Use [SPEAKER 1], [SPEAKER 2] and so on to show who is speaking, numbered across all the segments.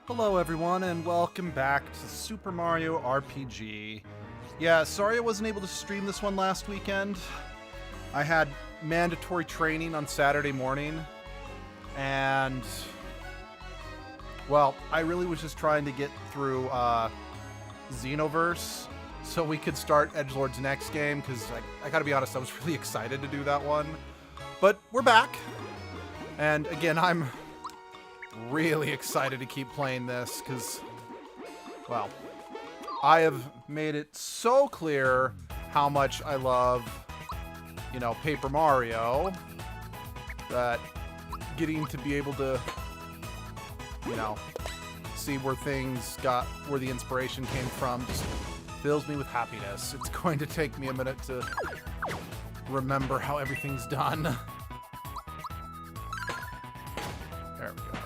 [SPEAKER 1] Hello everyone and welcome back to Super Mario RPG. Yeah, sorry I wasn't able to stream this one last weekend. I had mandatory training on Saturday morning and well, I really was just trying to get through Xenoverse so we could start Edgelord's next game because I gotta be honest, I was really excited to do that one. But we're back. And again, I'm really excited to keep playing this because, well, I have made it so clear how much I love, Paper Mario that getting to be able to, see where where the inspiration came from just fills me with happiness. It's going to take me a minute to remember how everything's done. There we go.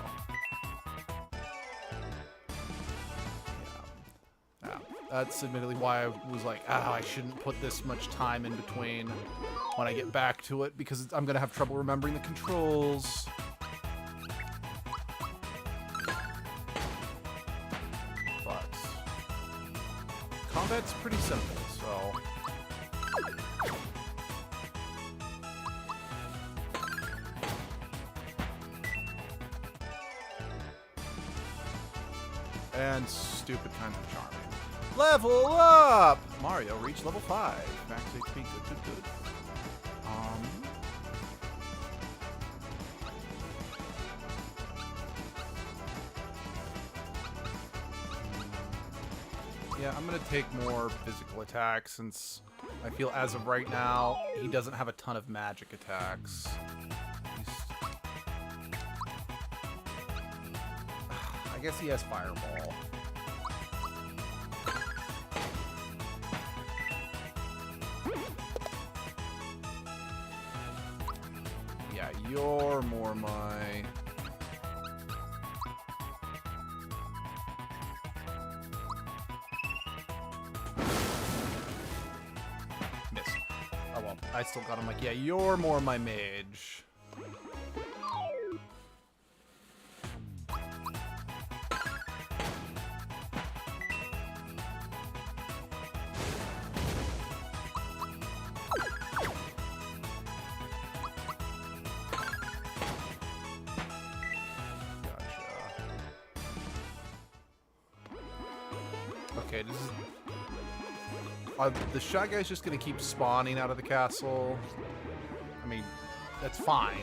[SPEAKER 1] That's admittedly why I was like, I shouldn't put this much time in between when I get back to it, because I'm going to have trouble remembering the controls. But combat's pretty simple, so... And stupid kinds of charming. Level up! Mario reached level 5. Max HP, good. Yeah, I'm gonna take more physical attacks since I feel as of right now, he doesn't have a ton of magic attacks. I guess he has Fireball. Yeah, you're more my... Missed. Oh well, I still got him like, yeah, you're more my mage. Okay, this is... the Shy Guy's just gonna keep spawning out of the castle. I mean, that's fine.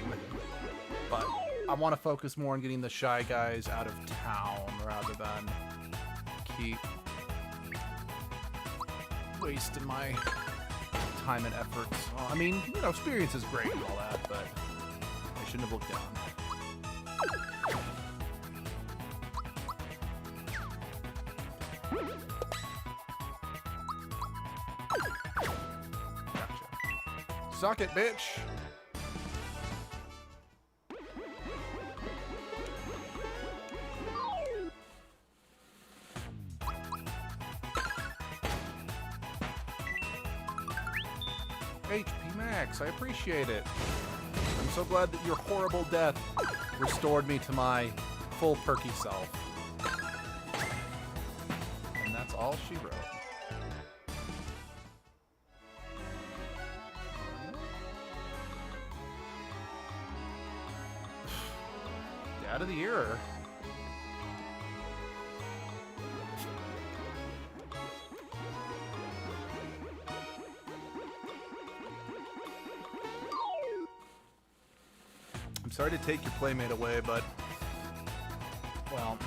[SPEAKER 1] But I want to focus more on getting the Shy Guys out of town rather than keep wasting my time and efforts. Well, I mean, experience is great and all that, but I shouldn't have looked down. Suck it, bitch! HP Max, I appreciate it. I'm so glad that your horrible death restored me to my full perky self. And that's all she wrote. Dad of the year. I'm sorry to take your playmate away, but well, I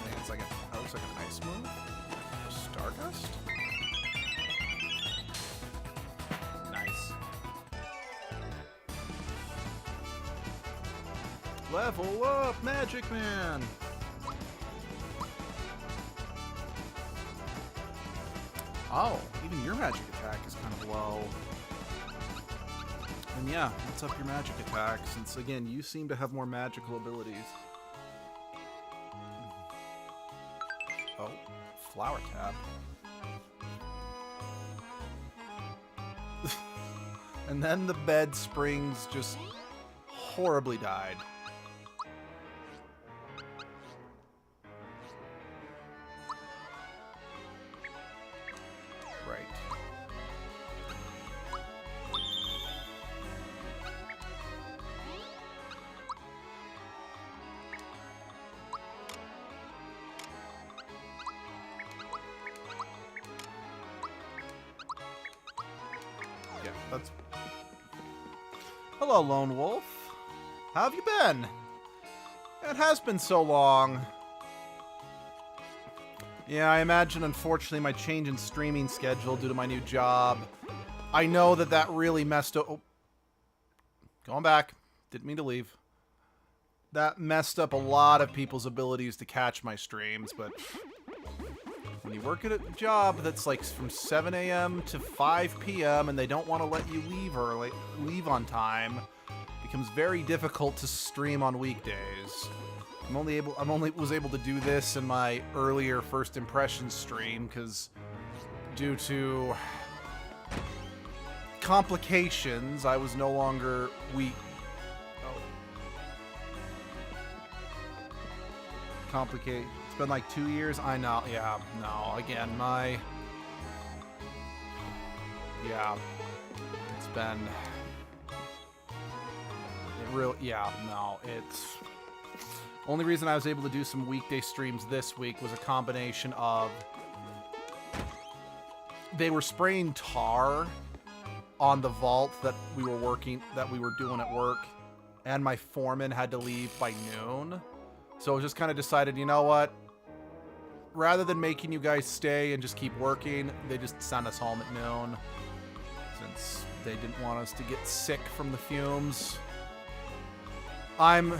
[SPEAKER 1] think it's like that looks like an ice move. Stardust. Level up, Magic Man! Oh, even your magic attack is kind of low. And yeah, let's up your magic attack, since again, you seem to have more magical abilities. Oh, Flower Tap. And then the bed springs just horribly died. Right. Yeah, that's... Hello, Lone Wolf. How have you been? It has been so long. Yeah, I imagine, unfortunately, my change in streaming schedule due to my new job. I know that really messed up... Oh. Going back. Didn't mean to leave. That messed up a lot of people's abilities to catch my streams, but... When you work at a job that's like from 7 a.m. to 5 p.m. and they don't want to let you leave early, leave on time, it becomes very difficult to stream on weekdays. I only was able to do this in my earlier first impressions stream because due to complications, I was no longer Complicate. It's been like 2 years. I know. Yeah. No. Again, yeah. It's been. Yeah. No. It's. Only reason I was able to do some weekday streams this week was a combination of they were spraying tar on the vault that we were doing at work, and my foreman had to leave by noon. So I just kind of decided, you know what? Rather than making you guys stay and just keep working, they just sent us home at noon since they didn't want us to get sick from the fumes. I'm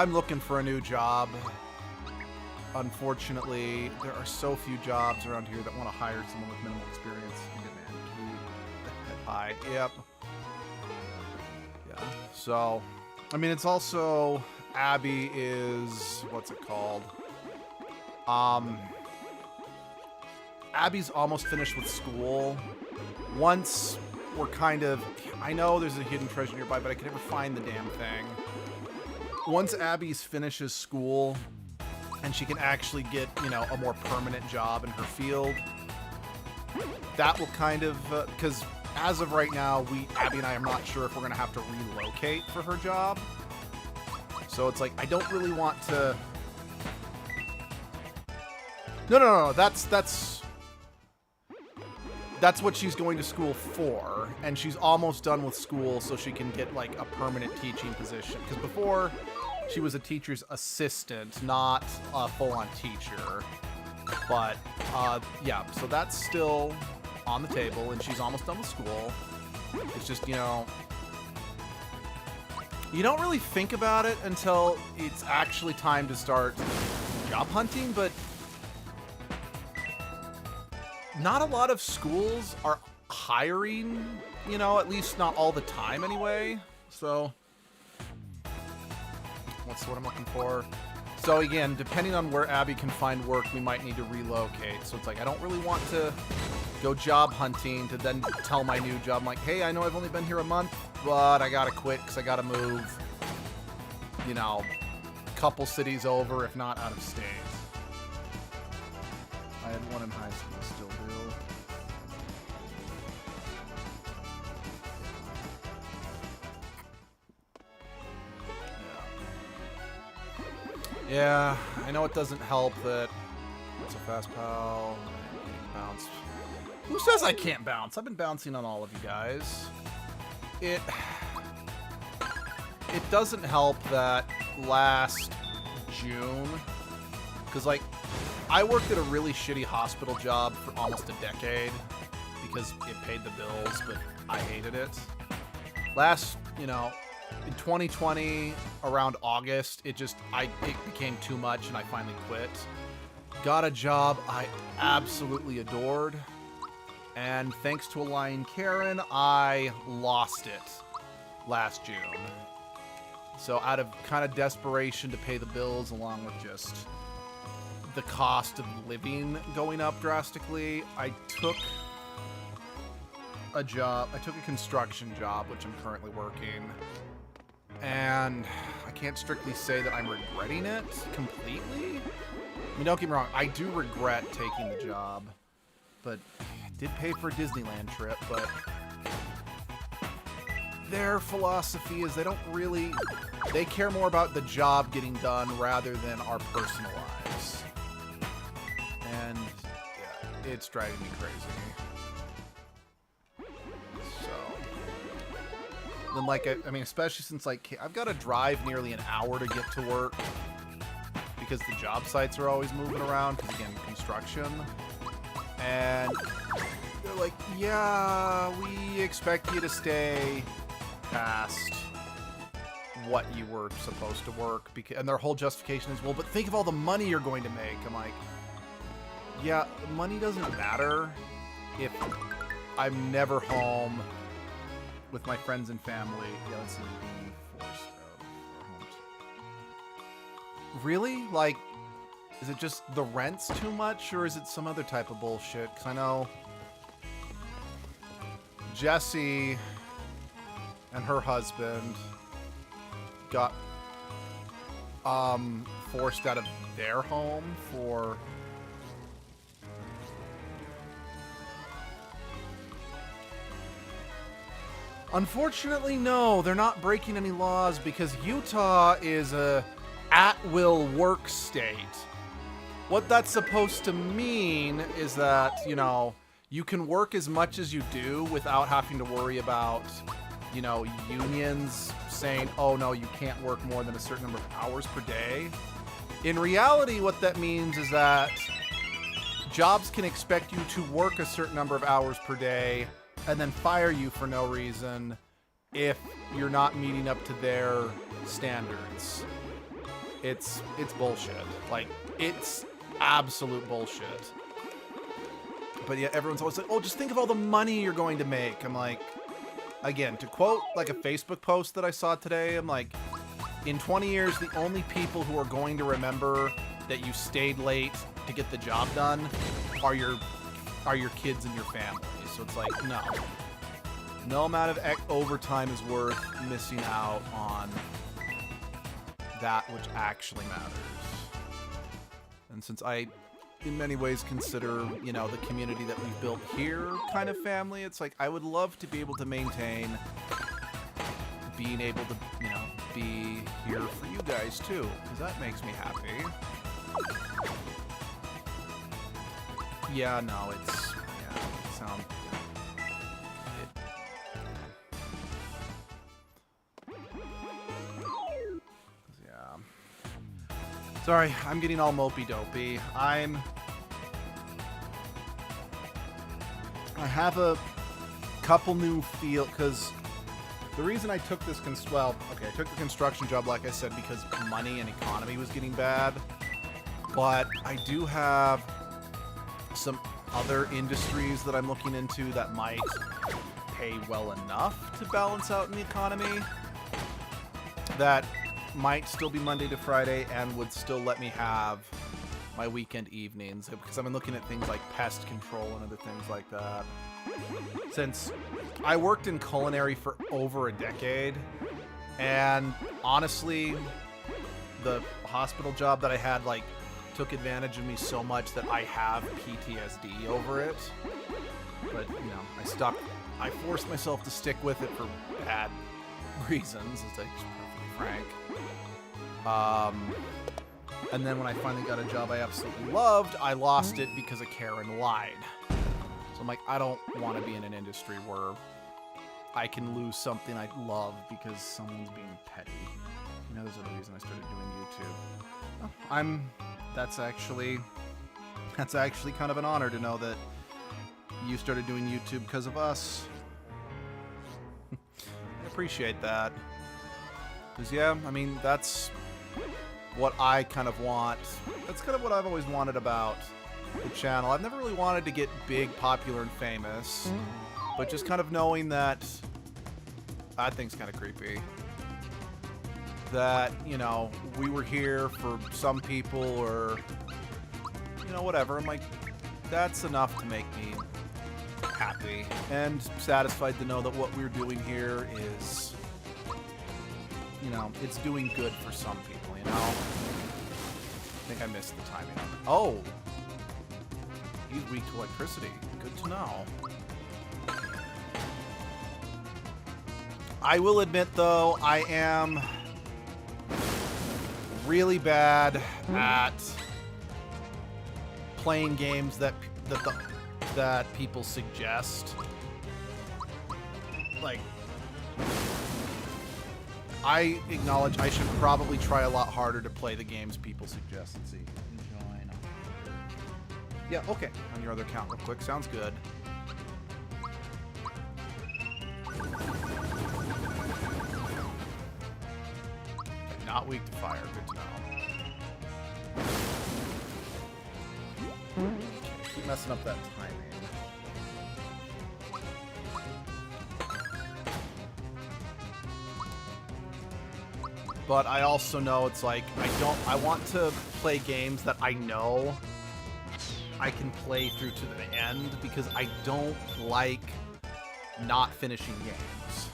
[SPEAKER 1] looking for a new job. Unfortunately, there are so few jobs around here that want to hire someone with minimal experience. Hi. Yep. Yeah. So, I mean, it's also Abby is what's it called? Abby's almost finished with school. Once we're kind of, I know there's a hidden treasure nearby, but I can never find the damn thing. Once Abby's finishes school and she can actually get, you know, a more permanent job in her field, that will kind of, because as of right now, Abby and I are not sure if we're going to have to relocate for her job. So it's like, I don't really want to... No. That's what she's going to school for. And she's almost done with school so she can get, like, a permanent teaching position. Because before, she was a teacher's assistant, not a full-on teacher. But, yeah, so that's still on the table, and she's almost done with school. It's just, you know... You don't really think about it until it's actually time to start job hunting, but not a lot of schools are hiring, you know, at least not all the time anyway. So, what's what I'm looking for? So again, depending on where Abby can find work, we might need to relocate. So it's like, I don't really want to go job hunting to then tell my new job, I'm like, hey, I know I've only been here a month, but I gotta quit because I gotta move, you know, a couple cities over, if not out of state. I had one in high school, still do. Yeah, I know it doesn't help that it's a fast pal. Bounce. Who says I can't bounce? I've been bouncing on all of you guys. It doesn't help that last June, because like I worked at a really shitty hospital job for almost a decade because it paid the bills, but I hated it. You know, in 2020, around August, it became too much and I finally quit. Got a job I absolutely adored, and thanks to a lying Karen, I lost it last June. So out of kind of desperation to pay the bills, along with just the cost of living going up drastically, I took a job. I took a construction job, which I'm currently working. And I can't strictly say that I'm regretting it completely. I mean, don't get me wrong. I do regret taking the job. But I did pay for a Disneyland trip, but their philosophy is they don't really... They care more about the job getting done rather than our personal lives. And yeah, it's driving me crazy. Then, like, I mean, especially since, like, I've got to drive nearly an hour to get to work because the job sites are always moving around because, again, construction. And they're like, yeah, we expect you to stay past what you were supposed to work. And their whole justification is, well, but think of all the money you're going to make. I'm like, yeah, money doesn't matter if I'm never home with my friends and family. Yeah, let's see. Being forced out of our homes. Really? Like, is it just the rent's too much, or is it some other type of bullshit? Because I know Jessie and her husband got forced out of their home for... Unfortunately, no, they're not breaking any laws because Utah is a at-will work state. What that's supposed to mean is that, you know, you can work as much as you do without having to worry about, you know, unions saying, oh no, you can't work more than a certain number of hours per day. In reality, what that means is that jobs can expect you to work a certain number of hours per day and then fire you for no reason if you're not meeting up to their standards. It's bullshit. Like, it's absolute bullshit. But yeah, everyone's always like, oh, just think of all the money you're going to make. I'm like, again, to quote like a Facebook post that I saw today, I'm like, in 20 years, the only people who are going to remember that you stayed late to get the job done are your kids and your family. So it's like, no amount of overtime is worth missing out on that which actually matters. And since I, in many ways, consider, you know, the community that we've built here kind of family, it's like, I would love to be able to maintain being able to, you know, be here for you guys too, because that makes me happy. Yeah, no, it's, yeah, it sounds... Sorry, I'm getting all mopey-dopey. I have a couple new because the reason I took this I took the construction job, like I said, because money and economy was getting bad. But I do have some other industries that I'm looking into that might pay well enough to balance out in the economy that might still be Monday to Friday and would still let me have my weekend evenings, because I've been looking at things like pest control and other things like that. Since I worked in culinary for over a decade, and honestly, the hospital job that I had, like, took advantage of me so much that I have PTSD over it. But, you know, I forced myself to stick with it for bad reasons, as I just perfectly frank. And then when I finally got a job I absolutely loved, I lost it because a Karen lied. So I'm like, I don't want to be in an industry where I can lose something I love because someone's being petty. You know, there's another reason I started doing YouTube. Oh, that's actually kind of an honor to know that you started doing YouTube because of us. I appreciate that. Because, yeah, I mean, that's what I kind of want. That's kind of what I've always wanted about the channel. I've never really wanted to get big, popular, and famous. But just kind of knowing that... That thing's kind of creepy. That, you know, we were here for some people or... You know, whatever. I'm like, that's enough to make me happy and satisfied to know that what we're doing here is, you know, it's doing good for some people, you know? I think I missed the timing on it. Oh! He's weak to electricity. Good to know. I will admit, though, I am really bad at playing games that people suggest. Like, I acknowledge I should probably try a lot harder to play the games people suggest. Let's see. Join. Yeah, okay. On your other account real quick. Sounds good. Okay, not weak to fire. Good to know. Okay, keep messing up that timing. But I also know it's like, I want to play games that I know I can play through to the end, because I don't like not finishing games.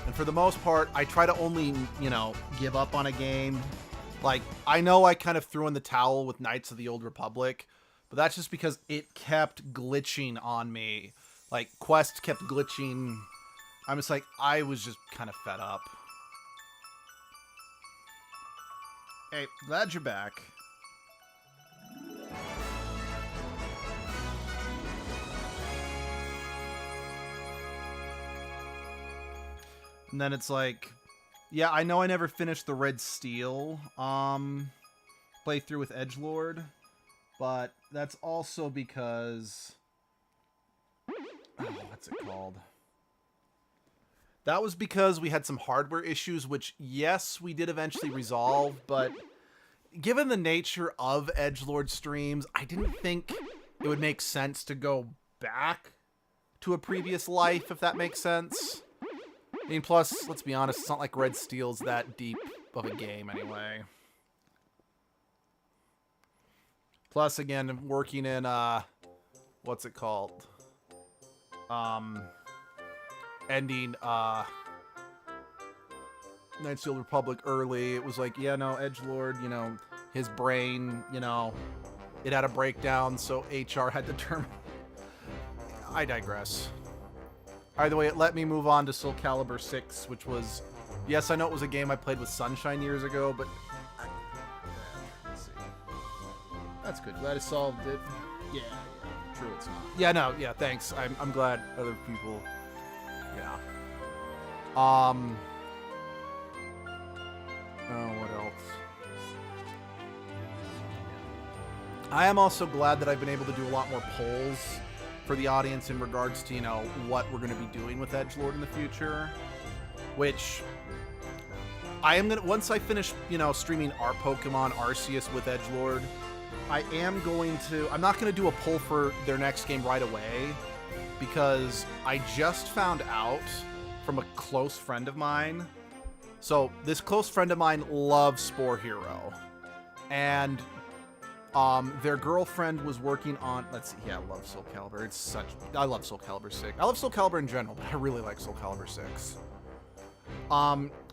[SPEAKER 1] And for the most part, I try to only, you know, give up on a game. Like, I know I kind of threw in the towel with Knights of the Old Republic, but that's just because it kept glitching on me. Like, quests kept glitching. I'm just like, I was just kind of fed up. Hey, glad you're back. And then it's like, yeah, I know I never finished the Red Steel playthrough with Edgelord, but that's also because, oh, what's it called? That was because we had some hardware issues, which, yes, we did eventually resolve, but given the nature of Edgelord streams, I didn't think it would make sense to go back to a previous life, if that makes sense. I mean, plus, let's be honest, it's not like Red Steel's that deep of a game anyway. Plus, again, working in, what's it called? Ending Knights of the Old Republic early, it was like, yeah, no, Edgelord, you know, his brain, you know, it had a breakdown, so HR had to terminate. I digress. Either way, it let me move on to Soul Calibur 6, which was, yes, I know it was a game I played with Sunshine years ago, but let's see. That's good. Glad I solved it. Yeah, true, it's not. Yeah, no, yeah, thanks. I'm glad other people. Yeah. Oh, what else? I am also glad that I've been able to do a lot more polls for the audience in regards to, you know, what we're going to be doing with Edgelord in the future. Which I am going to, once I finish, you know, streaming our Pokemon Arceus with Edgelord, I am going to, I'm not going to do a poll for their next game right away, because I just found out from a close friend of mine. So this close friend of mine loves Spore Hero, and their girlfriend was working on, let's see, yeah, I love Soul Calibur. It's such, I love Soul Calibur 6. I love Soul Calibur in general, but I really like Soul Calibur 6.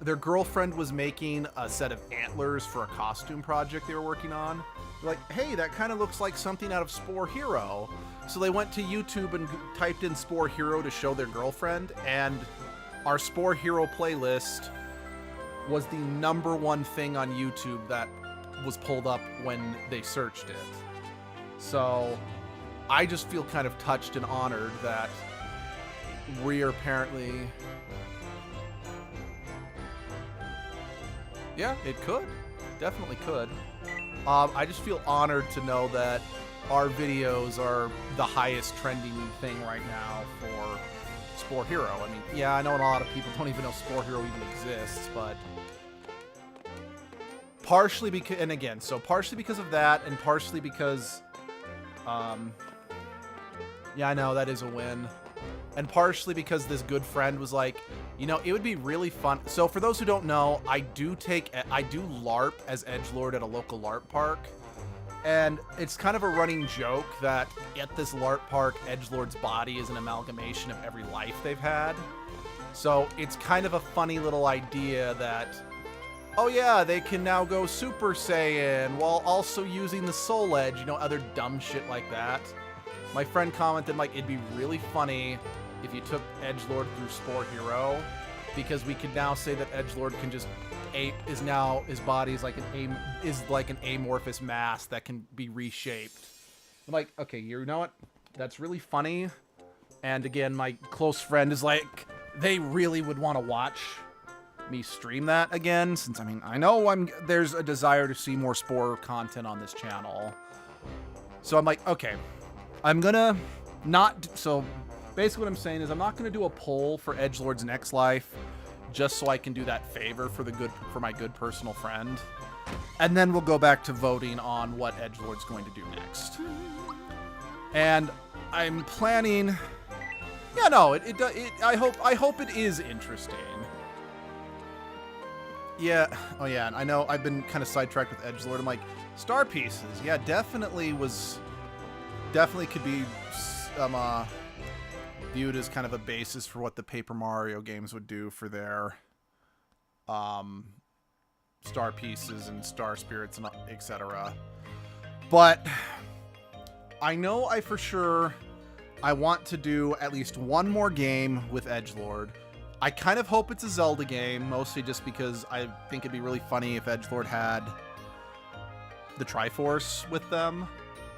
[SPEAKER 1] Their girlfriend was making a set of antlers for a costume project they were working on. They're like, hey, that kind of looks like something out of Spore Hero. So they went to YouTube and typed in Spore Hero to show their girlfriend, and our Spore Hero playlist was the #1 thing on YouTube that was pulled up when they searched it. So I just feel kind of touched and honored that we are apparently... Yeah, it could. Definitely could. I just feel honored to know that our videos are the highest trending thing right now for Spore Hero. I mean, yeah, I know a lot of people don't even know Spore Hero even exists, but partially because, and again, so partially because of that, and partially because, yeah, I know that is a win, and partially because this good friend was like, you know, it would be really fun. So for those who don't know, I do LARP as Edgelord at a local LARP park. And it's kind of a running joke that at this LARP park, edgelord's body is an amalgamation of every life they've had. So it's kind of a funny little idea that, oh yeah, they can now go Super Saiyan while also using the Soul Edge, you know, other dumb shit like that. My friend commented, like, it'd be really funny if you took edgelord through Spore Hero, because we could now say that edgelord can just his body is like an amorphous mass that can be reshaped. I'm like, okay, you know what? That's really funny. And again, my close friend is like, they really would want to watch me stream that again, since I mean, I know there's a desire to see more Spore content on this channel. So I'm like, okay, I'm gonna not. So basically, what I'm saying is, I'm not gonna do a poll for edgelord's next life, just so I can do that favor for my good personal friend, and then we'll go back to voting on what edgelord's going to do next. And I'm planning. Yeah, no, I hope it is interesting. Yeah. Oh yeah. And I know I've been kind of sidetracked with edgelord. I'm like, star pieces. Yeah, definitely could be viewed as kind of a basis for what the Paper Mario games would do for their star pieces and star spirits and etc. But I know for sure I want to do at least one more game with edgelord. I kind of hope it's a Zelda game, mostly just because I think it'd be really funny if edgelord had the Triforce with them.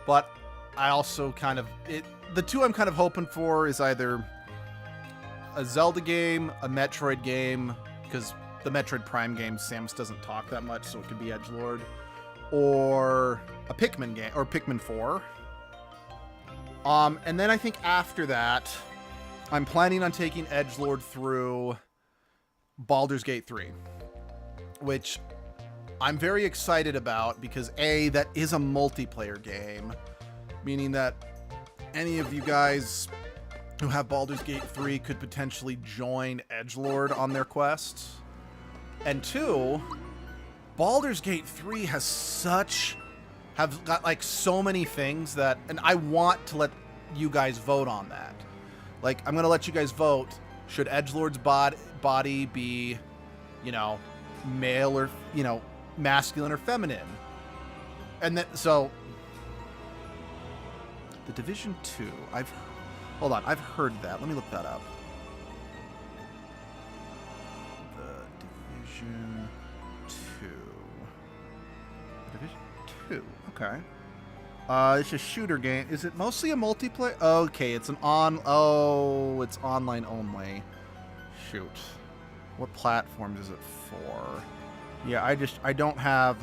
[SPEAKER 1] But I also the two I'm kind of hoping for is either a Zelda game, a Metroid game, because the Metroid Prime game, Samus doesn't talk that much, so it could be edgelord, or a Pikmin game, or Pikmin 4. And then I think after that, I'm planning on taking edgelord through Baldur's Gate 3, which I'm very excited about because A, that is a multiplayer game, meaning that any of you guys who have Baldur's Gate 3 could potentially join edgelord on their quests. And 2, Baldur's Gate 3 have got like so many things that, and I want to let you guys vote on that. Like, I'm gonna let you guys vote. Should edgelord's body be, you know, male or, you know, masculine or feminine? And then, so the Division 2, hold on, I've heard that. Let me look that up. The Division 2. The Division 2, okay. It's a shooter game. Is it mostly a multiplayer? Okay, it's it's online only. Shoot. What platforms is it for? Yeah, I don't have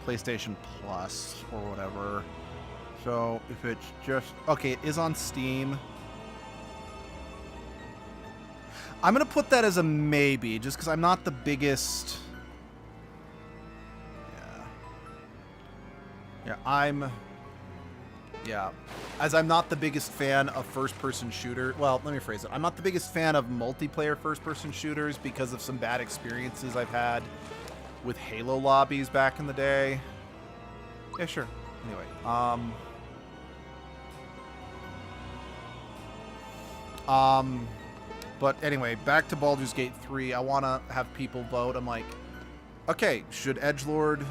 [SPEAKER 1] PlayStation Plus or whatever. So if it's just, okay, it is on Steam. I'm going to put that as a maybe, just because I'm not the biggest. As I'm not the biggest fan of first-person shooter. Well, let me phrase it. I'm not the biggest fan of multiplayer first-person shooters because of some bad experiences I've had with Halo lobbies back in the day. Yeah, sure. Anyway, but anyway, back to Baldur's Gate 3. I want to have people vote. I'm like, okay, should edgelord?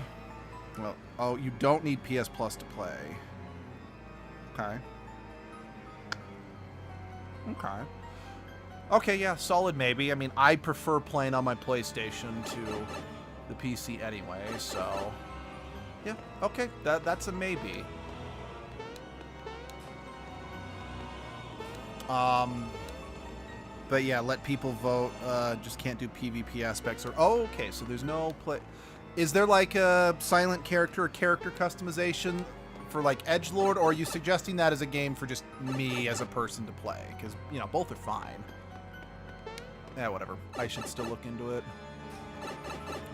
[SPEAKER 1] Well, oh, you don't need PS Plus to play. Okay. Okay. Okay, yeah, solid maybe. I mean, I prefer playing on my PlayStation to the PC anyway, so yeah, okay, that's a maybe. But yeah, let people vote. Just can't do PvP aspects or okay, so there's no play. Is there like a silent character or character customization for like edgelord, or are you suggesting that as a game for just me as a person to play? Because, you know, both are fine. Yeah, whatever. I should still look into it.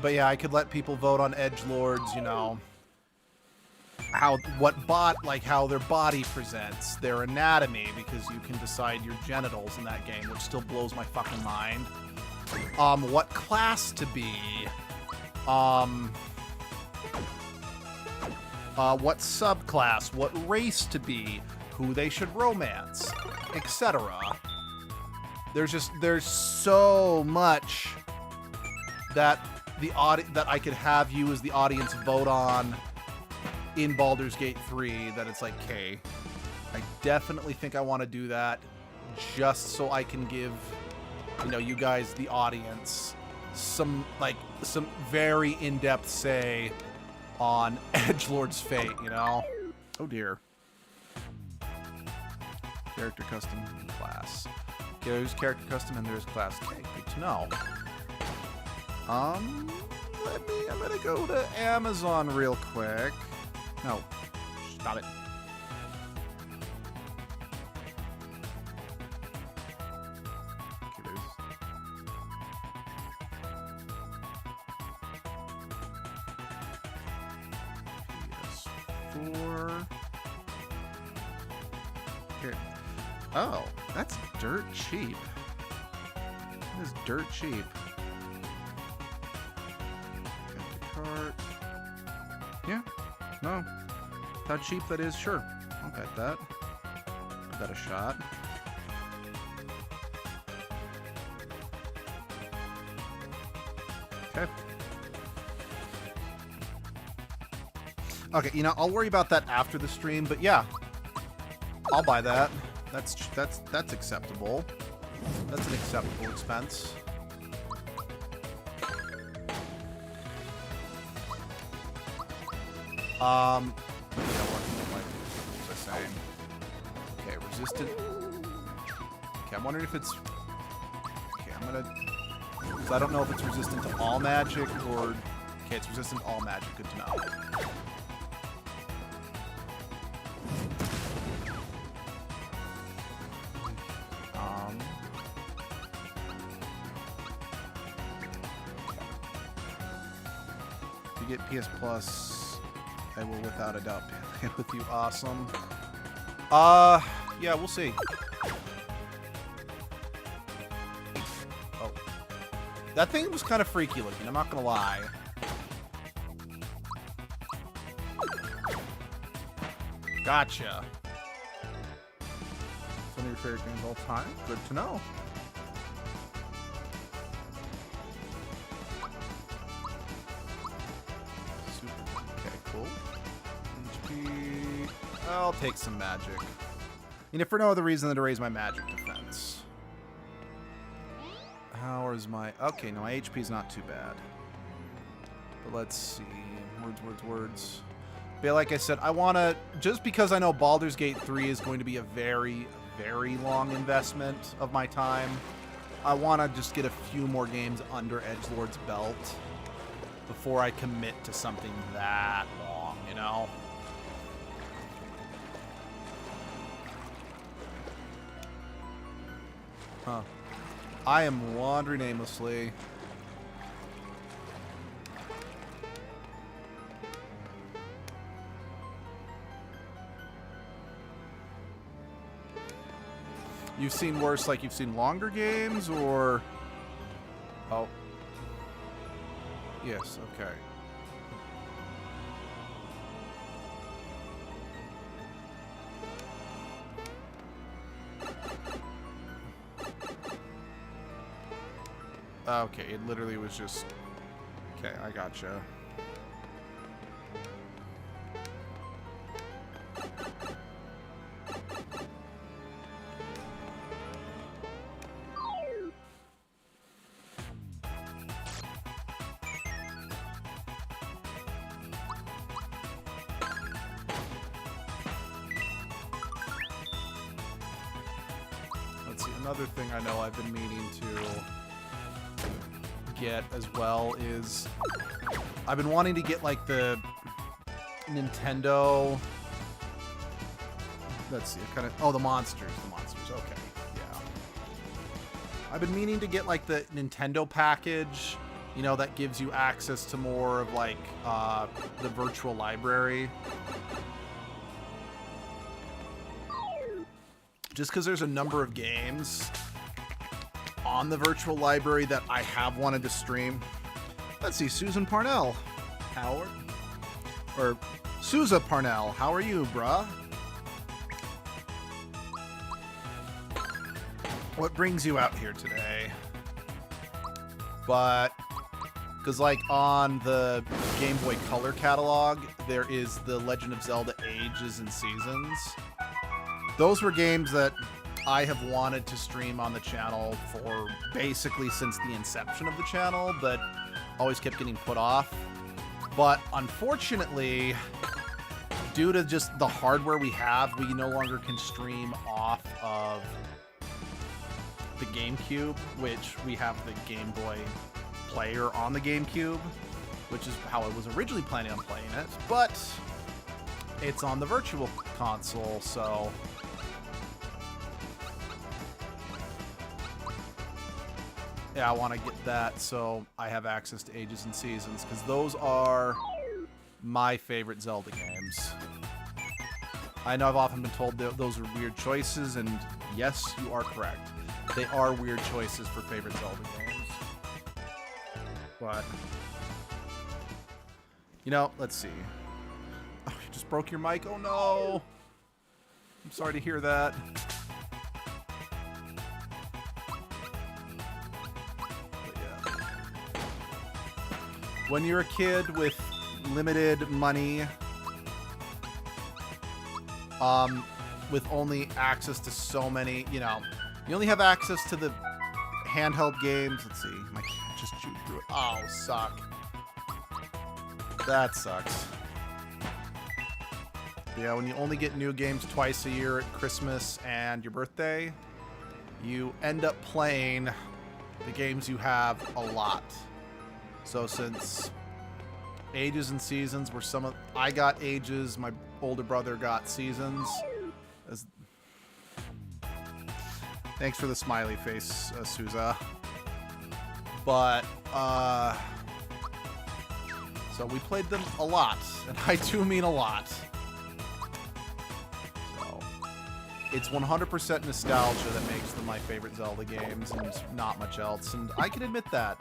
[SPEAKER 1] But yeah, I could let people vote on edgelords, you know, how their body presents, their anatomy, because you can decide your genitals in that game, which still blows my fucking mind. What class to be. what subclass, what race to be, who they should romance, etc. There's so much that that I could have you as the audience vote on in Baldur's Gate 3 that it's like, okay, I definitely think I want to do that just so I can give, you know, you guys, the audience, some very in-depth say on Edgelord's fate, you know? Oh dear. Character custom class. Okay, there's character custom and there's class. Okay, good to know. I'm gonna go to Amazon real quick. No, stop it. Okay, there's... PS4. Okay. Oh, that's dirt cheap. That is dirt cheap. Cart. Yeah. No. How cheap that is? Sure. I'll bet that. Give that a shot. Okay. Okay, you know, I'll worry about that after the stream, but yeah. I'll buy that. That's acceptable. That's an acceptable expense. What was I saying? Okay, resistant. Okay, I'm wondering if it's... Okay, I'm gonna... Because I don't know if it's resistant to all magic or... Okay, it's resistant to all magic. Good to know. If you get PS Plus... I will without a doubt play with you. Awesome. Yeah, we'll see. Oh. That thing was kind of freaky looking, I'm not gonna lie. Gotcha. It's one of your favorite games of all time? Good to know. I'll take some magic. And if for no other reason than to raise my magic defense. How is my... Okay, no, my HP's not too bad. But let's see. Words. But like I said, I want to... Just because I know Baldur's Gate 3 is going to be a very, very long investment of my time, I want to just get a few more games under Edgelord's belt before I commit to something that long, you know? Huh. I am wandering aimlessly. You've seen worse, like you've seen longer games, or... Oh. Yes, okay. Okay, it literally was just... Okay, I gotcha. Let's see, another thing I know I've been meaning to get as well is I've been wanting to get like the Nintendo, let's see, the monsters, okay, yeah. I've been meaning to get like the Nintendo package, you know, that gives you access to more of like the virtual library. Just because there's a number of games on the virtual library that I have wanted to stream. Let's see, Susan Parnell. Howard? Or Souza Parnell, how are you, bruh? What brings you out here today? But, because like on the Game Boy Color catalog, there is the Legend of Zelda Ages and Seasons. Those were games that I have wanted to stream on the channel for basically since the inception of the channel, but always kept getting put off. But unfortunately, due to just the hardware we have, we no longer can stream off of the GameCube, which we have the Game Boy player on the GameCube, which is how I was originally planning on playing it, but it's on the Virtual Console, so yeah, I want to get that so I have access to Ages and Seasons, because those are my favorite Zelda games. I know I've often been told that those are weird choices, and yes, you are correct. They are weird choices for favorite Zelda games. But, you know, let's see. Oh, you just broke your mic? Oh no! I'm sorry to hear that. But yeah. When you're a kid with limited money, with only access to so many, you know, you only have access to the handheld games. Let's see, my cat just chewed through it. Oh, suck. That sucks. But yeah, when you only get new games twice a year at Christmas and your birthday, you end up playing the games you have a lot. So since Ages and Seasons were some of... I got Ages, my older brother got Seasons. Thanks for the smiley face, Souza. But, so we played them a lot, and I do mean a lot. So, it's 100% nostalgia that makes them my favorite Zelda games, and not much else, and I can admit that.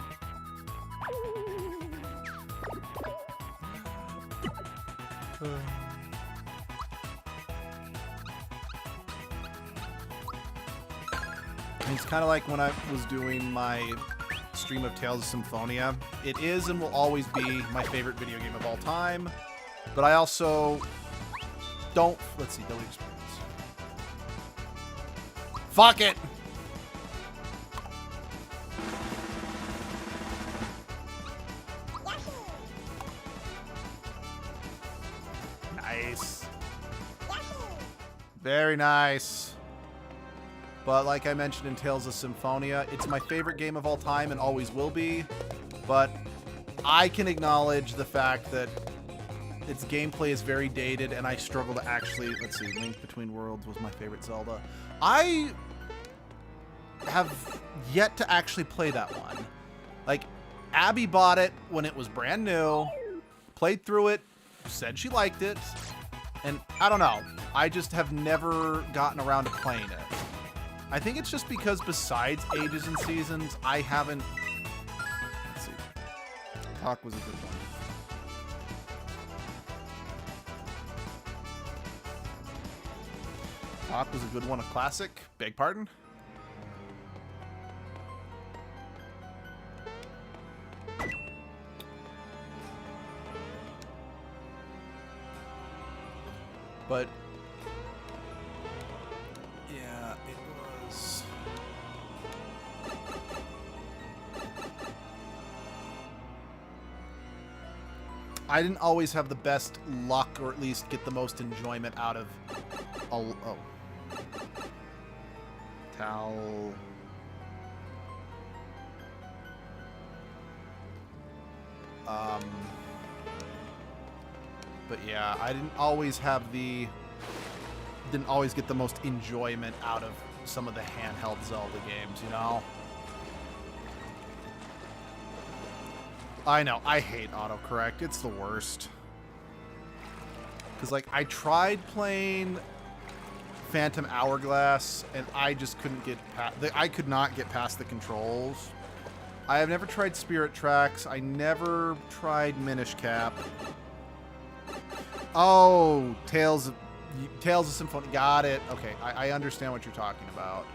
[SPEAKER 1] It's kind of like when I was doing my stream of Tales of Symphonia. It is and will always be my favorite video game of all time, but I also don't... Let's see, daily experience. Fuck it! Nice. Very nice. But like I mentioned in Tales of Symphonia, it's my favorite game of all time and always will be. But I can acknowledge the fact that its gameplay is very dated and I struggle to actually... Let's see, Link Between Worlds was my favorite Zelda. I have yet to actually play that one. Like, Abby bought it when it was brand new, played through it, said she liked it, and I don't know. I just have never gotten around to playing it. I think it's just because besides Ages and Seasons, I haven't... Let's see. Talk was a good one. Talk was a good one. A classic? Beg pardon? But... yeah, it was... I didn't always have the best luck, or at least get the most enjoyment out of... Oh. Tal... But yeah, I didn't always have the... Didn't always get the most enjoyment out of some of the handheld Zelda games, you know? I know, I hate autocorrect. It's the worst. Because, like, I tried playing Phantom Hourglass, and I just couldn't get past... I could not get past the controls. I have never tried Spirit Tracks. I never tried Minish Cap. Oh, Tales of Symphonia. Got it. Okay, I understand what you're talking about.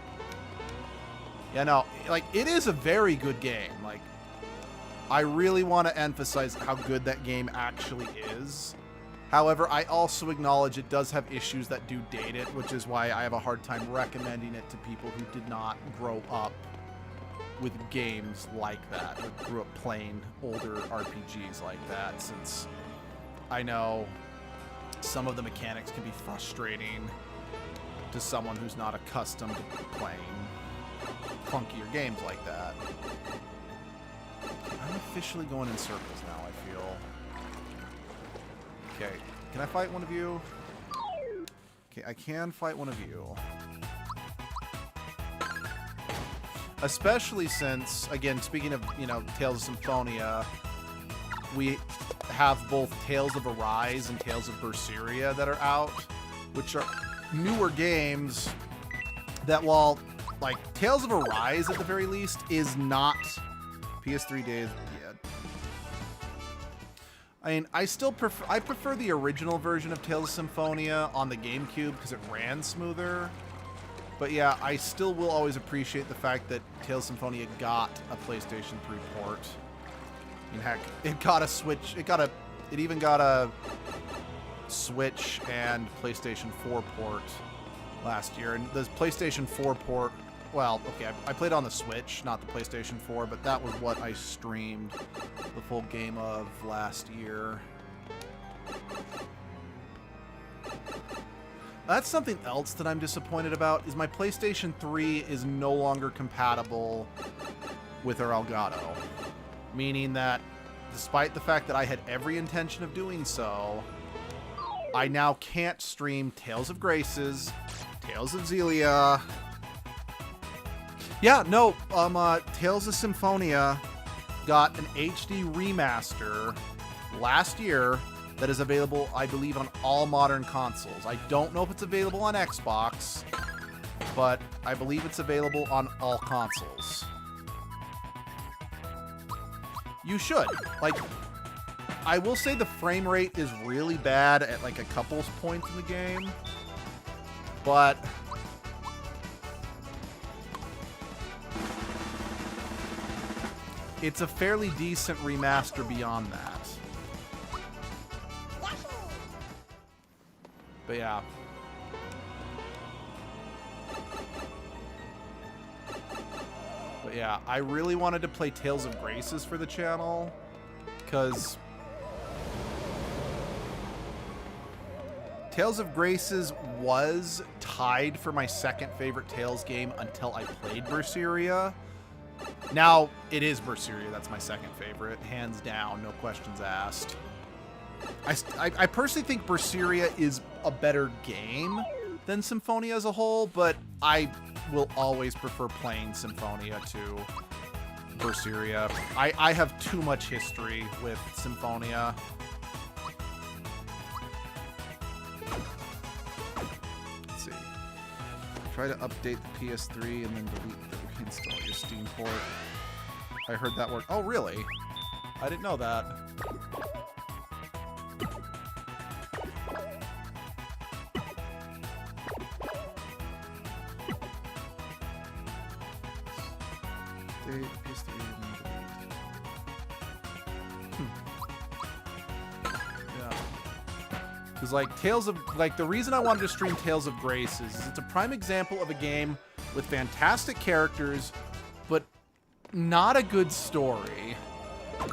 [SPEAKER 1] Yeah, no, like, it is a very good game. Like, I really want to emphasize how good that game actually is. However, I also acknowledge it does have issues that do date it, which is why I have a hard time recommending it to people who did not grow up with games like that, or grew up playing older RPGs like that, since I know some of the mechanics can be frustrating to someone who's not accustomed to playing clunkier games like that. I'm officially going in circles now, I feel. Okay, can I fight one of you? Okay, I can fight one of you. Especially since, again, speaking of, you know, Tales of Symphonia, we have both Tales of Arise and Tales of Berseria that are out, which are newer games that, while, like, Tales of Arise, at the very least, is not PS3 days yet. I mean, I prefer the original version of Tales of Symphonia on the GameCube because it ran smoother. But yeah, I still will always appreciate the fact that Tales of Symphonia got a PlayStation 3 port. I mean, heck, it got a Switch. It even got a Switch and PlayStation 4 port last year. And the PlayStation 4 port, well, okay, I played on the Switch, not the PlayStation 4, but that was what I streamed the full game of last year. That's something else that I'm disappointed about, is my PlayStation 3 is no longer compatible with our Elgato. Meaning that, despite the fact that I had every intention of doing so, I now can't stream Tales of Graces, Tales of Xillia. Yeah, no, Tales of Symphonia got an HD remaster last year that is available, I believe, on all modern consoles. I don't know if it's available on Xbox, but I believe it's available on all consoles. You should. Like, I will say the frame rate is really bad at, like, a couple points in the game, but it's a fairly decent remaster beyond that. But yeah. But yeah, I really wanted to play Tales of Graces for the channel, because Tales of Graces was tied for my second favorite Tales game until I played Berseria. Now, it is Berseria. That's my second favorite. Hands down, no questions asked. I personally think Berseria is a better game than Symphonia as a whole, but I will always prefer playing Symphonia to Berseria. I have too much history with Symphonia. Let's see. Try to update the PS3 and then reinstall your Steam port. I heard that word. Oh, really? I didn't know that. Because, like, the reason I wanted to stream Tales of Graces is it's a prime example of a game with fantastic characters, but not a good story.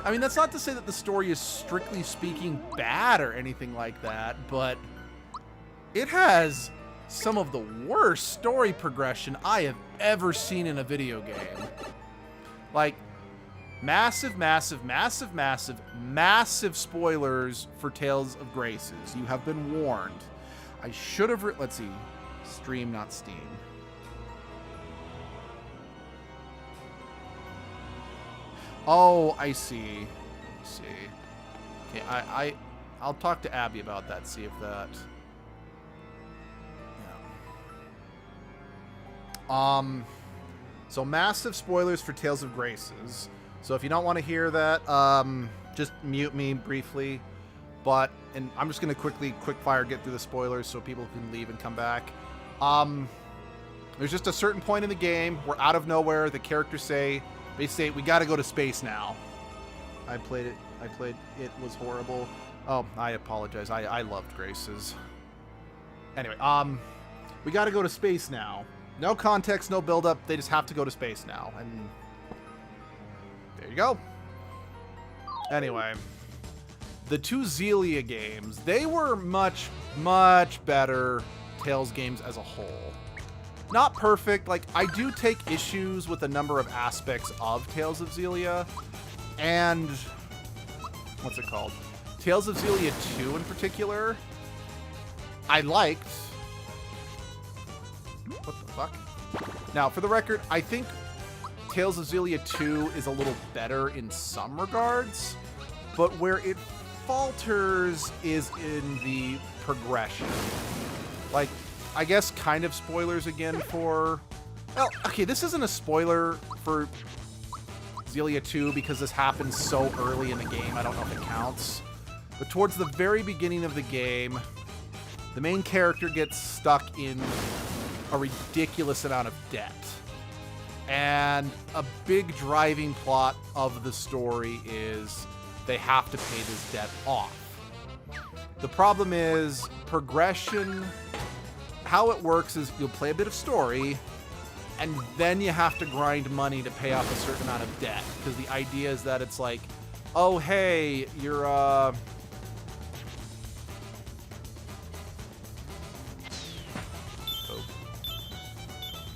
[SPEAKER 1] I mean, that's not to say that the story is, strictly speaking, bad or anything like that, but it has some of the worst story progression I have ever seen in a video game. Like, massive spoilers for Tales of Graces. You have been warned. I should have... Let's see. Stream, not Steam. Oh, I see. Okay, I'll talk to Abby about that, see if that... Yeah. So massive spoilers for Tales of Graces. So if you don't want to hear that, just mute me briefly. and I'm just going to quick fire get through the spoilers so people can leave and come back. There's just a certain point in the game where out of nowhere the characters say, we got to go to space now. I played it. It was horrible. Oh, I apologize. I loved Grace's. Anyway, we got to go to space now. No context, no build-up. They just have to go to space now. And there you go. Anyway, the two Xillia games, they were much, much better Tales games as a whole. Not perfect. Like, I do take issues with a number of aspects of Tales of Xillia. And what's it called? Tales of Xillia 2 in particular, I liked. What the fuck? Now, for the record, I think Tales of Xillia 2 is a little better in some regards, but where it falters is in the progression. Like, I guess kind of spoilers again for... Well, okay, this isn't a spoiler for Xillia 2 because this happens so early in the game, I don't know if it counts. But towards the very beginning of the game, the main character gets stuck in a ridiculous amount of debt. And a big driving plot of the story is they have to pay this debt off. The problem is progression. How it works is you'll play a bit of story, and then you have to grind money to pay off a certain amount of debt. Because the idea is that it's like, oh, hey, you're,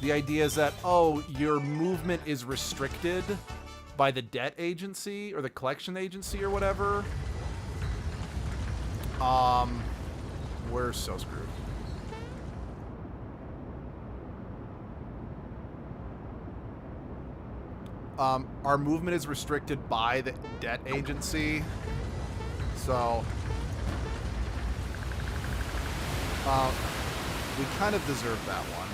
[SPEAKER 1] The idea is that, oh, your movement is restricted by the debt agency or the collection agency or whatever. We're so screwed. Our movement is restricted by the debt agency. So, we kind of deserve that one.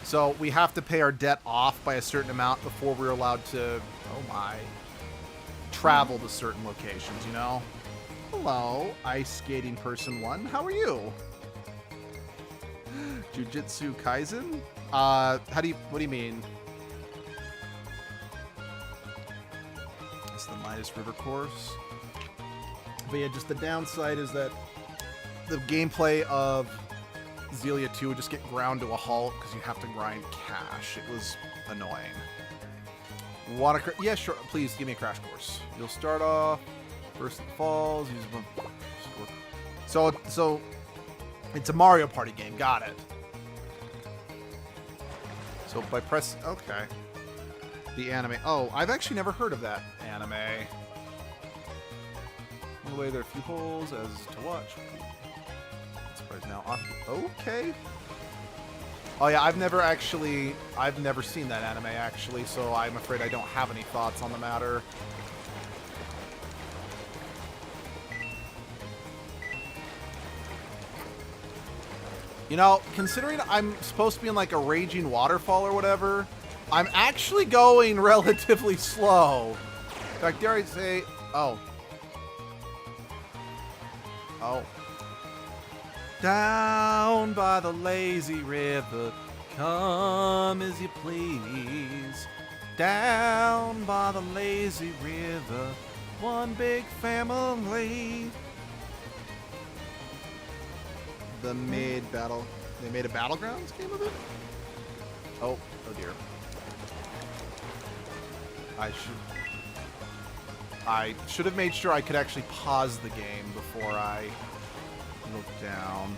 [SPEAKER 1] So we have to pay our debt off by a certain amount before we're allowed to, oh my, travel to certain locations, you know? Hello, ice skating person 1. How are you? Jujutsu Kaisen? What do you mean? It's the Midas River course. But yeah, just the downside is that the gameplay of Xillia 2 would just get ground to a halt because you have to grind cash. It was annoying. Yeah, sure. Please give me a crash course. You'll start off first it falls. Use so it's a Mario Party game. Got it. So by press, okay. The anime. Oh, I've actually never heard of that anime. On the way, there are a few holes as to watch. Now, okay. Oh yeah, I've never seen that anime actually, so I'm afraid I don't have any thoughts on the matter. You know, considering I'm supposed to be in like a raging waterfall or whatever, I'm actually going relatively slow. In fact, dare I say, oh. Down by the lazy river, come as you please. Down by the lazy river, one big family. They made a Battlegrounds game of it? Oh dear. I should have made sure I could actually pause the game before I look down.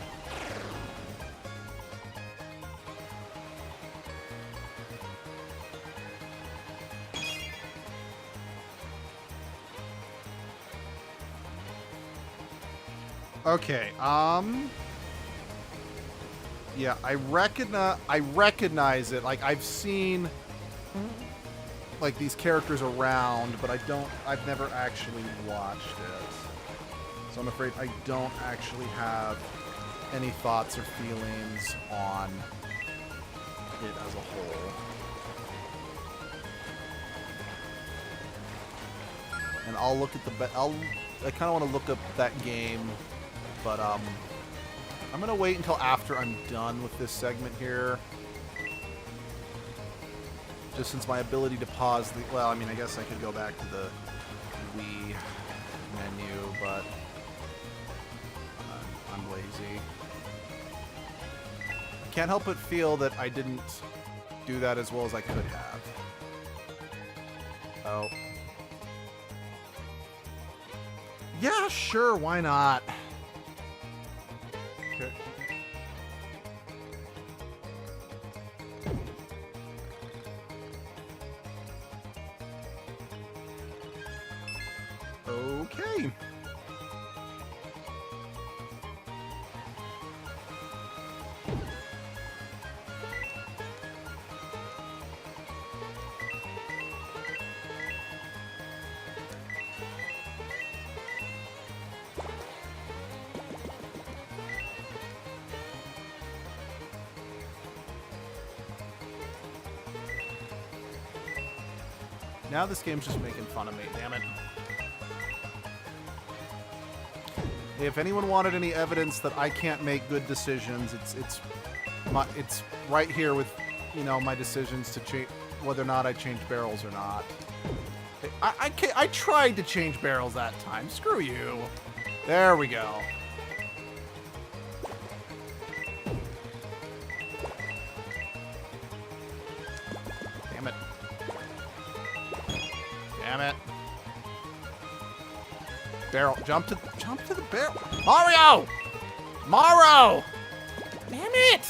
[SPEAKER 1] Okay, yeah, I recognize it. Like, I've seen like these characters around, but I've never actually watched it. So I'm afraid I don't actually have any thoughts or feelings on it as a whole. And I'll look at I kind of want to look up that game, but I'm gonna wait until after I'm done with this segment here. Just since my ability to pause the... Well, I mean, I guess I could go back to the Wii menu, but I'm lazy. I can't help but feel that I didn't do that as well as I could have. Oh. Yeah, sure, why not? Okay. Okay. Now this game's just making fun of me, damn it. If anyone wanted any evidence that I can't make good decisions, it's right here with, you know, my decisions to change whether or not I change barrels or not. I tried to change barrels that time. Screw you. There we go. Damn it. Damn it. Barrel. Jump to the barrel. Mario! Mario! Damn it!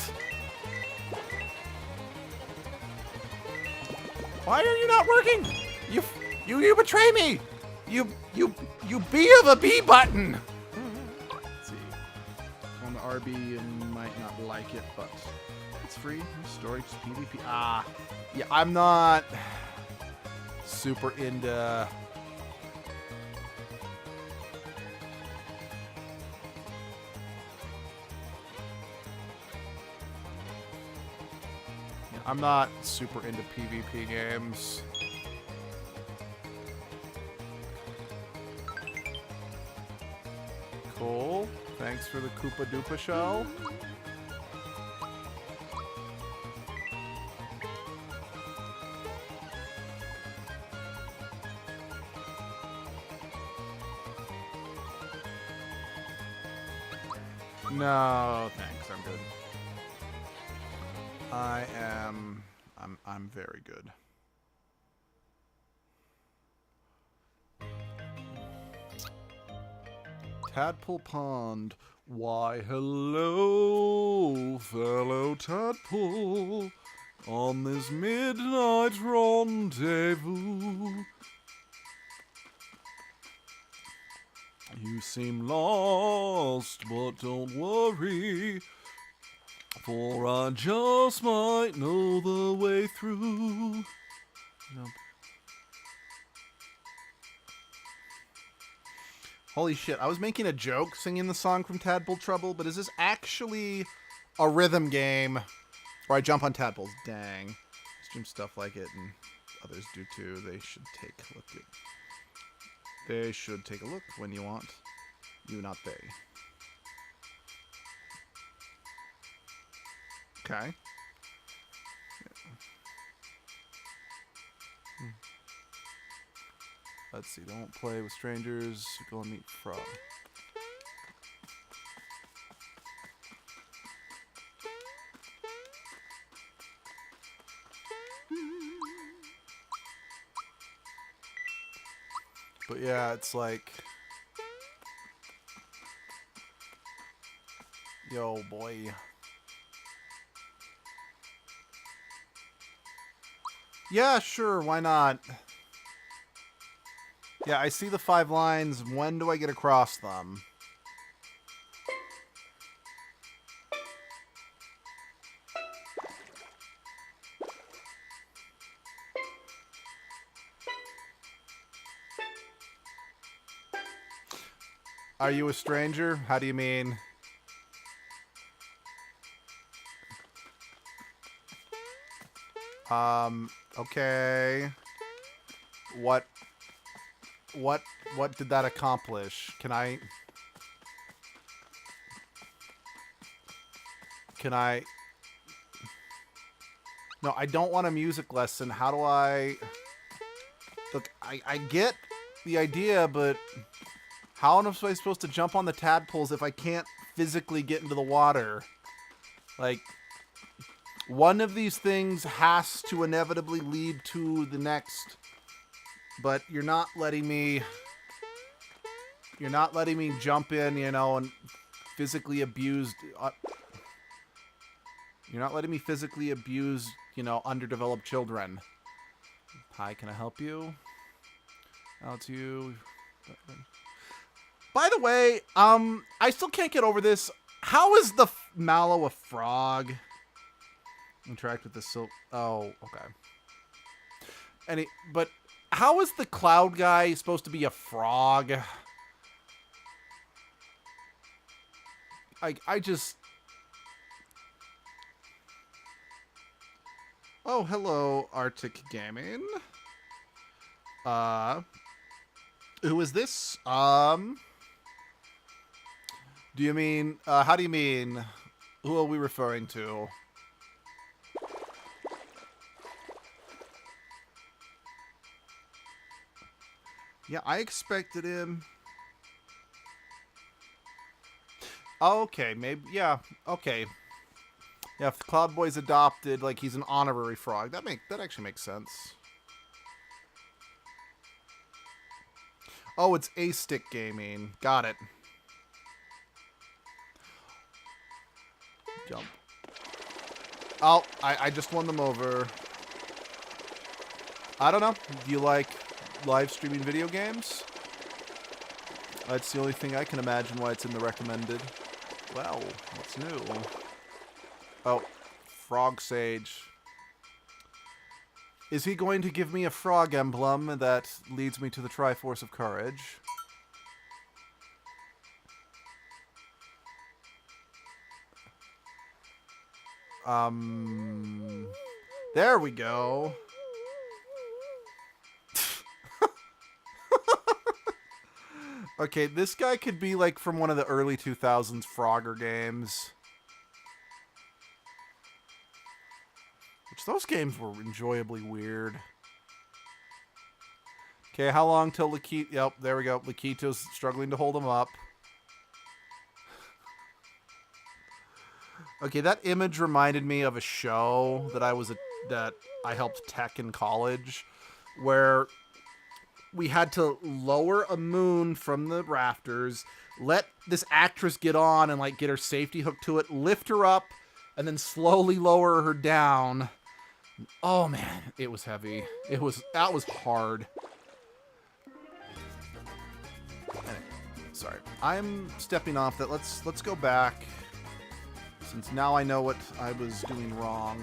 [SPEAKER 1] Why are you not working? You betray me! You B of a B button! Let's see. On the RB and might not like it, but it's free. Storage, PvP. Ah. Yeah, I'm not super into... I'm not super into PvP games. Cool. Thanks for the Koopa Doopa shell. No, thanks. I'm good. I'm very good. Tadpole Pond. Why, hello, fellow tadpole, on this midnight rendezvous. You seem lost, but don't worry, for I just might know the way through. Nope. Holy shit, I was making a joke singing the song from Tadpole Trouble, but is this actually a rhythm game where I jump on tadpoles? Dang. Stream stuff like it, and others do too. They should take a look at... They should take a look when you want. You, not they. Okay. Yeah. Let's see. Don't play with strangers. Go and meet frog. But yeah, it's like... Yo, boy. Yeah, sure, why not? Yeah, I see the 5 lines. When do I get across them? Are you a stranger? How do you mean? Okay. What What did that accomplish? Can I... No, I don't want a music lesson. How do I... Look, I get the idea, but how am I supposed to jump on the tadpoles if I can't physically get into the water? Like, one of these things has to inevitably lead to the next, but you're not letting me jump in, you know, and physically abuse... You're not letting me physically abuse, you know, underdeveloped children. Hi, can I help you? Out you. By the way, I still can't get over this. How is the mallow a frog? Interact with the silk. Oh, okay. But how is the cloud guy supposed to be a frog? I just... Oh, hello, Arctic Gaming. Who is this? Do you mean, how do you mean? Who are we referring to? Yeah, I expected him. Okay, maybe, yeah, okay. Yeah, if Cloud Boy's adopted, like, he's an honorary frog. That actually makes sense. Oh, it's A-Stick Gaming. Got it. Jump. Oh, I just won them over. I don't know. Do you like live streaming video games? That's the only thing I can imagine why it's in the recommended. Well, what's new? Oh, Frog Sage. Is he going to give me a frog emblem that leads me to the Triforce of Courage? There we go. Okay, this guy could be like from one of the early 2000s Frogger games. Which those games were enjoyably weird. Okay, how long till Laquito... Yep, there we go. Laquito's struggling to hold him up. Okay, that image reminded me of a show that I helped tech in college, where we had to lower a moon from the rafters, let this actress get on and like get her safety hook to it, lift her up, and then slowly lower her down. Oh man, it was heavy. That was hard. Anyway, sorry, I'm stepping off that. Let's go back. Since now I know what I was doing wrong.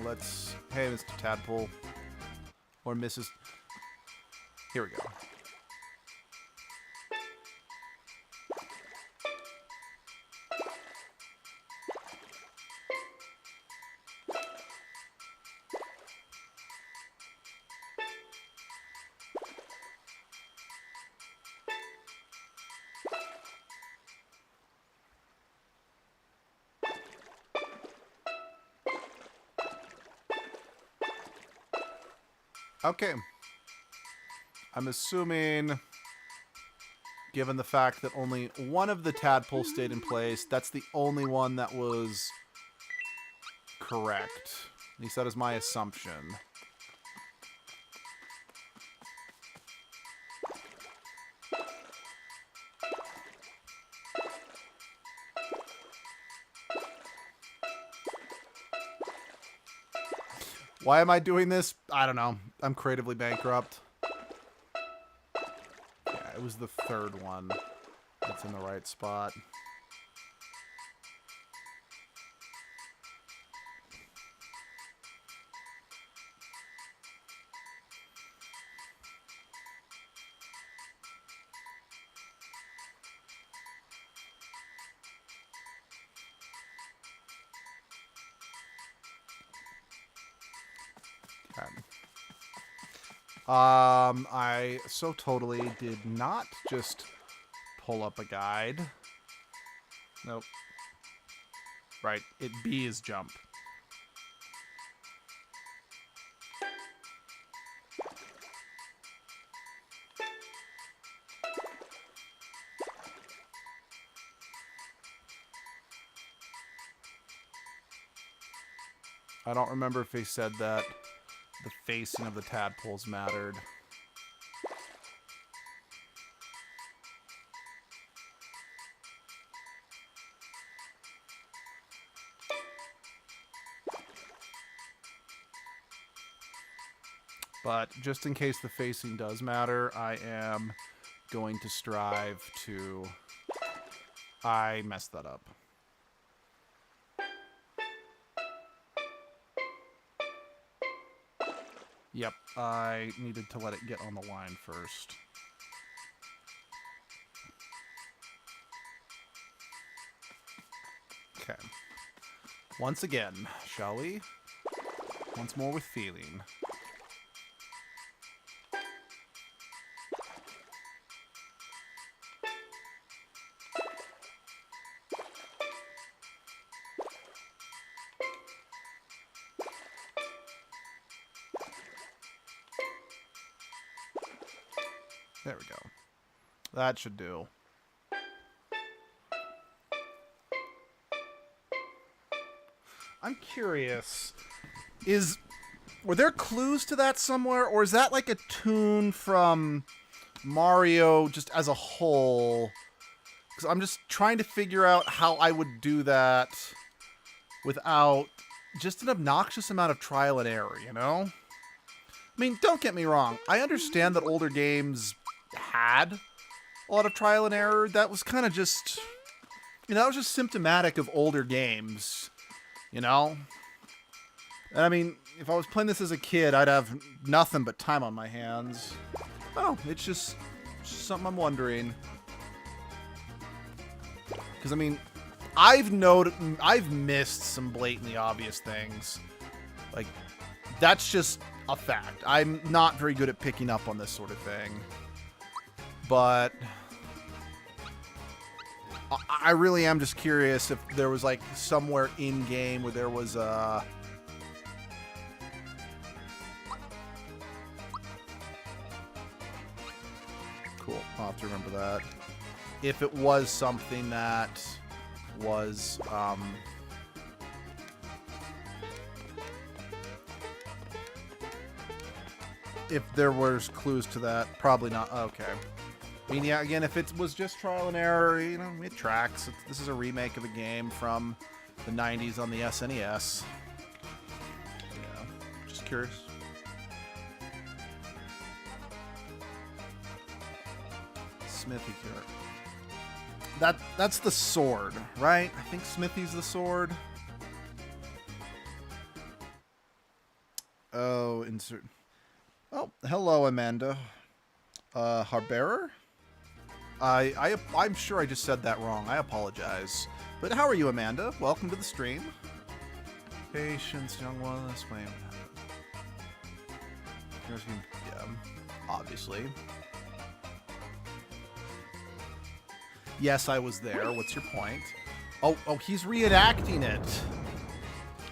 [SPEAKER 1] Hey, Mr. Tadpole, or Mrs. Here we go. Okay. I'm assuming, given the fact that only one of the tadpoles stayed in place, that's the only one that was correct. At least that is my assumption. Why am I doing this? I don't know. I'm creatively bankrupt. Yeah, it was the third one. That's in the right spot. I so totally did not just pull up a guide. Nope. Right, it B is jump. I don't remember if they said that the facing of the tadpoles mattered. But just in case the facing does matter, I am going to strive to... I messed that up. Yep, I needed to let it get on the line first. Okay. Once again, shall we? Once more with feeling. There we go. That should do. I'm curious, were there clues to that somewhere, or is that like a tune from Mario just as a whole? Because I'm just trying to figure out how I would do that without just an obnoxious amount of trial and error, you know? I mean, don't get me wrong. I understand that older games had a lot of trial and error. That was kind of just, you know, that was just symptomatic of older games, you know? And I mean, if I was playing this as a kid, I'd have nothing but time on my hands. Oh, it's just something I'm wondering. Because, I mean, I've missed some blatantly obvious things. Like, that's just a fact. I'm not very good at picking up on this sort of thing. But I really am just curious if there was, like, somewhere in-game where there was a... Cool. I'll have to remember that. If it was something that was, if there was clues to that, probably not. Okay. I mean, yeah, again, if it was just trial and error, you know, it tracks. This is a remake of a game from the 90s on the SNES. Yeah, just curious. Smithy here. That's the sword, right? I think Smithy's the sword. Oh, insert. Oh, hello, Amanda. Harbearer? I'm sure I just said that wrong. I apologize. But how are you, Amanda? Welcome to the stream. Patience, young one. This way. Yeah, obviously. Yes, I was there. What's your point? Oh, he's reenacting it.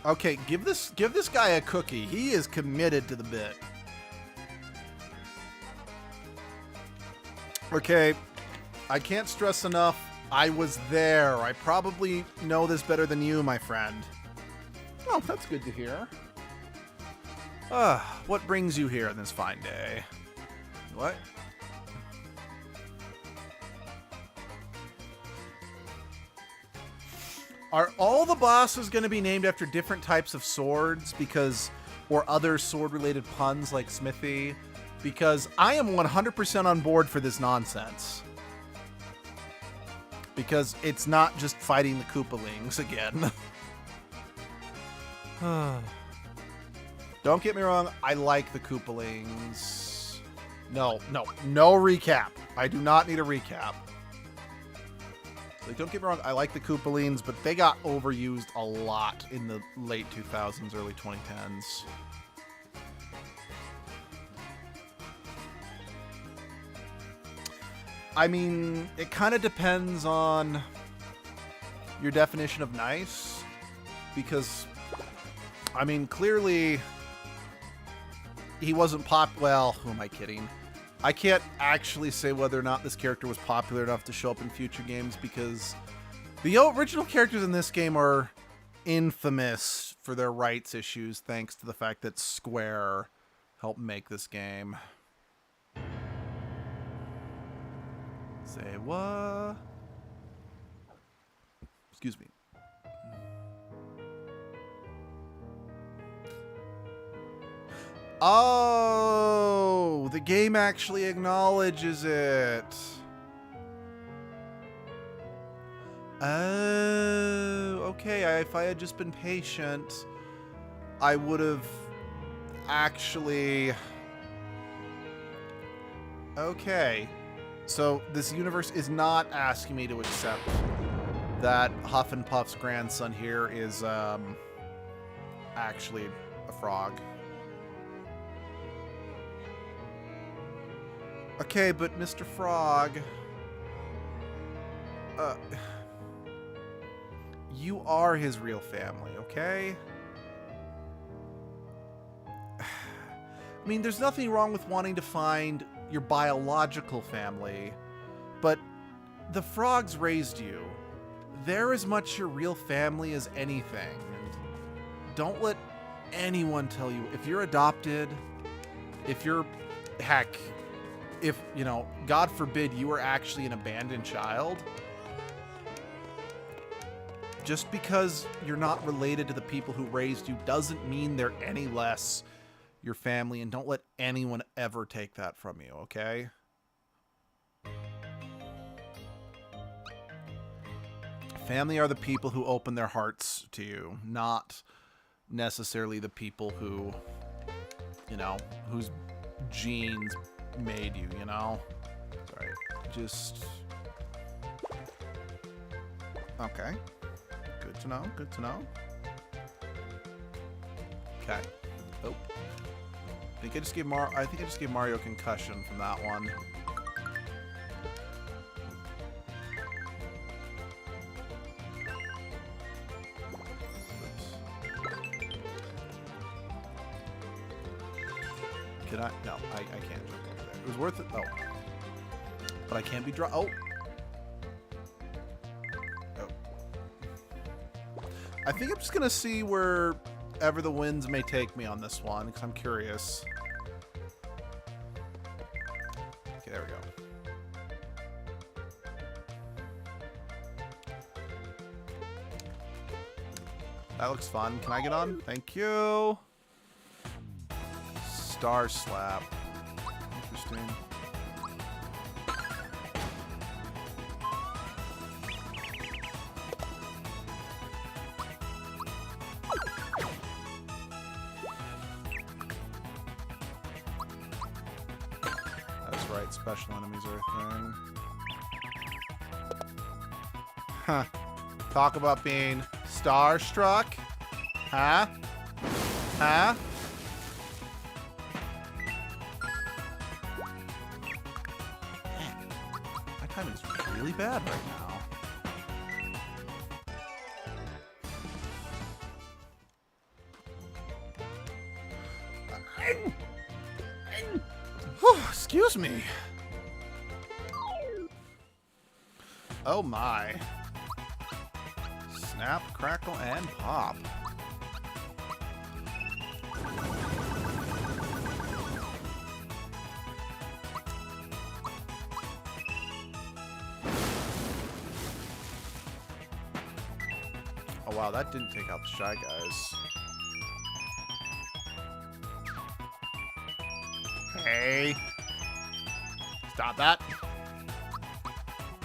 [SPEAKER 1] Okay, give this guy a cookie. He is committed to the bit. Okay, I can't stress enough. I was there. I probably know this better than you, my friend. Oh, that's good to hear. What brings you here on this fine day? What? Are all the bosses going to be named after different types of swords or other sword-related puns like Smithy? Because I am 100% on board for this nonsense. Because it's not just fighting the Koopalings again. Don't get me wrong, I like the Koopalings. No recap. I do not need a recap. Like, don't get me wrong, I like the Koopalings, but they got overused a lot in the late 2000s, early 2010s. I mean, it kind of depends on your definition of nice. Because, I mean, clearly he wasn't well, who am I kidding? I can't actually say whether or not this character was popular enough to show up in future games because the original characters in this game are infamous for their rights issues thanks to the fact that Square helped make this game. Say what? Excuse me. Oh, the game actually acknowledges it. Oh, okay. If I had just been patient, I would have actually... Okay. So this universe is not asking me to accept that Huff and Puff's grandson here is actually a frog. Okay, but Mr. Frog, you are his real family, okay? I mean, there's nothing wrong with wanting to find your biological family, but the frogs raised you. They're as much your real family as anything. And don't let anyone tell you, if you're adopted, if you're, heck, if, you know, God forbid you are actually an abandoned child, just because you're not related to the people who raised you doesn't mean they're any less your family, and don't let anyone ever take that from you, okay? Family are the people who open their hearts to you, not necessarily the people who, you know, whose genes made you, you know? Sorry, just... Okay. Good to know, good to know. Okay. Oh. I think I just gave Mario a concussion from that one. Can I? No, I can't jump over there. It was worth it. Oh. But I can't be Oh. Oh. I think I'm just going to see wherever the winds may take me on this one, because I'm curious. Okay, there we go. That looks fun. Can I get on? Thank you. Star Slap. Interesting. That's right, special enemies are a thing. Huh. Talk about being starstruck. Huh? Huh? Is really bad right now. Excuse me. Oh my. Snap, crackle, and pop. Oh wow, that didn't take out the Shy Guys. Hey! Stop that!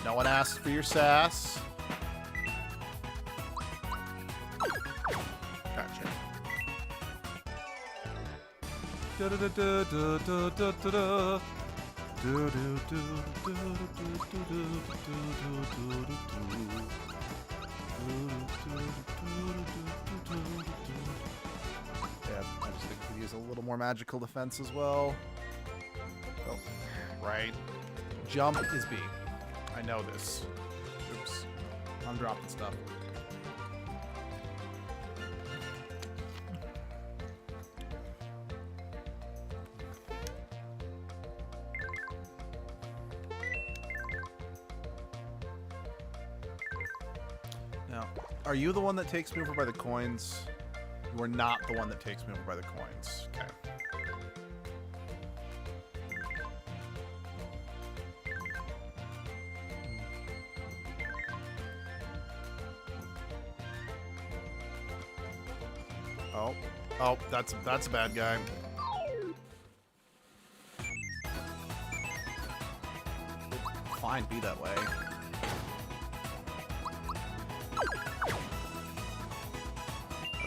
[SPEAKER 1] No one asked for your sass. Gotcha. Da da da da da da da da da. Do do do do do do do do do. Yeah, I just think we could use a little more magical defense as well. Oh, right. Jump is B. I know this. Oops. I'm dropping stuff. Now, are you the one that takes me over by the coins? You are not the one that takes me over by the coins. Okay. Oh, that's a bad guy. Fine, be that way. Oh,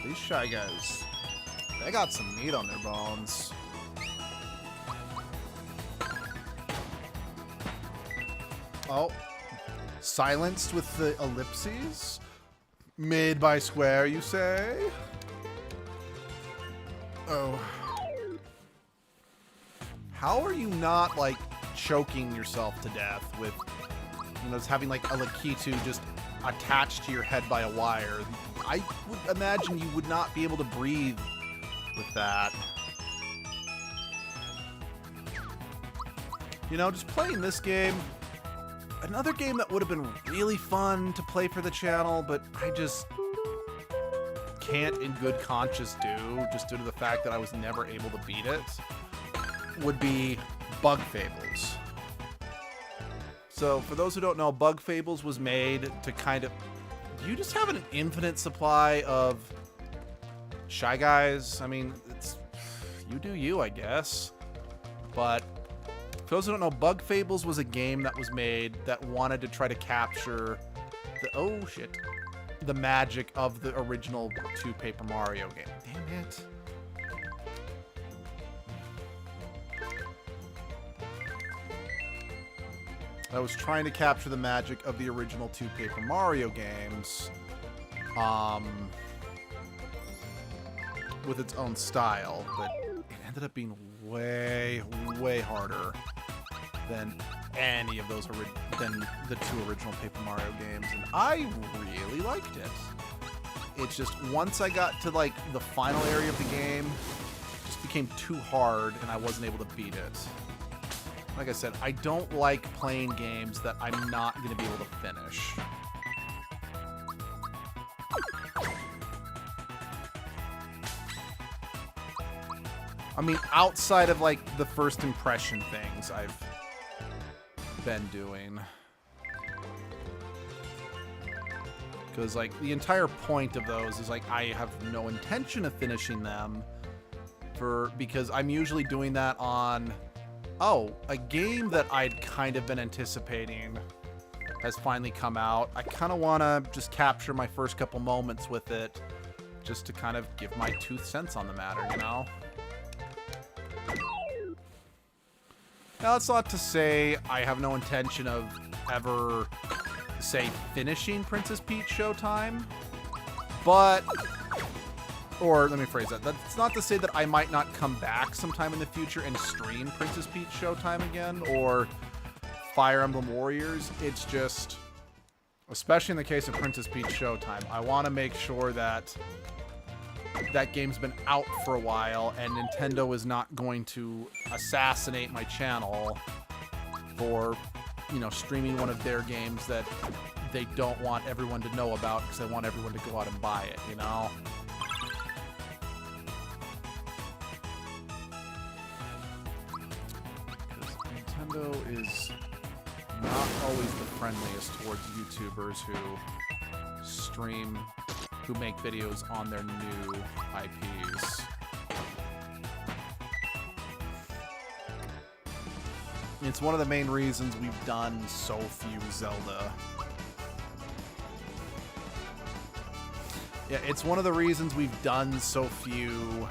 [SPEAKER 1] these Shy Guys, they got some meat on their bones. Oh, silenced with the ellipses? Made by Square, you say? Oh. How are you not, like, choking yourself to death with, you know, just having, like, a Lakitu just attached to your head by a wire? I would imagine you would not be able to breathe with that. You know, just playing this game, another game that would have been really fun to play for the channel, but I just can't in good conscience do, just due to the fact that I was never able to beat it, would be Bug Fables. So, for those who don't know, Bug Fables was made to kind of... Do you just have an infinite supply of Shy Guys? I mean, it's... You do you, I guess. But, for those who don't know, Bug Fables was a game that was made that wanted to try to capture the... Oh, shit. The magic of the original 2 Paper Mario game. Damn it. I was trying to capture the magic of the original 2 Paper Mario games, with its own style, but it ended up being way, way harder than any of those than the 2 original Paper Mario games, and I really liked it. It's just once I got to like the final area of the game, it just became too hard and I wasn't able to beat it. Like I said, I don't like playing games that I'm not going to be able to finish. I mean, outside of like the first impression things I've been doing. Because like the entire point of those is like I have no intention of finishing them because I'm usually doing that on a game that I'd kind of been anticipating has finally come out. I kind of want to just capture my first couple moments with it just to kind of give my 2 cents on the matter, you know? Now, that's not to say I have no intention of ever, say, finishing Princess Peach Showtime, but... Or, let me phrase that. That's not to say that I might not come back sometime in the future and stream Princess Peach Showtime again, or Fire Emblem Warriors. It's just, especially in the case of Princess Peach Showtime, I want to make sure that that game's been out for a while, and Nintendo is not going to assassinate my channel for, you know, streaming one of their games that they don't want everyone to know about because they want everyone to go out and buy it, you know? Is not always the friendliest towards YouTubers who make videos on their new IPs. It's one of the main reasons we've done so few Zelda. Yeah, it's one of the reasons we've done so few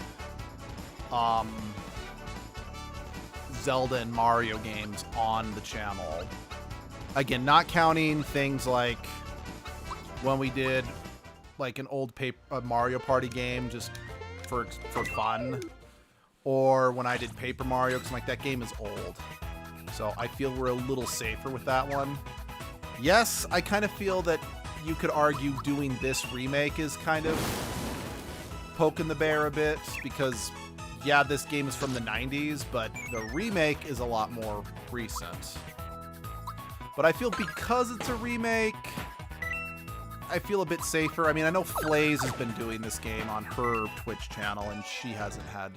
[SPEAKER 1] Zelda and Mario games on the channel. Again, not counting things like when we did like an old Mario Party game just for fun, or when I did Paper Mario, because like that game is old. So I feel we're a little safer with that one. Yes, I kind of feel that you could argue doing this remake is kind of poking the bear a bit, because yeah, this game is from the 90s, but the remake is a lot more recent. But I feel because it's a remake, I feel a bit safer. I mean, I know Flaze has been doing this game on her Twitch channel, and she hasn't had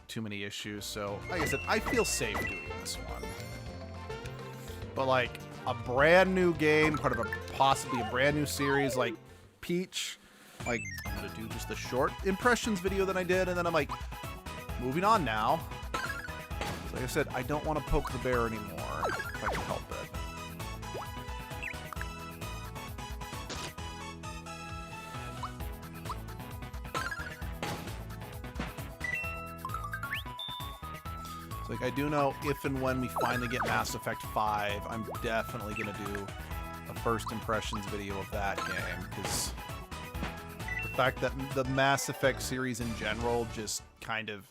[SPEAKER 1] too many issues. So, like I said, I feel safe doing this one. But, like, a brand new game, part of possibly a brand new series like Peach, like, I'm going to do just a short impressions video that I did, and then I'm like, moving on now. So, like I said, I don't want to poke the bear anymore, if I can help it. Like, I do know if and when we finally get Mass Effect 5, I'm definitely going to do a first impressions video of that game, because the fact that the Mass Effect series in general just kind of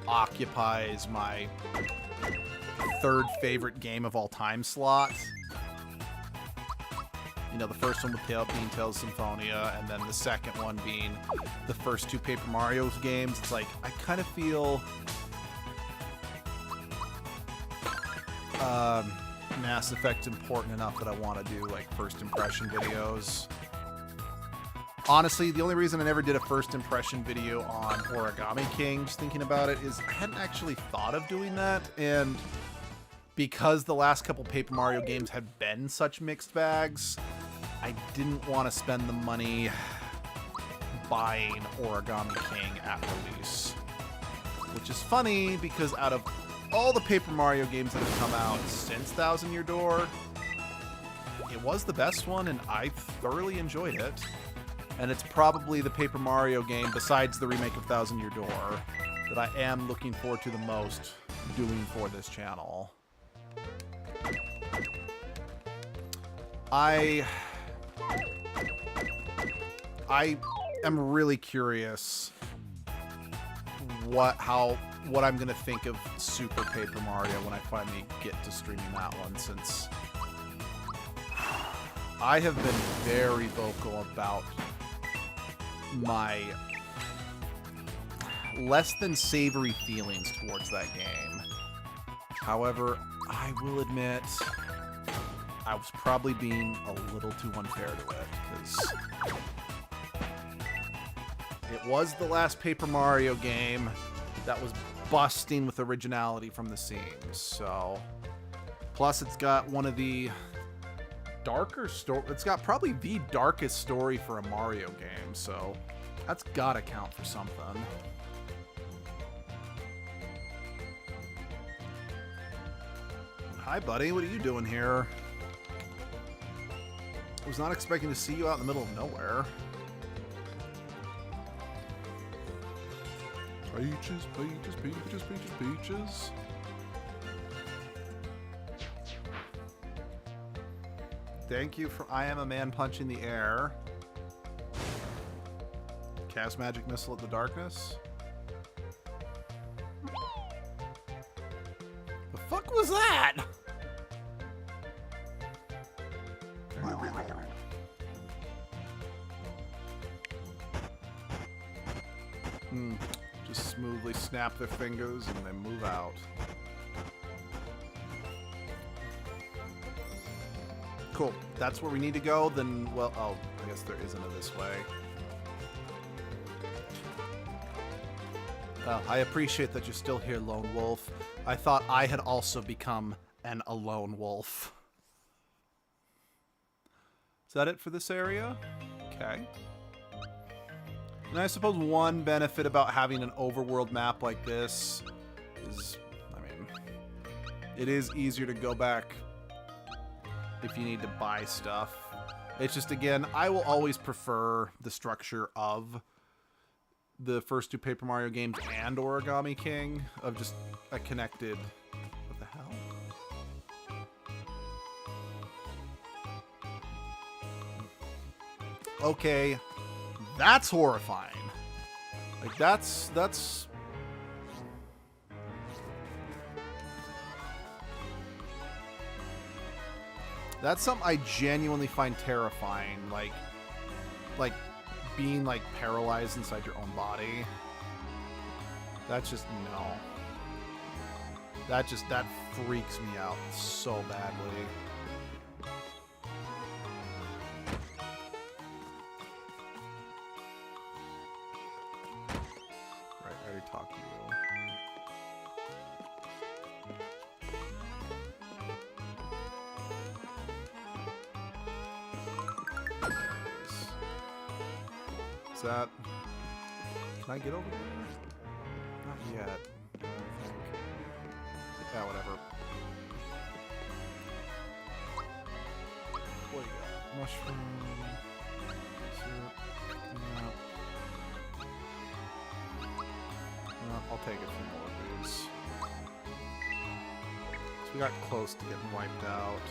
[SPEAKER 1] occupies my third favorite game of all time slot. You know, the first one with being Tales of Symphonia, and then the second one being the first two Paper Mario games. It's like, I kind of feel Mass Effect important enough that I want to do like first impression videos. Honestly, the only reason I never did a first impression video on Origami King, just thinking about it, is I hadn't actually thought of doing that, and because the last couple Paper Mario games had been such mixed bags, I didn't want to spend the money buying Origami King at release. Which is funny, because out of all the Paper Mario games that have come out since Thousand Year Door, it was the best one, and I thoroughly enjoyed it. And it's probably the Paper Mario game, besides the remake of Thousand Year Door, that I am looking forward to the most doing for this channel. I am really curious what I'm gonna think of Super Paper Mario when I finally get to streaming that one, since I have been very vocal about my less than savory feelings towards that game. However, I will admit I was probably being a little too unfair to it, because it was the last Paper Mario game that was busting with originality from the seams. So, plus it's got one of the darker it's got probably the darkest story for a Mario game, so that's gotta count for something. Hi, buddy. What are you doing here? I was not expecting to see you out in the middle of nowhere. Peaches, peaches, peaches, peaches, peaches. Thank you for I am a man punching the air. Cast magic missile at the darkness. The fuck was that? Just smoothly snap their fingers and then move out. Cool. That's where we need to go. Then, well, oh, I guess there isn't a this way. I appreciate that you're still here, Lone Wolf. I thought I had also become a lone wolf. Is that it for this area? Okay. And I suppose one benefit about having an overworld map like this is, I mean, it is easier to go back if you need to buy stuff. It's just, again, I will always prefer the structure of the first two Paper Mario games and Origami King, of just a connected... What the hell? Okay, that's horrifying. Like, that's... That's something I genuinely find terrifying. Like being like paralyzed inside your own body. That's just no. That freaks me out so badly. Right, I already talked to you. Is that... Can I get over there? Not yet. I don't think. Yeah, whatever. What do you got? Mushroom. Syrup. Yeah. I'll take a few more of these. So we got close to getting wiped out.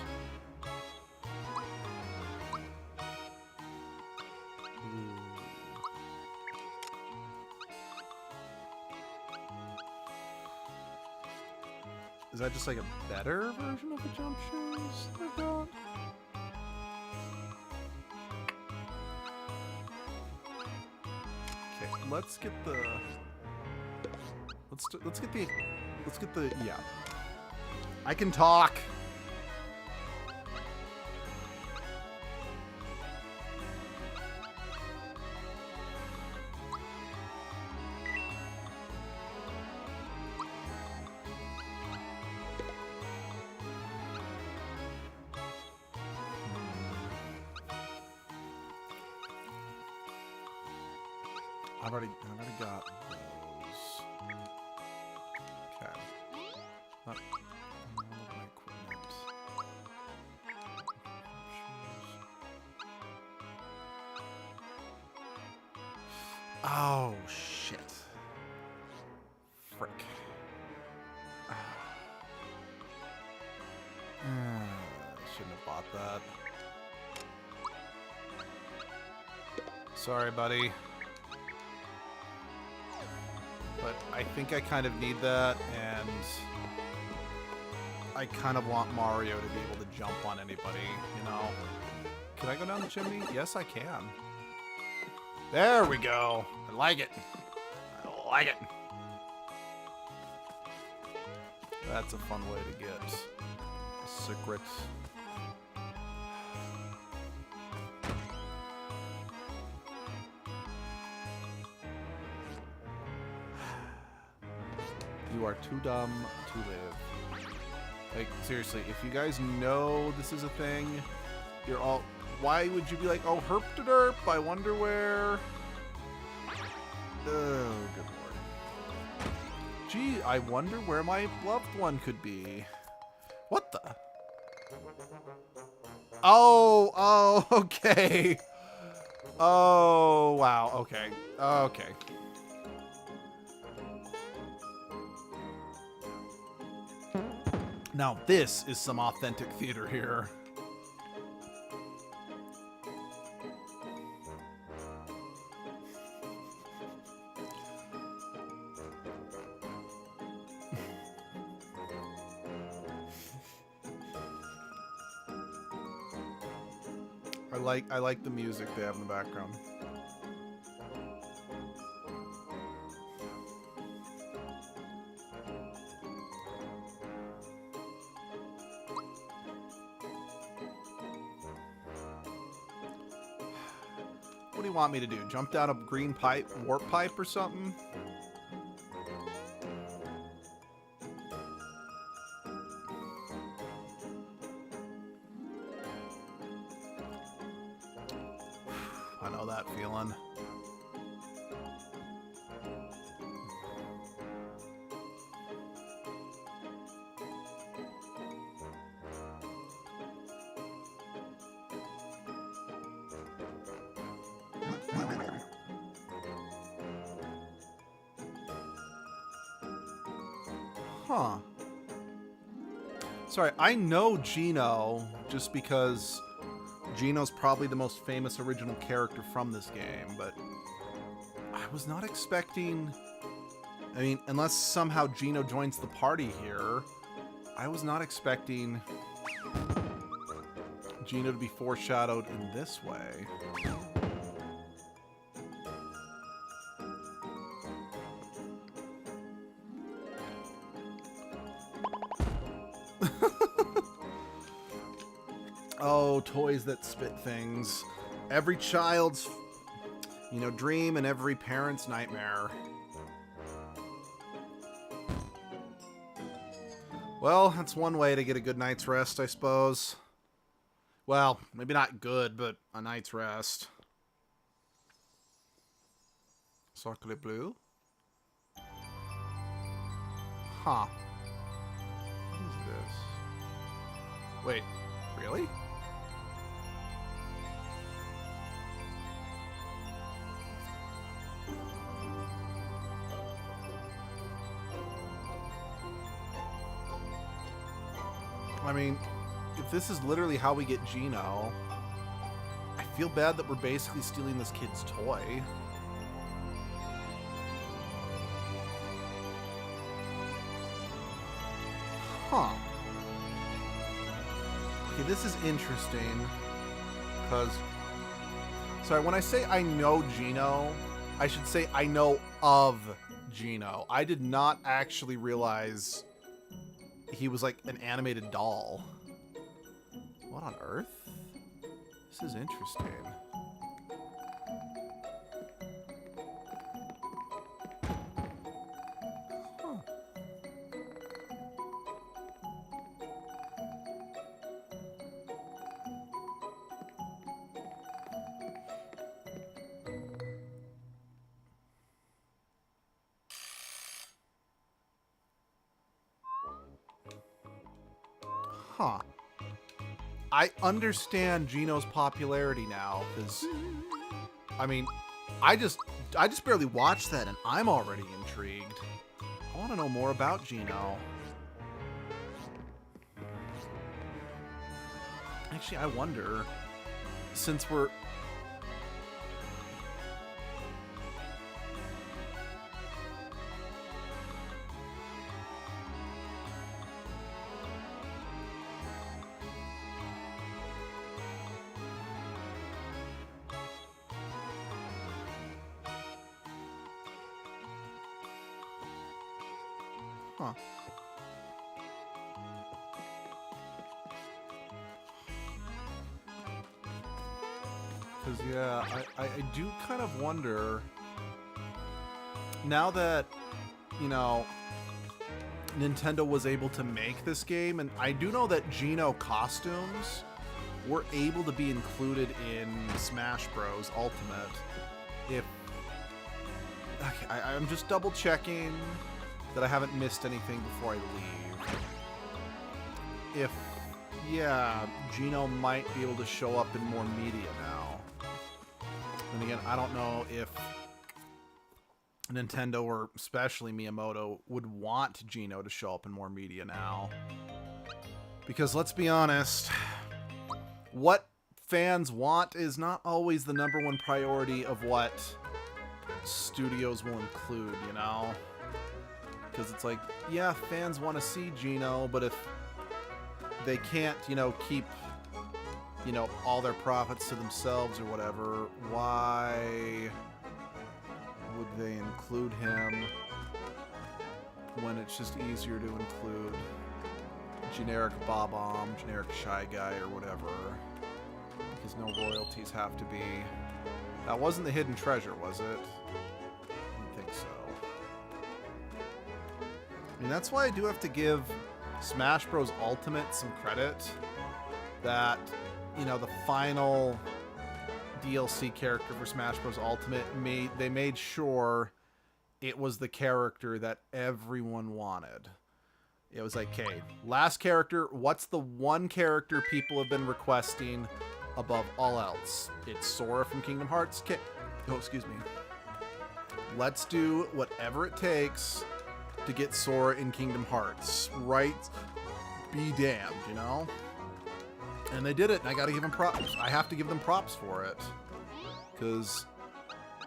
[SPEAKER 1] Is that just like a better version of the jump shoes I got? Okay, let's get the yeah. I can talk. I've already got those. Okay. My equipment. Oh shit. Frick. Shouldn't have bought that. Sorry, buddy. But I think I kind of need that, and I kind of want Mario to be able to jump on anybody, you know? Can I go down the chimney? Yes, I can. There we go. I like it. I like it. That's a fun way to get a secret. You are too dumb to live. Like, seriously, if you guys know this is a thing, you're all... Why would you be like, oh, herp-de-derp, I wonder where... Oh, good lord. Gee, I wonder where my loved one could be. What the? Oh, okay. Oh, wow, okay. Okay. Now this is some authentic theater here. I like the music they have in the background. What do you want me to do? Jump down a green pipe, warp pipe or something? I know that feeling. Huh. Sorry, I know Geno just because Geno's probably the most famous original character from this game, but I was not expecting... I mean, unless somehow Geno joins the party here, I was not expecting Gino to be foreshadowed in this way. Oh, toys that spit things. Every child's, you know, dream and every parent's nightmare. Well, that's one way to get a good night's rest, I suppose. Well, maybe not good, but a night's rest. Sacre bleu? Huh. What is this? Wait, really? I mean, if this is literally how we get Gino, I feel bad that we're basically stealing this kid's toy. Huh. Okay, this is interesting, because... Sorry, when I say I know Gino, I should say I know of Gino. I did not actually realize he was like an animated doll. What on earth? This is interesting. Huh. Huh. I understand Gino's popularity now, because, I mean, I just barely watched that, and I'm already intrigued. I want to know more about Gino. Actually, I wonder, since we're... Huh. Because, yeah, I do kind of wonder, now that, you know, Nintendo was able to make this game, and I do know that Gino costumes were able to be included in Smash Bros. Ultimate. If... Okay, I'm just double checking that I haven't missed anything before I leave. If, yeah, Gino might be able to show up in more media now. And again, I don't know if Nintendo, or especially Miyamoto, would want Gino to show up in more media now. Because let's be honest, what fans want is not always the #1 priority of what studios will include, you know? Because it's like, yeah, fans want to see Gino, but if they can't, you know, keep, you know, all their profits to themselves or whatever, why would they include him when it's just easier to include generic Bob-omb, generic Shy Guy, or whatever? Because no royalties have to be... That wasn't the hidden treasure, was it? I don't think so. I mean, that's why I do have to give Smash Bros. Ultimate some credit. That, you know, the final DLC character for Smash Bros. Ultimate, they made sure it was the character that everyone wanted. It was like, okay, last character, what's the one character people have been requesting above all else? It's Sora from Kingdom Hearts. Oh, excuse me. Let's do whatever it takes to get Sora in Kingdom Hearts. Right? Be damned, you know? And they did it, and I gotta give them props. I have to give them props for it. Because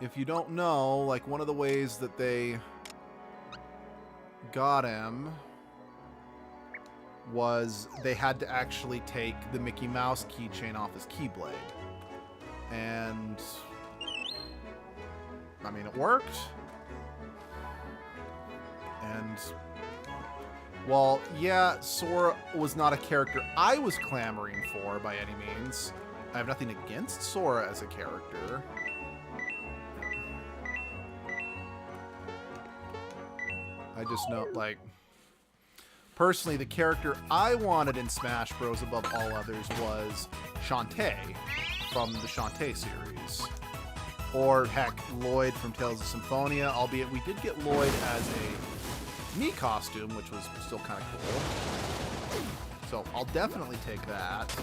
[SPEAKER 1] if you don't know, like, one of the ways that they got him was they had to actually take the Mickey Mouse keychain off his Keyblade. And I mean, it worked. And well, yeah, Sora was not a character I was clamoring for by any means. I have nothing against Sora as a character. I just know, like, personally, the character I wanted in Smash Bros. Above all others was Shantae from the Shantae series. Or, heck, Lloyd from Tales of Symphonia, albeit we did get Lloyd as a Mii costume, which was still kind of cool. So, I'll definitely take that.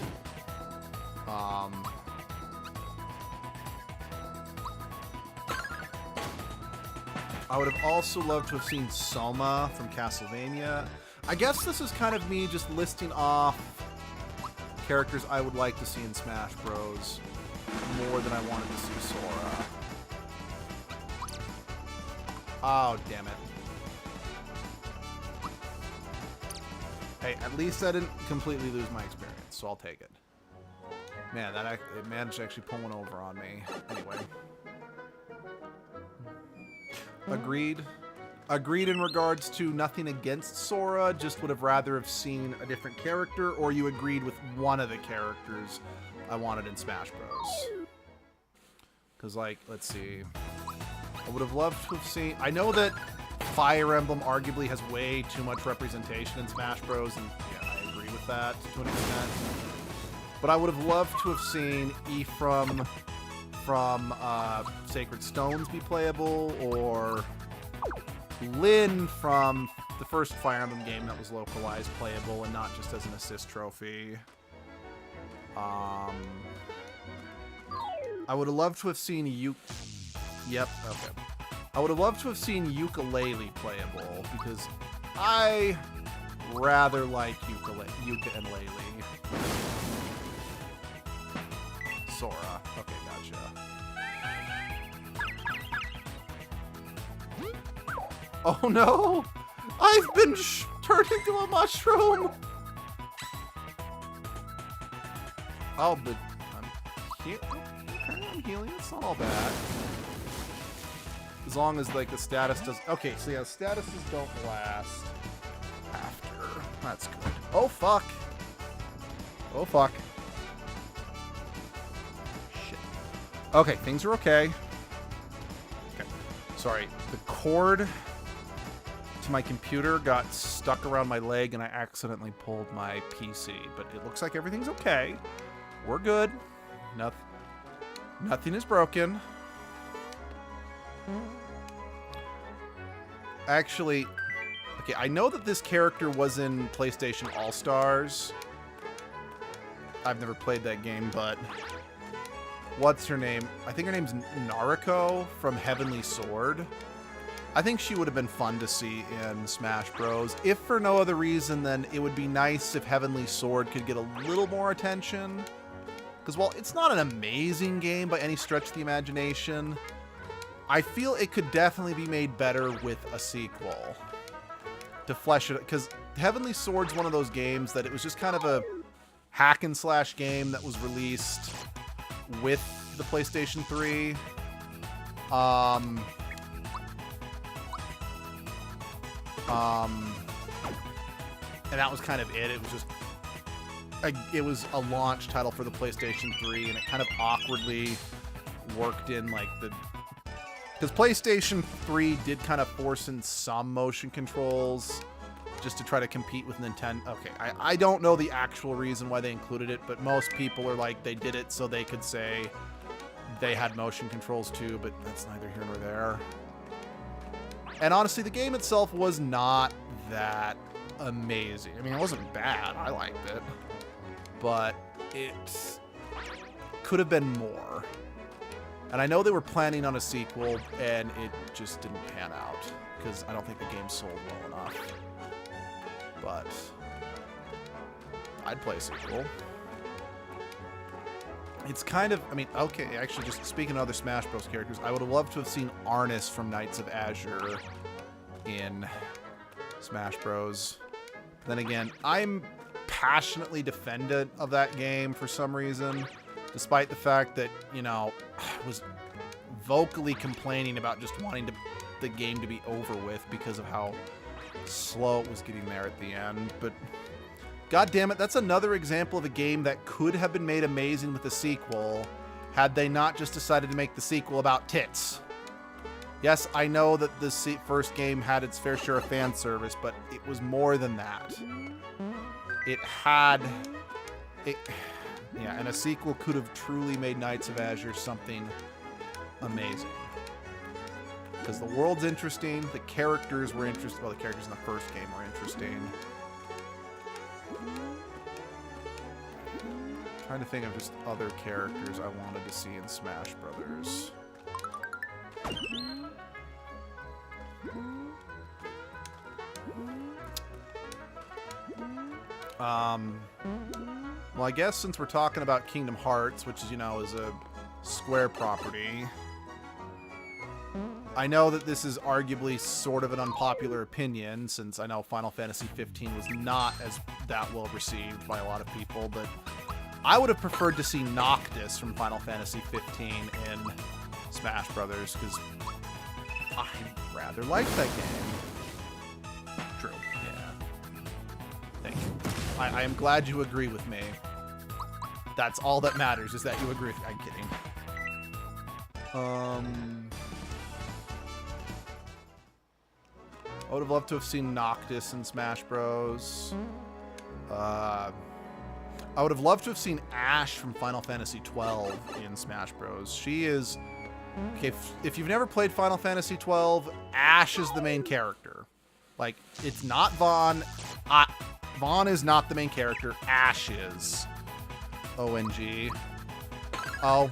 [SPEAKER 1] I would have also loved to have seen Soma from Castlevania. I guess this is kind of me just listing off characters I would like to see in Smash Bros. More than I wanted to see Sora. Oh, damn it. Hey, at least I didn't completely lose my experience, so I'll take it. Man, it managed to actually pull one over on me. Anyway. Agreed. Agreed in regards to nothing against Sora, just would have rather have seen a different character, or you agreed with one of the characters I wanted in Smash Bros. Because, like, let's see. I would have loved to have seen... I know that Fire Emblem arguably has way too much representation in Smash Bros, and yeah, I agree with that to an extent. But I would have loved to have seen Ephraim from Sacred Stones be playable, or Lyn from the first Fire Emblem game that was localized playable and not just as an assist trophy. I would have loved to have seen Yep, okay. I would have loved to have seen Ukulele playable, because I rather like Yuka and Lele. Sora. Okay, gotcha. Oh no! I've been turned into a mushroom! Oh, but I'm healing. It's not all bad. As long as, like, the status does... Okay, so yeah, statuses don't last after. That's good. Oh, fuck. Oh, fuck. Shit. Okay, things are okay. Okay. Sorry. The cord to my computer got stuck around my leg, and I accidentally pulled my PC. But it looks like everything's okay. We're good. Nothing is broken. Actually, okay, I know that this character was in PlayStation All-Stars. I've never played that game, but what's her name? I think her name's Nariko from Heavenly Sword. I think she would have been fun to see in Smash Bros. If for no other reason, then it would be nice if Heavenly Sword could get a little more attention. Because while it's not an amazing game by any stretch of the imagination, I feel it could definitely be made better with a sequel to flesh it. Because Heavenly Sword's one of those games that it was just kind of a hack and slash game that was released with the PlayStation 3. And that was kind of it. It was just it was a launch title for the PlayStation 3, and it kind of awkwardly worked in, like, the... Because PlayStation 3 did kind of force in some motion controls just to try to compete with Nintendo. Okay, I don't know the actual reason why they included it, but most people are like, they did it so they could say they had motion controls too, but that's neither here nor there. And honestly, the game itself was not that amazing. I mean, it wasn't bad. I liked it. But it could have been more. And I know they were planning on a sequel, and it just didn't pan out, because I don't think the game sold well enough. But I'd play a sequel. It's kind of, I mean, okay, actually, just speaking of other Smash Bros. Characters, I would have loved to have seen Arnis from Knights of Azure in Smash Bros. Then again, I'm passionately defendant of that game for some reason, despite the fact that, you know, I was vocally complaining about just wanting the game to be over with because of how slow it was getting there at the end. But god damn it, that's another example of a game that could have been made amazing with a sequel had they not just decided to make the sequel about tits. Yes, I know that the first game had its fair share of fan service, but it was more than that. It had... yeah, and a sequel could have truly made Knights of Azure something amazing. Because the world's interesting, the characters were interesting. Well, the characters in the first game were interesting. I'm trying to think of just other characters I wanted to see in Smash Brothers. Well, I guess since we're talking about Kingdom Hearts, which is, you know, is a Square property, I know that this is arguably sort of an unpopular opinion, since I know Final Fantasy 15 was not as that well received by a lot of people, but I would have preferred to see Noctis from Final Fantasy 15 in Smash Brothers, because I rather like that game. True, yeah. Thank you. I am glad you agree with me. That's all that matters, is that you agree with me. I'm kidding. I would have loved to have seen Noctis in Smash Bros. I would have loved to have seen Ash from Final Fantasy 12 in Smash Bros. She is... okay, if you've never played Final Fantasy 12, Ash is the main character. Like, it's not Vaughn. Vaughn is not the main character. Ash is. OMG. Oh,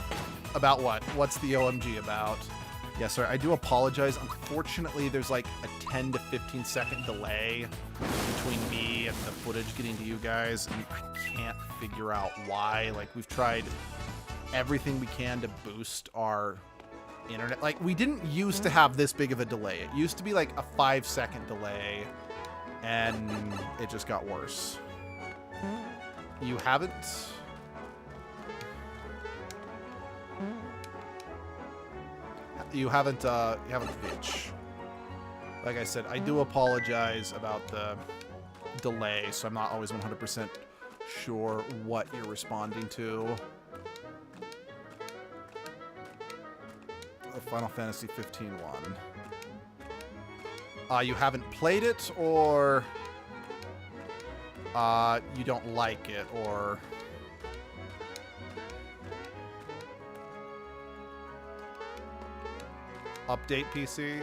[SPEAKER 1] about what? What's the OMG about? Yeah, sorry, I do apologize. Unfortunately, there's like a 10 to 15 second delay between me and the footage getting to you guys, and I can't figure out why. Like, we've tried everything we can to boost our internet. Like, we didn't used to have this big of a delay. It used to be like a 5-second delay, and it just got worse. You haven't... You haven't bitch. Like I said, I do apologize about the delay, so I'm not always 100% sure what you're responding to. Final Fantasy 15 one. You haven't played it, or you don't like it, or... Update PC.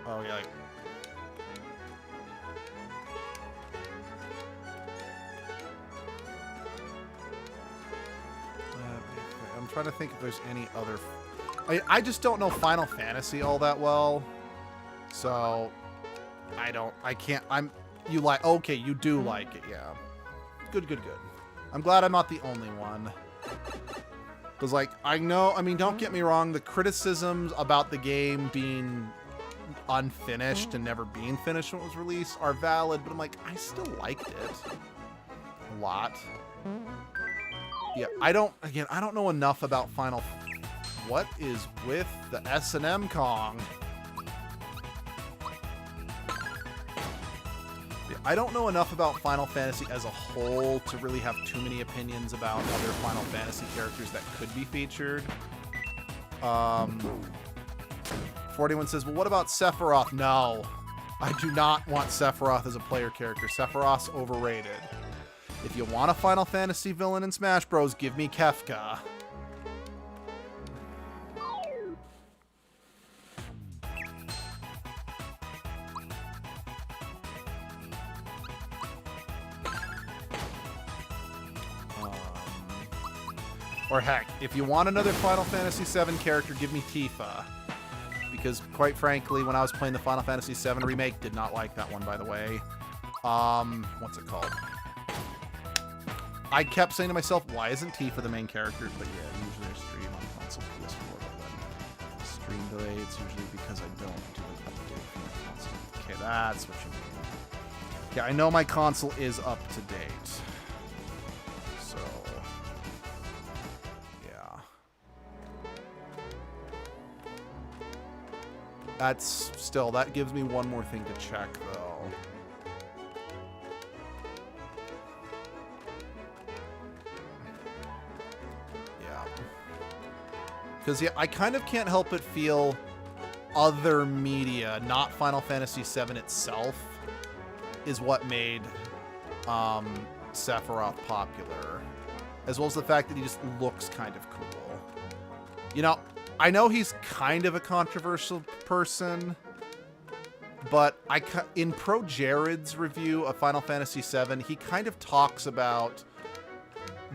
[SPEAKER 1] Oh yeah. I'm trying to think if there's any other. I just don't know Final Fantasy all that well, so. You like, okay, you do like it, yeah. Good. I'm glad I'm not the only one. Because, like, I mean, don't get me wrong, the criticisms about the game being unfinished and never being finished when it was released are valid, but I'm like, I still liked it. A lot. Yeah, I don't know enough about Final... What is with the S&M Kong? I don't know enough about Final Fantasy as a whole to really have too many opinions about other Final Fantasy characters that could be featured. 41 says, well, what about Sephiroth? No, I do not want Sephiroth as a player character. Sephiroth's overrated. If you want a Final Fantasy villain in Smash Bros., give me Kefka. Or heck, if you want another Final Fantasy VII character, give me Tifa. Because, quite frankly, when I was playing the Final Fantasy VII Remake, did not like that one, by the way. What's it called? I kept saying to myself, why isn't Tifa the main character? But yeah, usually I stream on console PS4. But stream delay, it's usually because I don't do an update for my console. Okay, that's what you mean. Yeah, I know my console is up to date. So, yeah. That gives me one more thing to check, though. Because, yeah, I kind of can't help but feel other media, not Final Fantasy VII itself, is what made Sephiroth popular. As well as the fact that he just looks kind of cool. You know, I know he's kind of a controversial person, but in Pro Jared's review of Final Fantasy VII, he kind of talks about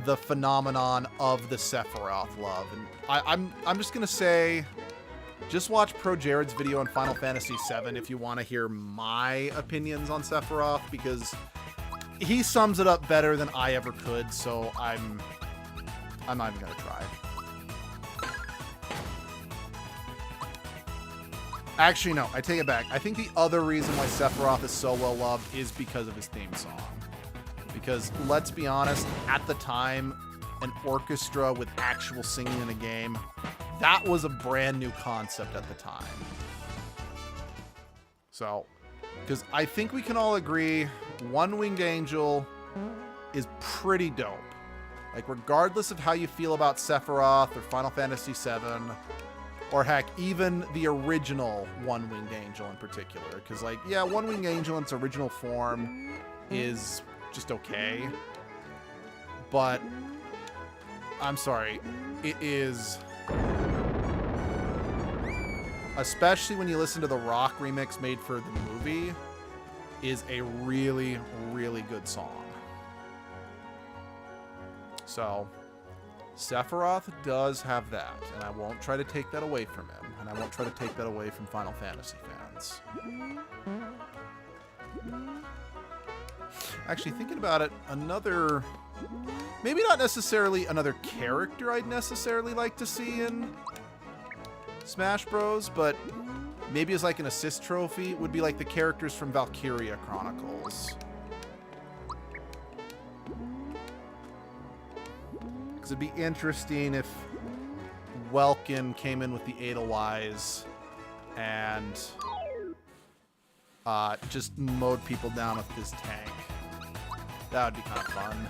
[SPEAKER 1] the phenomenon of the Sephiroth love. And I'm just gonna say, just watch Pro Jared's video on Final Fantasy VII if you want to hear my opinions on Sephiroth, because he sums it up better than I ever could, so I'm not even gonna try. Actually, no, I take it back. I think the other reason why Sephiroth is so well loved is because of his theme song. Because, let's be honest, at the time, an orchestra with actual singing in a game, that was a brand new concept at the time. So, because I think we can all agree, One Winged Angel is pretty dope. Like, regardless of how you feel about Sephiroth or Final Fantasy VII, or heck, even the original One Winged Angel in particular. Because, like, yeah, One Winged Angel in its original form is just okay, but I'm sorry, it is, especially when you listen to the rock remix made for the movie, is a really, really good song. So Sephiroth does have that, and I won't try to take that away from him, and I won't try to take that away from Final Fantasy fans. Actually, thinking about it, maybe not necessarily another character I'd necessarily like to see in Smash Bros, but maybe as like an assist trophy would be like the characters from Valkyria Chronicles. Because it'd be interesting if Welkin came in with the Edelweiss and just mowed people down with his tank. That would be kind of fun.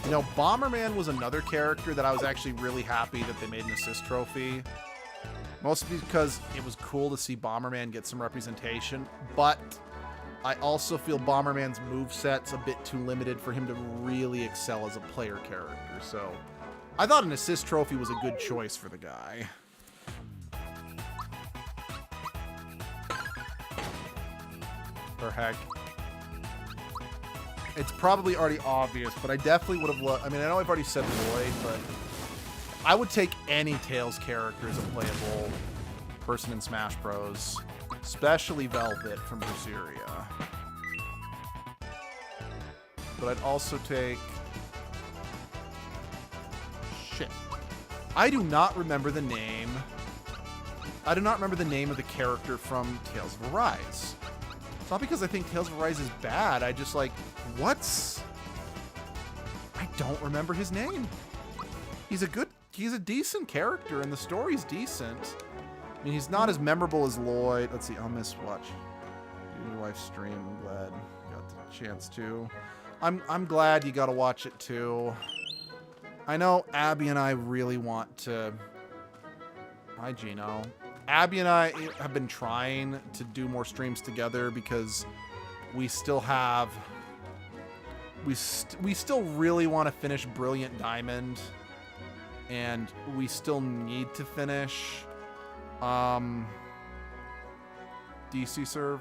[SPEAKER 1] You know, Bomberman was another character that I was actually really happy that they made an assist trophy. Mostly because it was cool to see Bomberman get some representation, but I also feel Bomberman's moveset's a bit too limited for him to really excel as a player character, so I thought an assist trophy was a good choice for the guy. Or heck, it's probably already obvious, but I definitely would have I mean, I know I've already said Lloyd, but I would take any Tails character as a playable person in Smash Bros. Especially Velvet from Berseria. But I'd also take... Shit. I do not remember the name. I do not remember the name of the character from Tales of Arise. It's not because I think Tales of Arise is bad. I just like, I don't remember his name. He's a decent character and the story's decent. I mean, he's not as memorable as Lloyd. Let's see, I'll miss watch your wife's stream. I'm glad you got the chance to. I'm glad you got to watch it too. I know Abby and I really want to. Hi, Gino. Abby and I have been trying to do more streams together because we still have. We still really want to finish Brilliant Diamond, and we still need to finish. DC server.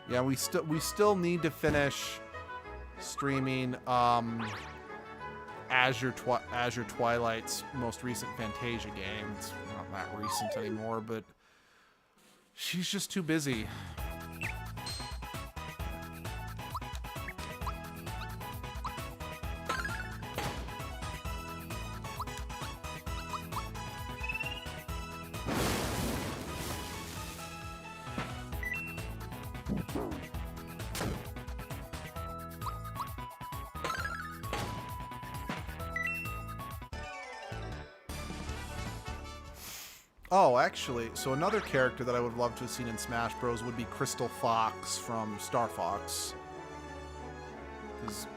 [SPEAKER 1] Yeah, we still need to finish streaming Azure Twilight's most recent Fantasia game. It's that recent anymore, but she's just too busy. Oh, actually, so another character that I would love to have seen in Smash Bros. Would be Crystal Fox from Star Fox. Because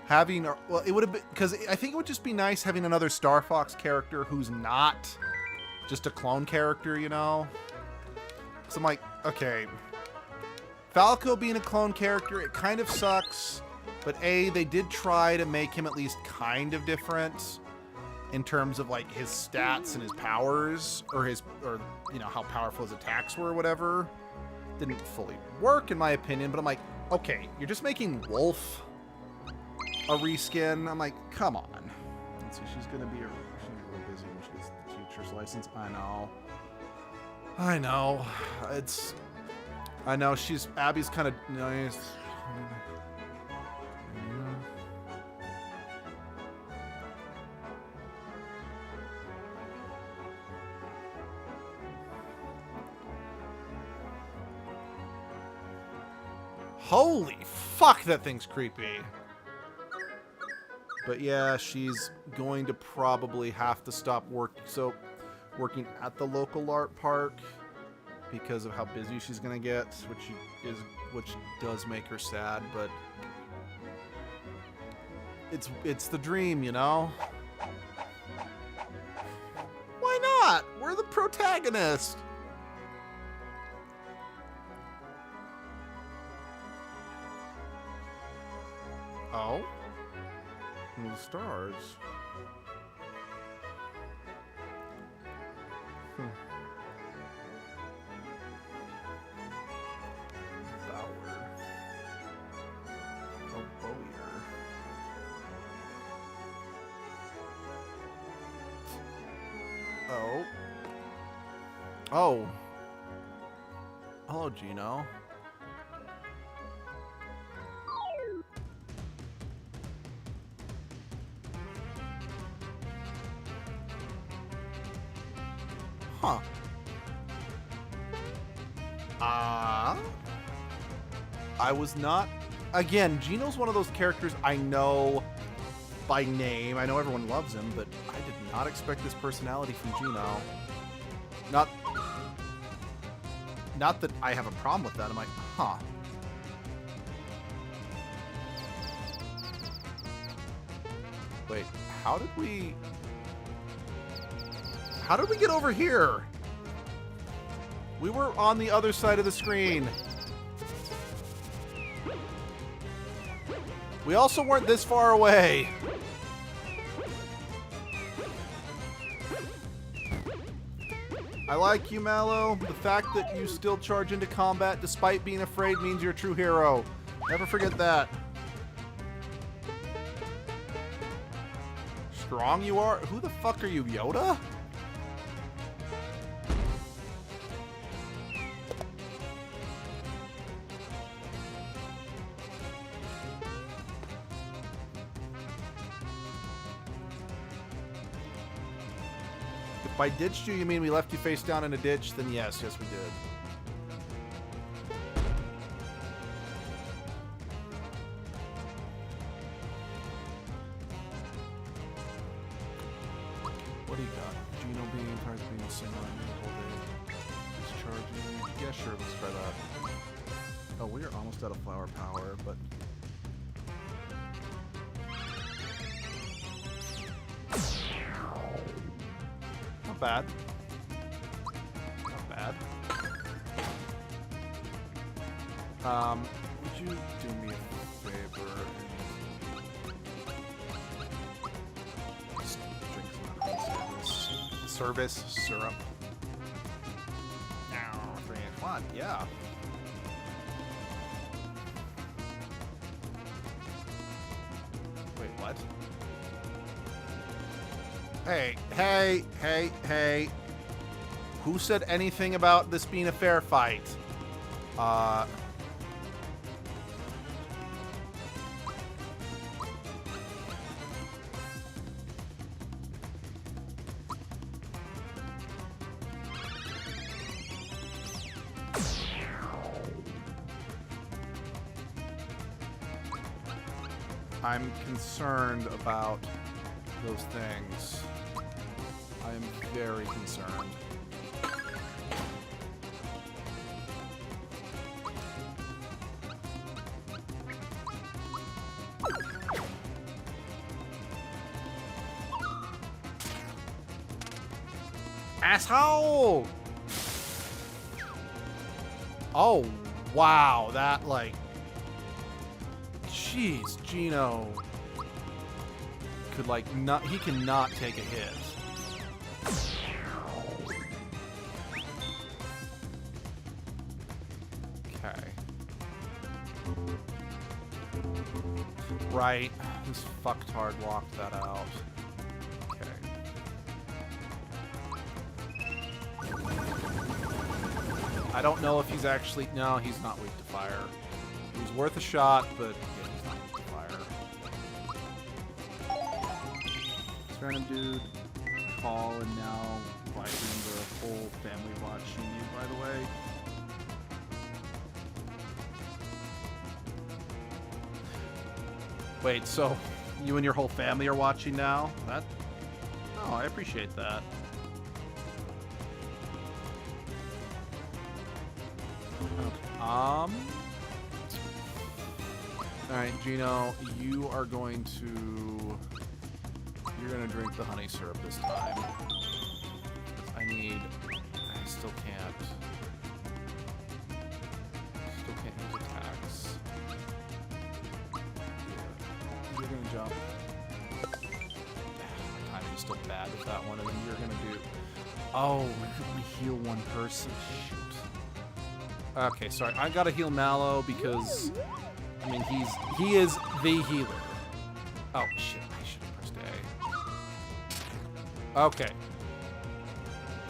[SPEAKER 1] having, well, it would have been, because I think it would just be nice having another Star Fox character who's not just a clone character, you know? So I'm like, okay, Falco being a clone character, it kind of sucks, but A, they did try to make him at least kind of different in terms of like his stats and his powers, or you know, how powerful his attacks were or whatever. Didn't fully work in my opinion, but I'm like, okay, you're just making Wolf a reskin. I'm like, come on. Let's see, she's gonna be real busy when she gets the teacher's license. I know. Abby's kind of nice. Holy fuck, that thing's creepy. But yeah, she's going to probably have to stop working at the local art park because of how busy she's gonna get, which does make her sad, but it's the dream, you know? Why not? We're the protagonist. Oh? The stars. Bauer. Oh, Bowyer. Oh. Oh. Hello, Gino. Huh. I was not... Again, Gino's one of those characters I know by name. I know everyone loves him, but I did not expect this personality from Gino. Not that I have a problem with that. I'm like, huh. Wait, how did we get over here? We were on the other side of the screen. We also weren't this far away. I like you, Mallow. The fact that you still charge into combat despite being afraid means you're a true hero. Never forget that. Strong you are? Who the fuck are you, Yoda? If by ditched you mean we left you face down in a ditch, then yes, we did. What do you got? Gino being tired of being sing on the whole day. Discharging. Yeah, sure, let's try that. Oh, we are almost out of flower power, but not bad. Not bad. Would you do me a favor and just drink some service syrup? Now, 3 and 1, yeah. Wait, what? Hey. Who said anything about this being a fair fight? I'm concerned about those things. I am very concerned. Asshole! Oh, wow. That, like... Jeez, Gino could, like, not... He cannot take a hit. Okay. Right. This fucktard walked that out. Okay. I don't know if he's actually... No, he's not weak to fire. He was worth a shot, but yeah, he's not weak to fire. This random dude call and now inviting the whole family watching you, by the way. Wait, so you and your whole family are watching now? That... Oh, I appreciate that. Okay. Alright, Gino, you are going to... You're going to drink the honey syrup this time. I still can't... Still can't use attacks. Yeah. You're going to jump. My timing is still bad with that one, and then you're going to do... Oh, we're going to heal one person. Shoot. Okay, sorry. I gotta heal Mallow because... I mean, he is the healer. Oh, shit. I should have pressed A. Okay.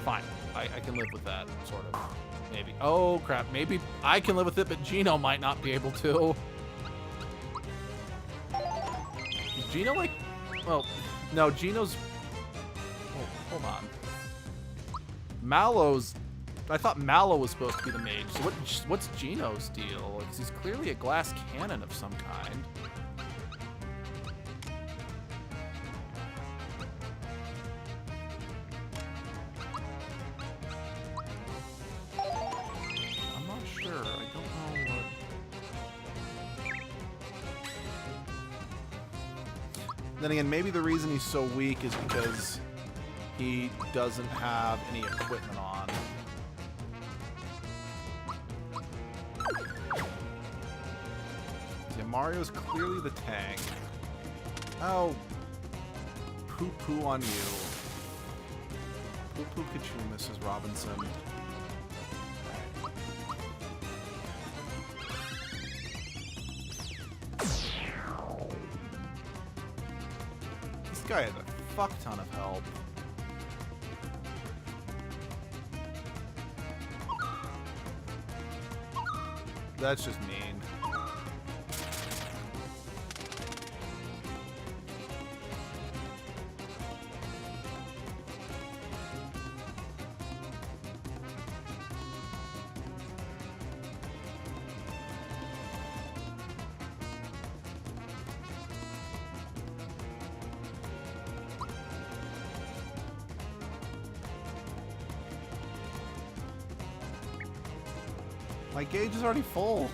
[SPEAKER 1] Fine. I can live with that, sort of. Maybe. Oh, crap. Maybe I can live with it, but Gino might not be able to. Is Gino, like... Well, no, Gino's... Oh, hold on. Mallow's... I thought Mallow was supposed to be the mage. So what's Gino's deal? Because he's clearly a glass cannon of some kind. I'm not sure. I don't know what... Then again, maybe the reason he's so weak is because he doesn't have any equipment on. Mario's clearly the tank. Oh, poo-poo on you. Poo-poo Kachu, Mrs. Robinson. This guy has a fuck ton of help. That's just mean. My gauge is already full.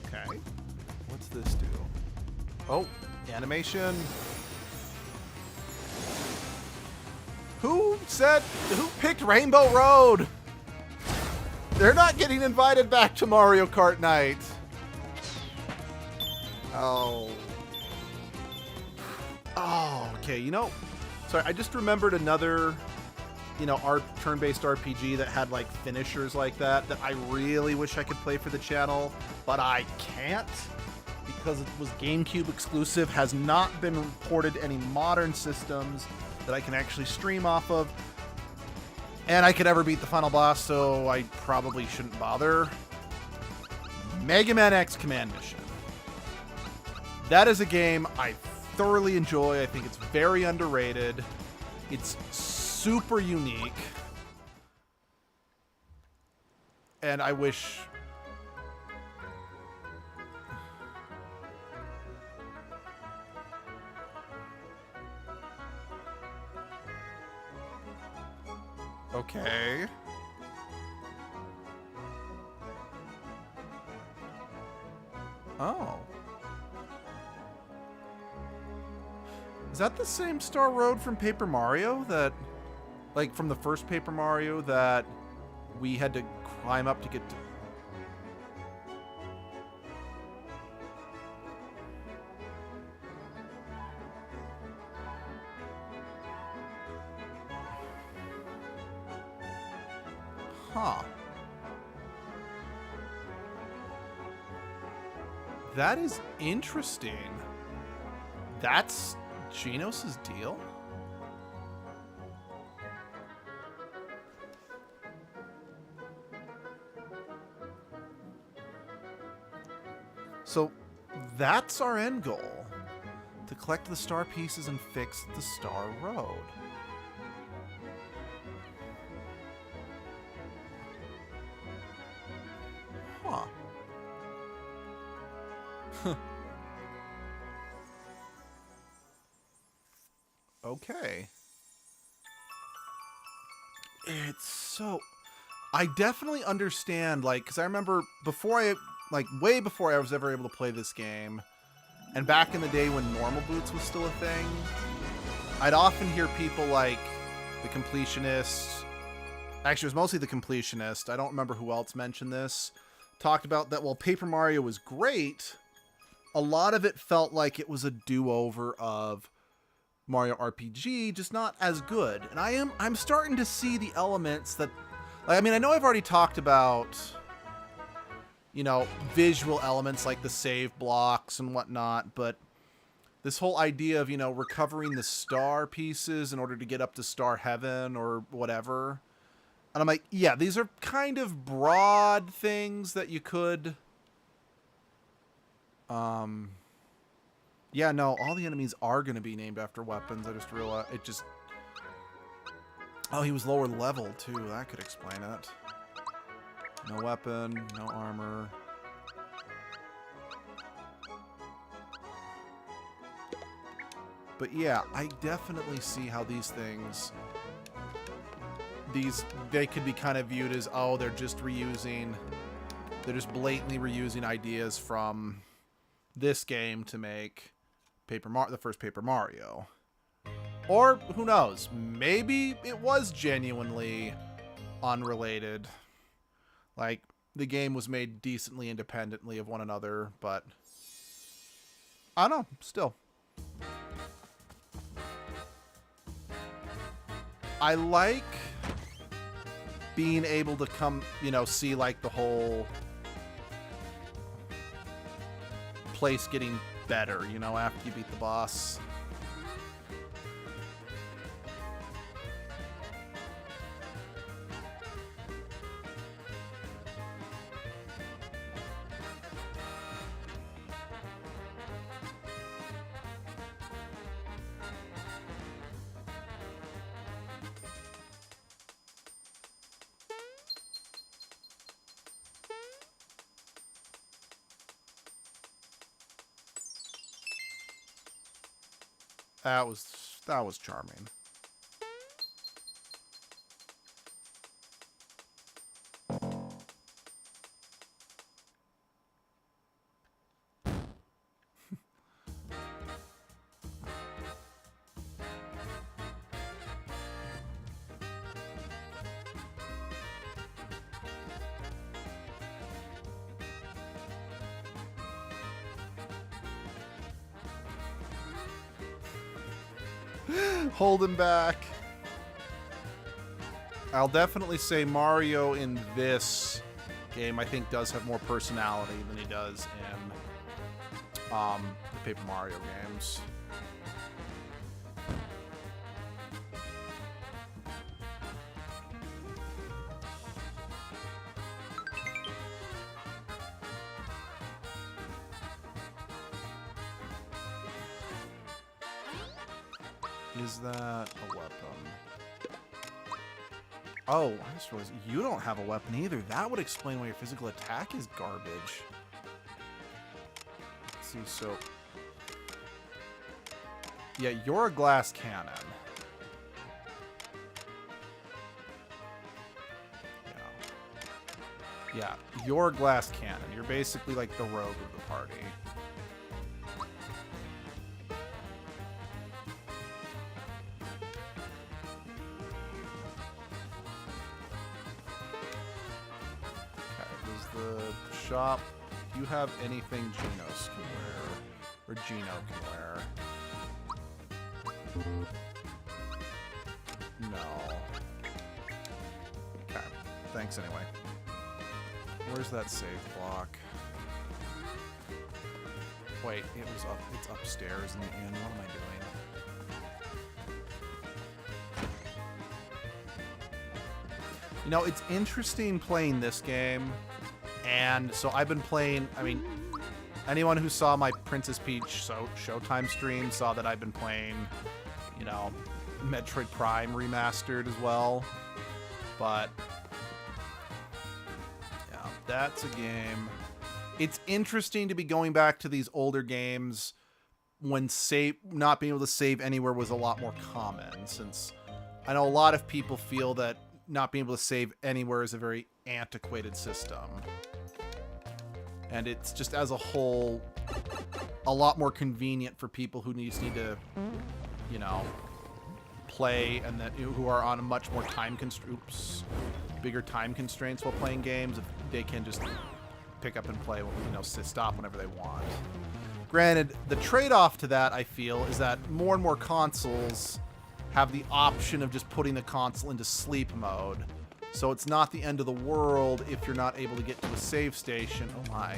[SPEAKER 1] Okay. What's this do? Oh, animation. Who picked Rainbow Road? They're not getting invited back to Mario Kart Night. Oh. Oh, okay, you know... Sorry, I just remembered another you know, our turn-based RPG that had like finishers like that I really wish I could play for the channel, but I can't because it was GameCube exclusive, has not been ported to any modern systems that I can actually stream off of, and I could ever beat the final boss, so I probably shouldn't bother. Mega Man X Command Mission. That is a game I thoroughly enjoy. I think it's very underrated. It's super unique. And I wish... Okay. Oh. Is that the same Star Road from Paper Mario that... Like, from the first Paper Mario that we had to climb up to get to... Huh. That is interesting. That's Genos' deal? So that's our end goal, to collect the star pieces and fix the Star Road. Huh. Okay. It's so... I definitely understand, like, because I remember before I... Like, way before I was ever able to play this game, and back in the day when normal boots was still a thing, I'd often hear people like the Completionist, actually it was mostly the Completionist, I don't remember who else mentioned this, talked about that while Paper Mario was great, a lot of it felt like it was a do-over of Mario RPG, just not as good. And I'm starting to see the elements that, like, I mean, I know I've already talked about, you know, visual elements like the save blocks and whatnot, but this whole idea of, you know, recovering the star pieces in order to get up to Star Heaven or whatever. And I'm like, yeah, these are kind of broad things that you could... Yeah, no, all the enemies are going to be named after weapons. I just realized, it just... Oh, he was lower level, too. That could explain it. No weapon, no armor. But yeah, I definitely see how these things... They could be kind of viewed as, oh, they're just reusing... They're just blatantly reusing ideas from this game to make the first Paper Mario. Or, who knows, maybe it was genuinely unrelated. Like, the game was made decently independently of one another, but... I don't know, still. I like being able to come, you know, see, like, the whole place getting better, you know, after you beat the boss. That was charming. Hold him back. I'll definitely say Mario in this game, I think, does have more personality than he does in the Paper Mario games. Is that a weapon? Oh, I just realized you don't have a weapon either. That would explain why your physical attack is garbage. Let's see, so... yeah, you're a glass cannon. Yeah, you're a glass cannon. You're basically like the rogue of the party. Shop. Do you have anything Genos can wear? Or Geno can wear? No. Okay. Thanks anyway. Where's that save block? Wait, it was up. It's upstairs in the inn. What am I doing? You know, it's interesting playing this game. And so I've been playing, I mean, anyone who saw my Princess Peach Showtime stream saw that I've been playing, you know, Metroid Prime Remastered as well. But, yeah, that's a game. It's interesting to be going back to these older games when not being able to save anywhere was a lot more common, since I know a lot of people feel that not being able to save anywhere is a very antiquated system. And it's just, as a whole, a lot more convenient for people who just need to, you know, play, and that who are on a much more bigger time constraints while playing games. If they can just pick up and play, you know, stop whenever they want. Granted, the trade-off to that, I feel, is that more and more consoles have the option of just putting the console into sleep mode. So it's not the end of the world if you're not able to get to a save station, oh my,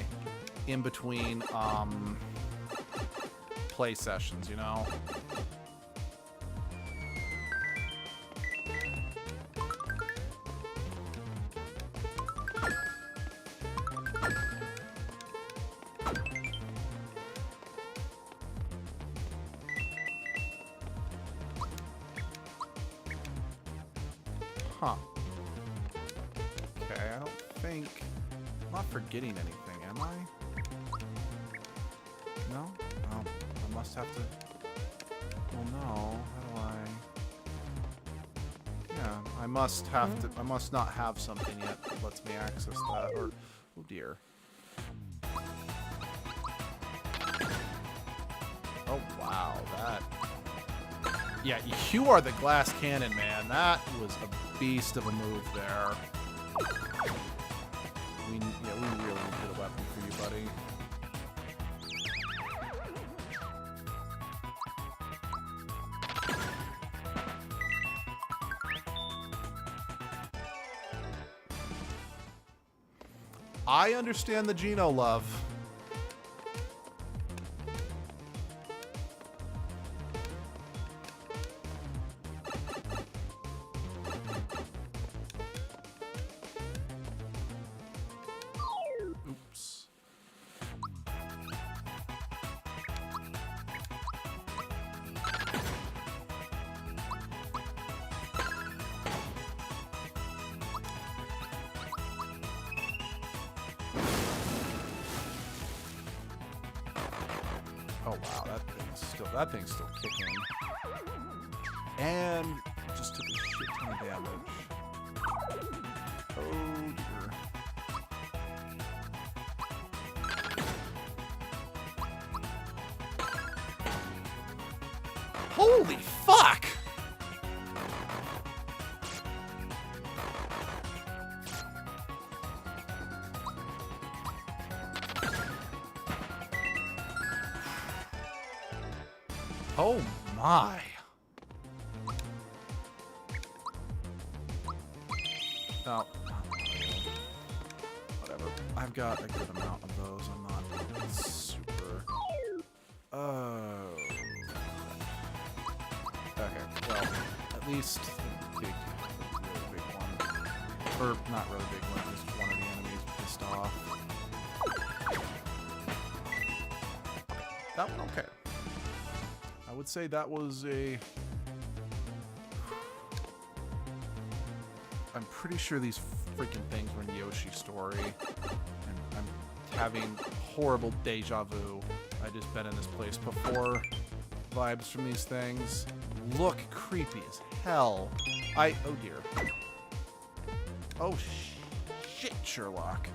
[SPEAKER 1] in between play sessions, you know? Huh. Okay, I don't think... I'm not forgetting anything, am I? No? Oh, I must have to... Well, no. How do I... Yeah, I must have to... I must not have something yet that lets me access that, or... Oh, dear. Oh, wow, that... Yeah, you are the glass cannon, man. That was a beast of a move there. We really need to get a weapon for you, buddy. I understand the Geno love. Oops. Oh wow, that thing's still kicking. And just took a shit ton of damage. Oh dear. Holy fuck! Oh my. No. Whatever. I've got a good amount of those. I'm not super... Oh. Okay, well, at least the really big one. Or, not really big one, just one of the enemies pissed off. That one, okay. I would say that was a... I'm pretty sure these freaking things were in Yoshi's story. And I'm having horrible deja vu. I just been in this place before. Vibes from these things. Look creepy as hell. Oh dear. Oh shit, Sherlock.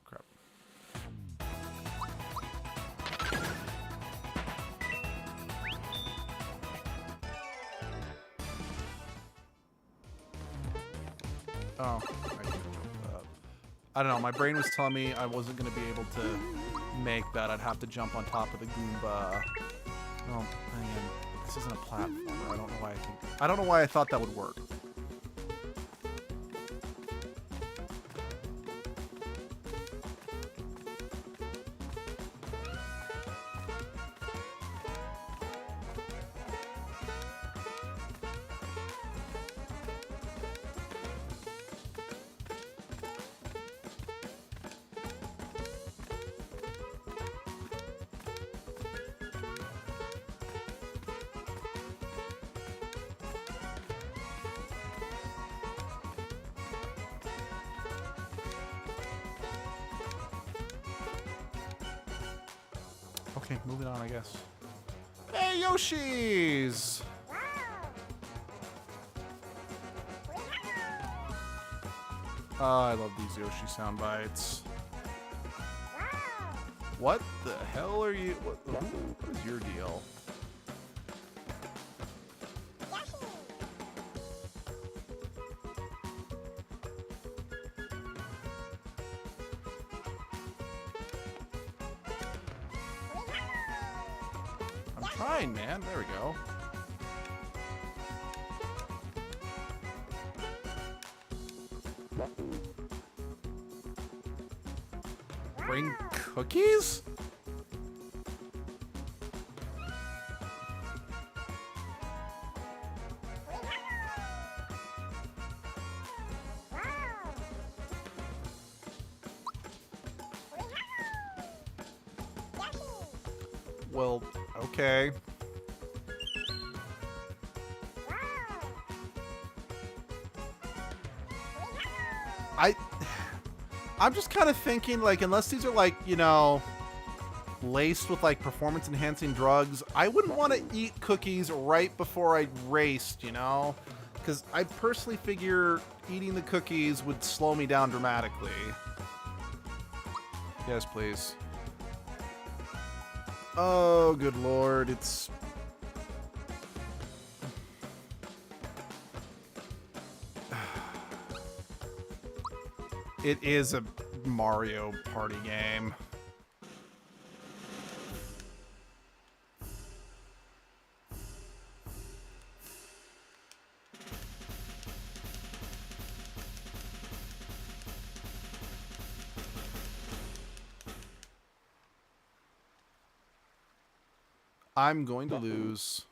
[SPEAKER 1] Crap. Oh, I can jump that. I don't know, my brain was telling me I wasn't going to be able to make that. I'd have to jump on top of the Goomba. Oh, man. This isn't a platformer. I don't know why I thought that would work. Okay, moving on, I guess. Hey, Yoshis! Oh, I love these Yoshi sound bites. What the hell are you? What is your deal? I'm trying, man. There we go. Bring cookies? Well, okay. I'm just kind of thinking, like, unless these are, like, you know, laced with, like, performance-enhancing drugs, I wouldn't want to eat cookies right before I raced, you know? Because I personally figure eating the cookies would slow me down dramatically. Yes, please. Oh, good lord, it's... It is a Mario Party game. I'm going to lose.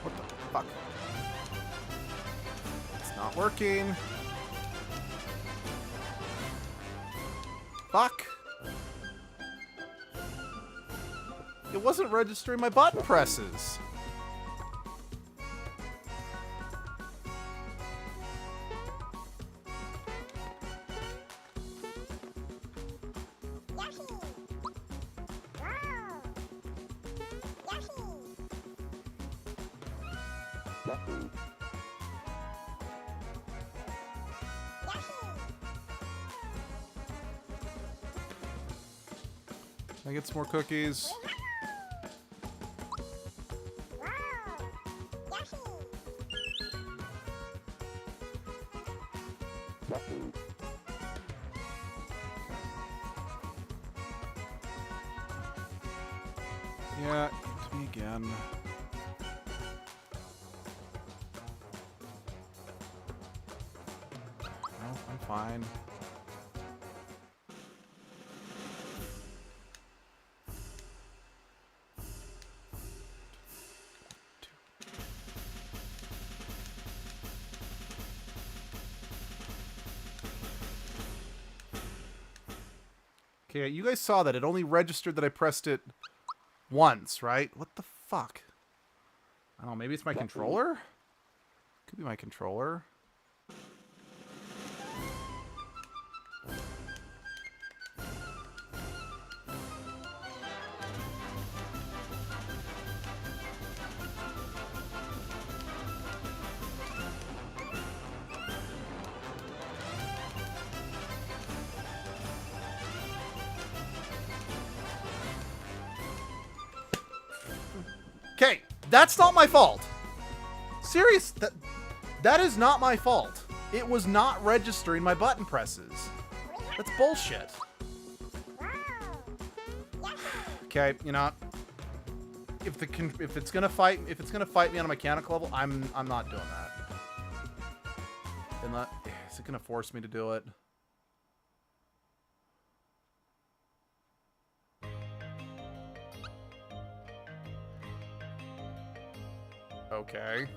[SPEAKER 1] What the fuck? It's not working. Fuck. It wasn't registering my button presses. Can I get some more cookies? Yeah, to me again. No, I'm fine. Okay, you guys saw that. It only registered that I pressed it once, right? What the fuck? I don't know, maybe it's my controller? Could be my controller. Okay, that's not my fault. Serious, that is not my fault. It was not registering my button presses. That's bullshit. Okay, you know, if it's gonna fight me on a mechanical level, I'm not doing that. Is it gonna force me to do it? Okay.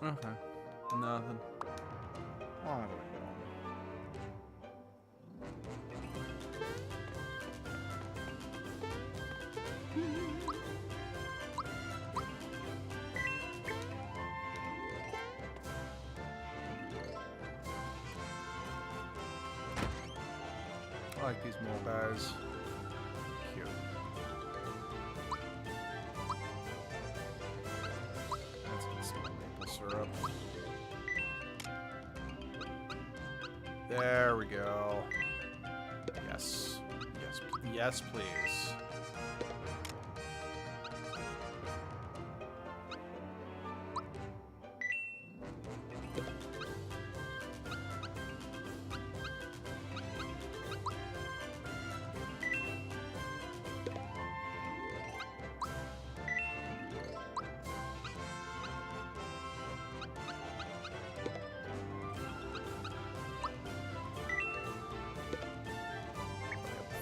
[SPEAKER 1] Okay. Nothing. Oh. I like these mole guys. Cute. That's some maple syrup. There we go. Yes. Yes. Yes, please.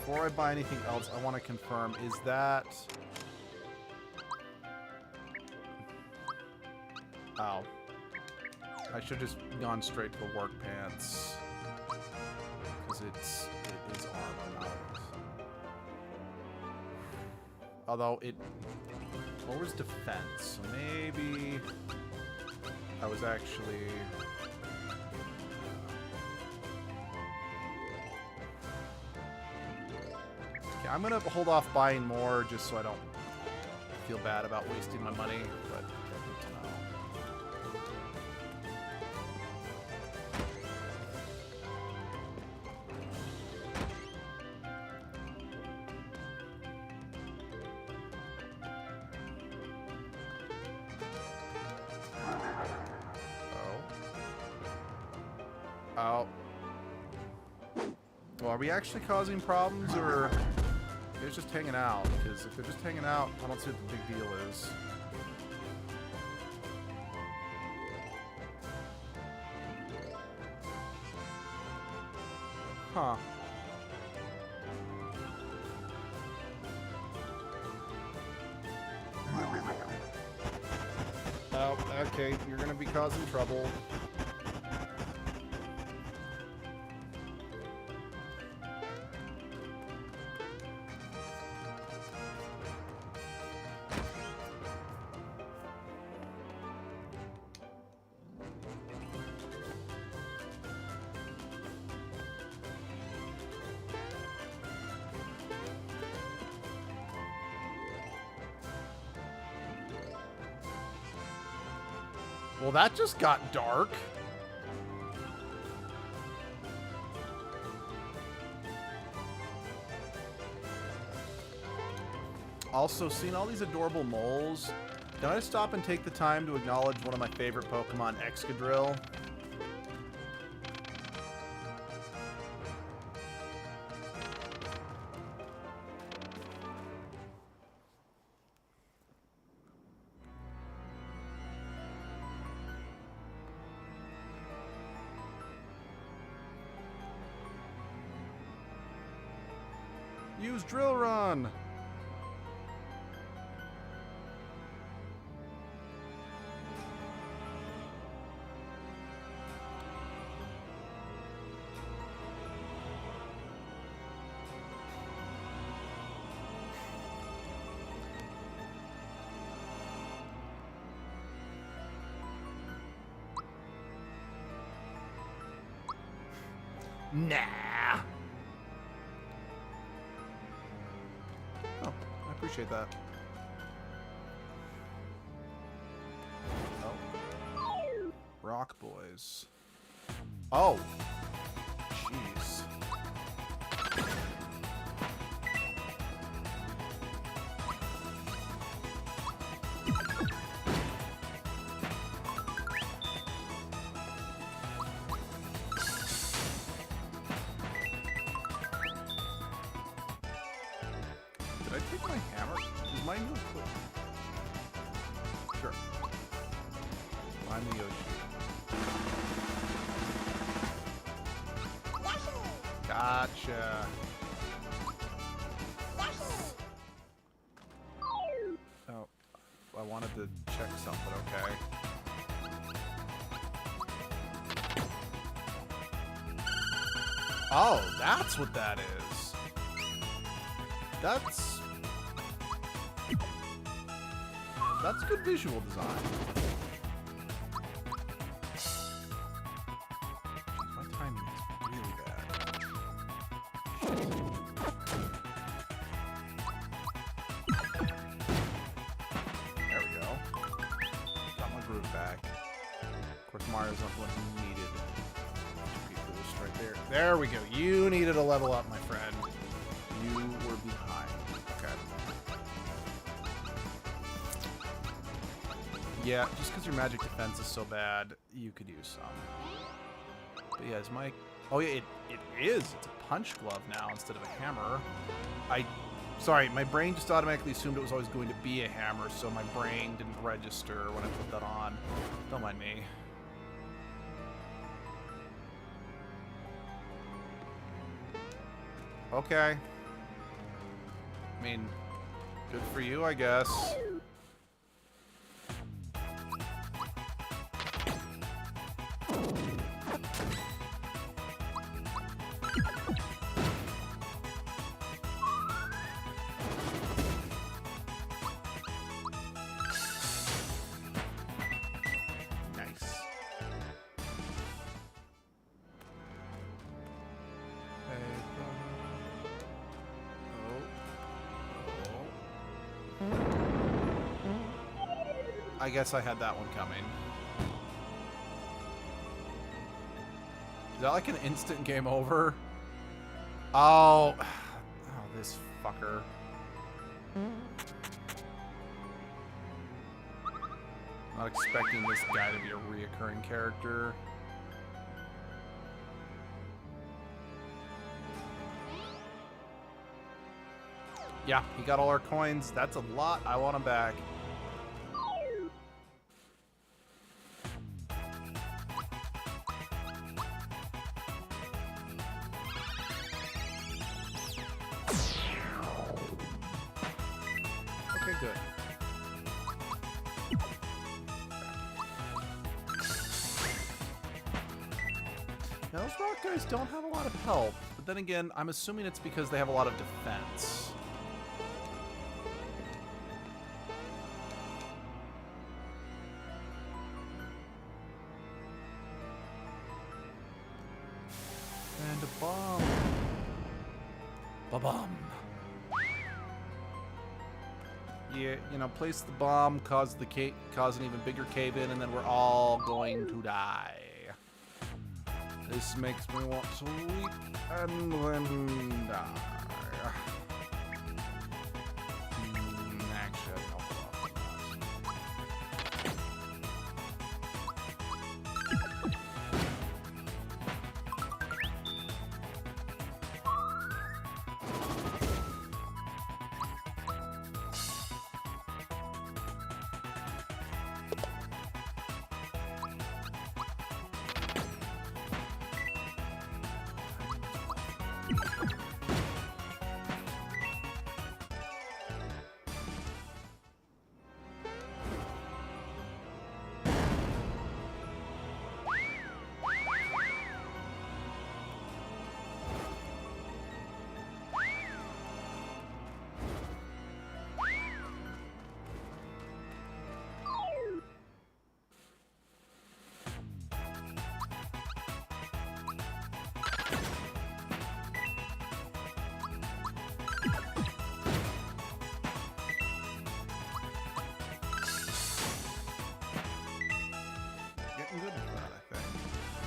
[SPEAKER 1] Before I buy anything else, I want to confirm, is that... Oh. I should have just gone straight to the work pants. Because it is armor, not... Although it lowers defense, so maybe I was actually... I'm gonna hold off buying more just so I don't feel bad about wasting my money, but good to know. Oh. Well, are we actually causing problems, or... They're just hanging out, because if they're just hanging out, I don't see what the big deal is. Huh. Oh, okay, you're gonna be causing trouble. Well, that just got dark. Also, seeing all these adorable moles, can I stop and take the time to acknowledge one of my favorite Pokemon, Excadrill? Use Drill Run! Nah. Oh, I appreciate that. Oh. Rock Boys. Oh. Jeez. Did I take my hammer? Is mine really cool? Sure. I'm the Yoshi. Gotcha. Oh, I wanted to check something, okay. Oh, that's what that is. That's good visual design. My timing is really bad. There we go. Got my groove back. Of course, Mario's not what he needed. Boost right there. There we go. You needed a level up, my friend. You were behind. Okay. Yeah, just because your magic defense is so bad, you could use some. But yeah, is my... Oh yeah, it is. It's a punch glove now instead of a hammer. Sorry, my brain just automatically assumed it was always going to be a hammer, so my brain didn't register when I put that on. Don't mind me. Okay. I mean, good for you, I guess. Nice. I guess I had that one coming. Is that like an instant game over? Oh, this fucker. Not expecting this guy to be a reoccurring character. Yeah, he got all our coins. That's a lot. I want him back. Okay, good. Now, those rock guys don't have a lot of health, but then again, I'm assuming it's because they have a lot of defense. And a bomb. Ba-bomb. you know, place the bomb, cause an even bigger cave in, and then we're all going to die. This makes me want to weep and then die. Actually, I don't know. Getting good at that, I think.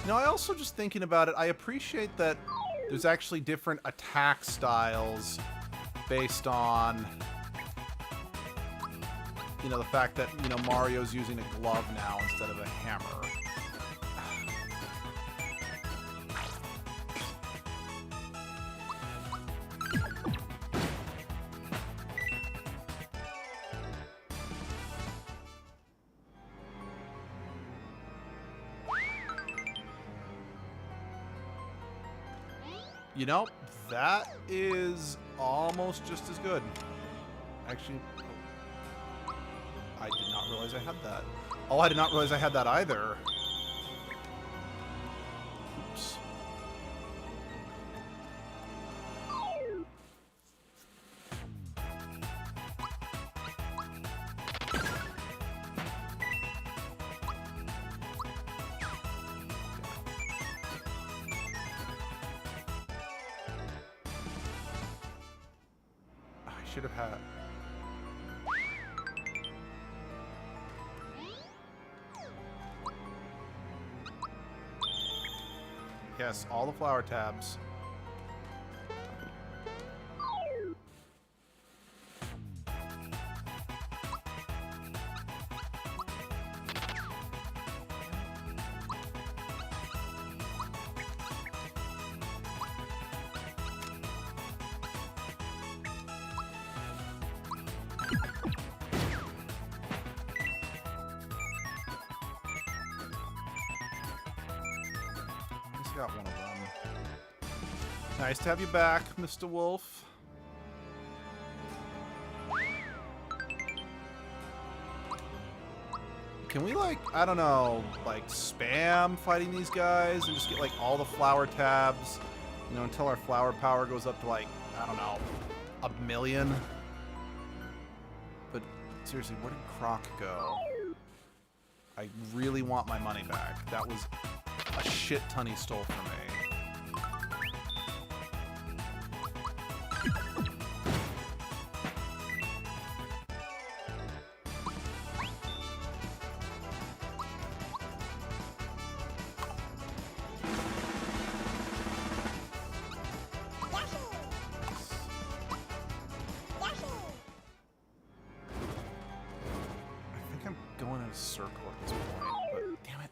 [SPEAKER 1] You know, I also just thinking about it, I appreciate that there's actually different attack styles based on, you know, the fact that, you know, Mario's using a glove now instead of a hammer. You know, that is almost just as good. Actually, I did not realize I had that. Oh, I did not realize I had that either. Oops. I should have had... Yes, all the flower tabs. Got one of them. Nice to have you back, Mr. Wolf. Can we, like, I don't know, like, spam fighting these guys and just get, like, all the flower tabs, you know, until our flower power goes up to, like, I don't know, 1,000,000? But, seriously, where did Croc go? I really want my money back. That was a shit ton he stole from me. I think I'm going in a circle at this point, but damn it.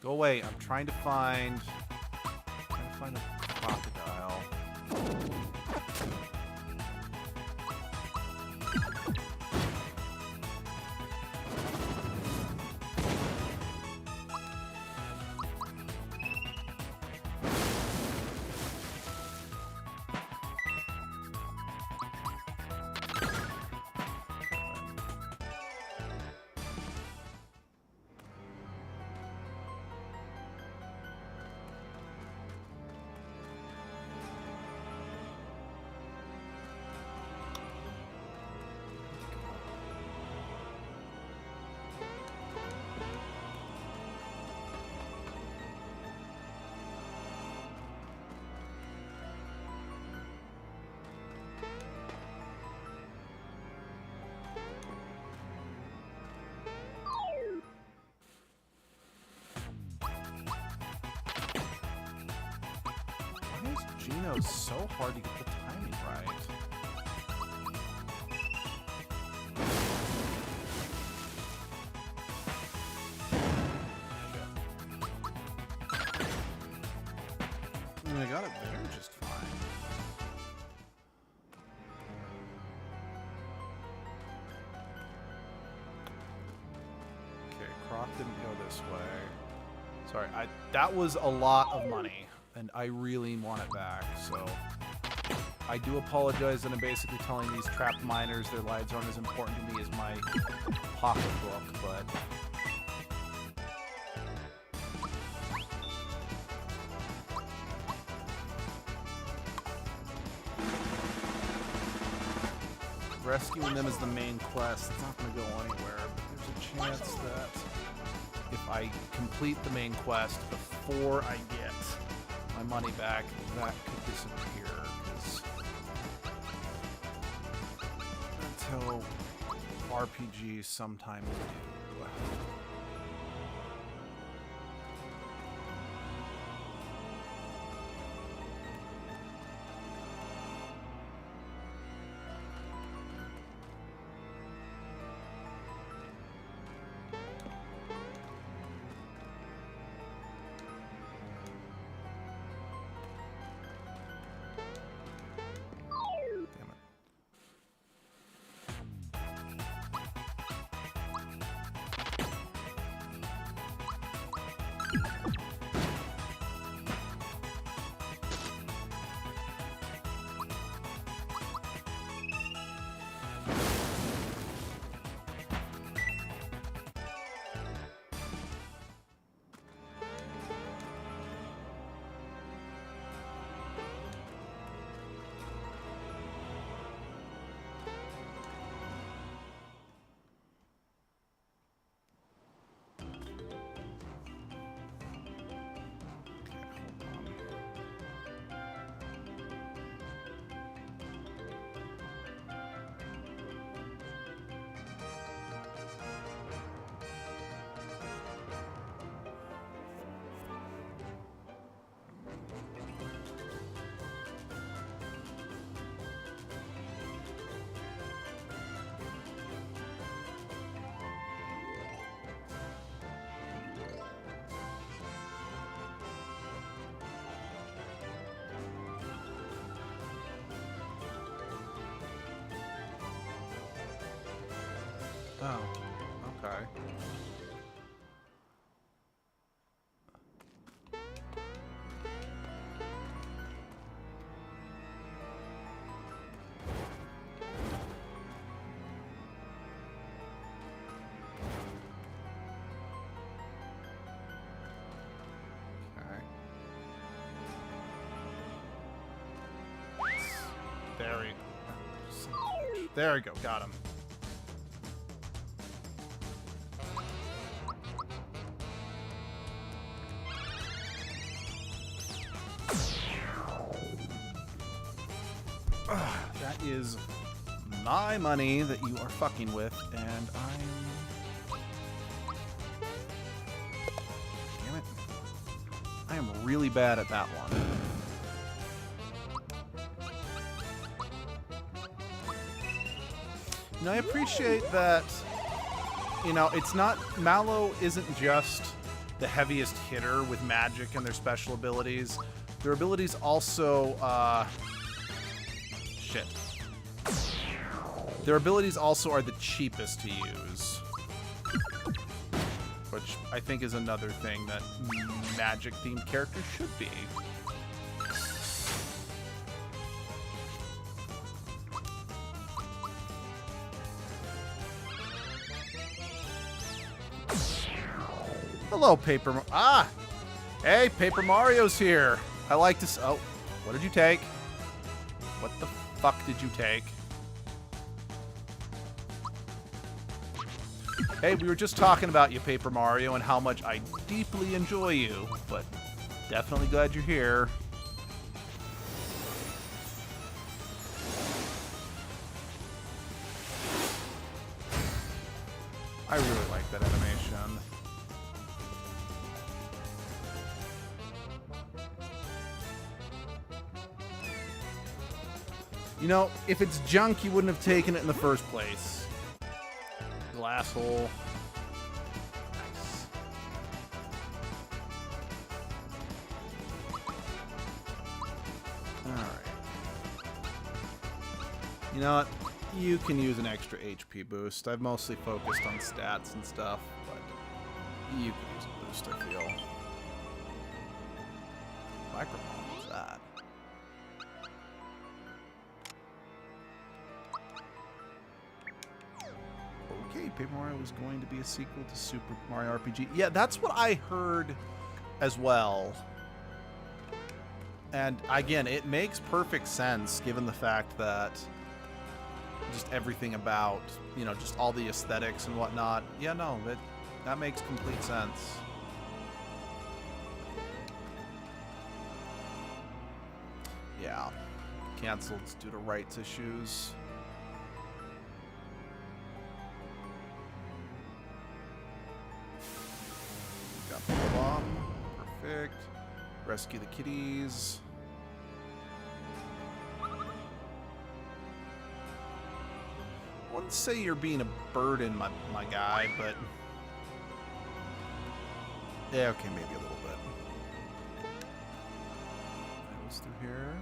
[SPEAKER 1] Go away. I'm trying to find a crocodile. Why is Gino so hard to get the timing right? And I got it there just fine. Okay, Croc didn't go this way. Sorry, that was a lot of money, and I really want it back, so I do apologize that I'm basically telling these trapped miners their lives aren't as important to me as my pocketbook, but... Rescuing them is the main quest. It's not going to go anywhere, but there's a chance that if I complete the main quest before I get my money back, that could disappear. Until RPGs sometimes do. Oh, okay. There we go, got him. That is my money that you are fucking with, and I'm... Damn it. I am really bad at that one. And I appreciate that, you know, it's not... Mallow isn't just the heaviest hitter with magic and their special abilities. Their abilities also, shit. Their abilities also are the cheapest to use. Which I think is another thing that magic-themed characters should be. Hello, Paper... Ah! Hey, Paper Mario's here! I like to... Oh, what did you take? What the fuck did you take? Hey, we were just talking about you, Paper Mario, and how much I deeply enjoy you, but definitely glad you're here. I really like that animation. You know, if it's junk, you wouldn't have taken it in the first place. Glass hole. Nice. Alright. You know what? You can use an extra HP boost. I've mostly focused on stats and stuff, but you can use a boost, I feel. Microphone, what's that? Okay, Paper Mario was going to be a sequel to Super Mario RPG. Yeah, that's what I heard as well. And again, it makes perfect sense given the fact that just everything about, you know, just all the aesthetics and whatnot. Yeah, no, that makes complete sense. Yeah. Canceled due to rights issues. Got the bomb. Perfect. Rescue the kitties. I wouldn't say you're being a burden, my guy, but yeah, okay, maybe a little bit. That was through here.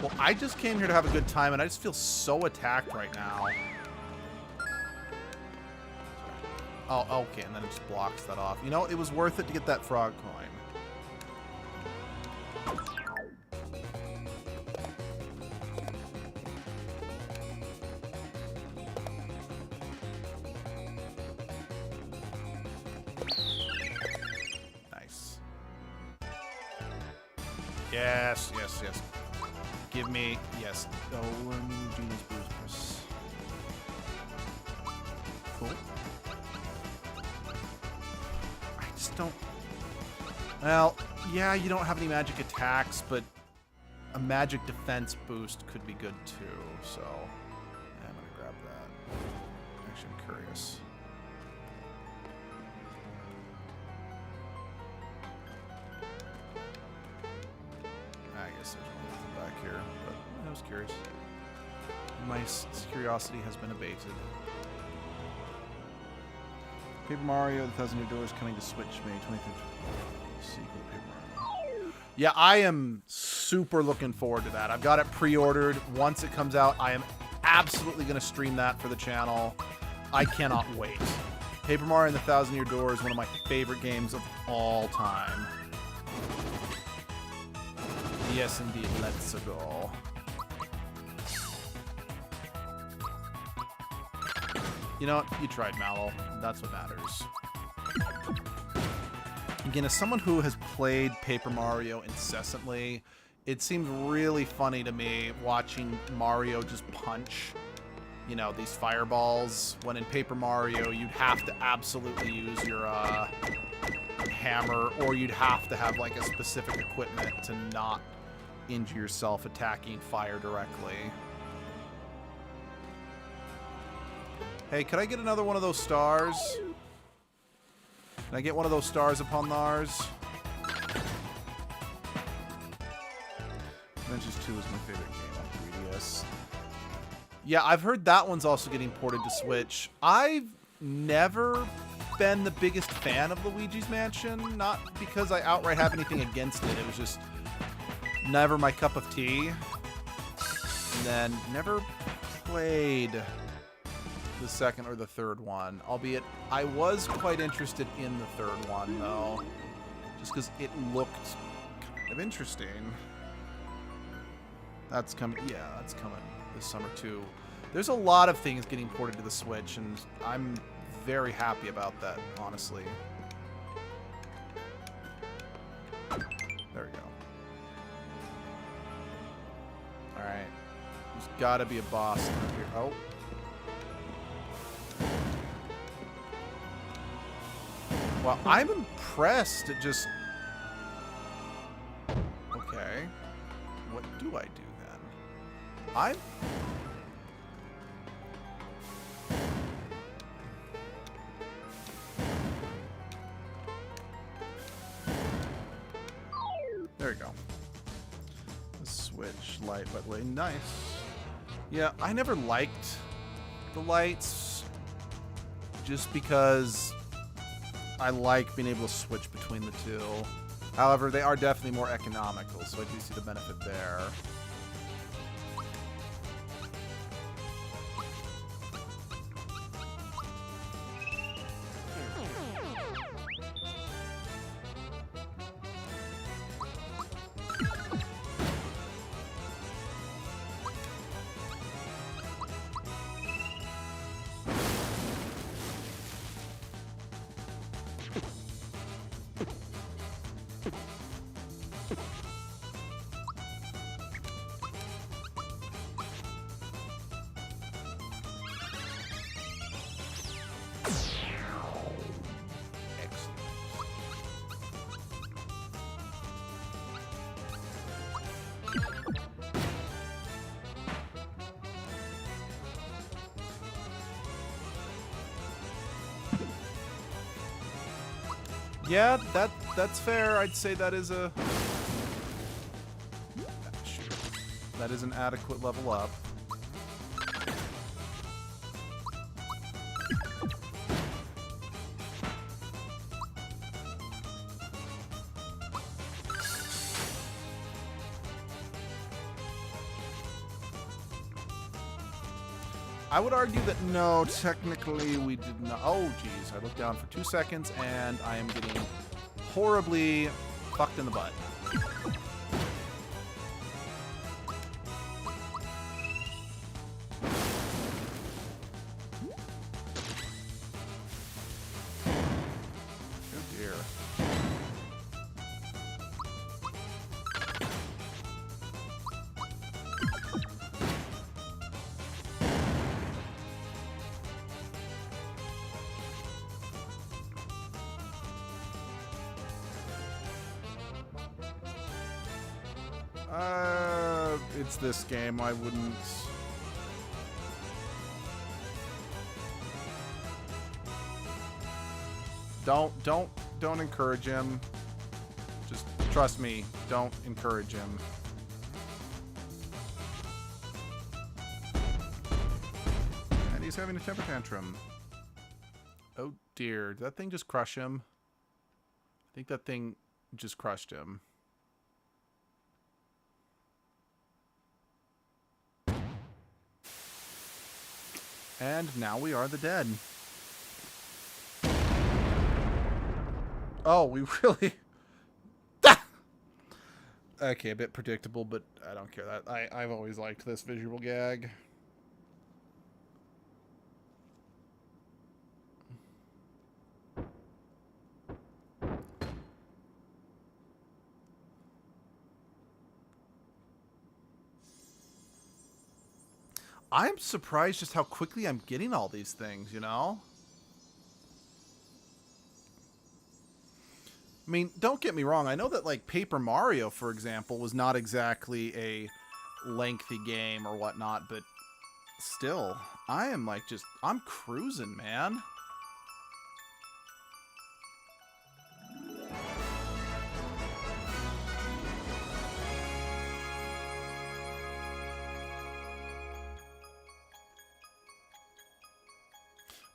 [SPEAKER 1] Well, I just came here to have a good time, and I just feel so attacked right now. Oh, okay, and then it just blocks that off. You know, it was worth it to get that frog coin. Nice. Yes, yes, yes. Give me, yes. Oh, genius boost. Cool. Don't. Well, yeah, you don't have any magic attacks, but a magic defense boost could be good too. So, yeah, I'm gonna grab that. Actually, I'm curious. I guess there's nothing back here, but I was curious. My curiosity has been abated. Paper Mario, The 1,000 Year Door is coming to Switch May 25th. Sequel to Paper Mario. Yeah, I am super looking forward to that. I've got it pre-ordered. Once it comes out, I am absolutely going to stream that for the channel. I cannot wait. Paper Mario and The 1,000 Year Door is one of my favorite games of all time. Yes, indeed. Let's go. You know what? You tried, Mallow. That's what matters. Again, as someone who has played Paper Mario incessantly, it seems really funny to me watching Mario just punch, you know, these fireballs, when in Paper Mario you'd have to absolutely use your hammer, or you'd have to have like a specific equipment to not injure yourself attacking fire directly. Hey, could I get another one of those stars? Can I get one of those stars upon Lars? Adventures 2 is my favorite game on 3DS. Yeah, I've heard that one's also getting ported to Switch. I've never been the biggest fan of Luigi's Mansion, not because I outright have anything against it. It was just never my cup of tea. And then never played the second or the third one, albeit I was quite interested in the third one, though, just because it looked kind of interesting. That's coming, yeah, that's coming this summer, too. There's a lot of things getting ported to the Switch, and I'm very happy about that, honestly. There we go. Alright. There's gotta be a boss through here. Oh. Well, I'm impressed at just... Okay. What do I do then? we go. Switch, light, wet, nice. Yeah, I never liked the lights just because I like being able to switch between the two. However, they are definitely more economical, so I do see the benefit there. Yeah, that's fair. I'd say that is a... That is an adequate level up. I would argue that no, technically we did not. Oh, geez. I looked down for 2 seconds and I am getting horribly fucked in the butt. Oh, dear. It's this game. I wouldn't... Don't encourage him. Just trust me. Don't encourage him. And he's having a temper tantrum. Oh dear. Did that thing just crush him? I think that thing just crushed him. And now we are the dead. Oh, we really... Okay, a bit predictable, but I don't care. I've always liked this visual gag. I'm surprised just how quickly I'm getting all these things, you know? I mean, don't get me wrong. I know that, like, Paper Mario, for example, was not exactly a lengthy game or whatnot, but still, I am, like, just... I'm cruising, man.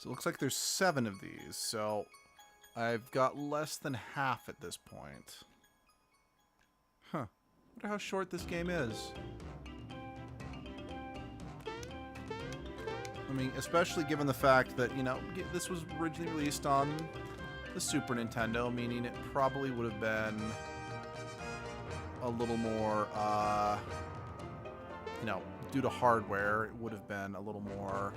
[SPEAKER 1] So it looks like there's 7 of these, so I've got less than half at this point. Huh. Wonder how short this game is. I mean, especially given the fact that, you know, this was originally released on the Super Nintendo, meaning it probably would have been a little more, you know, due to hardware, it would have been a little more...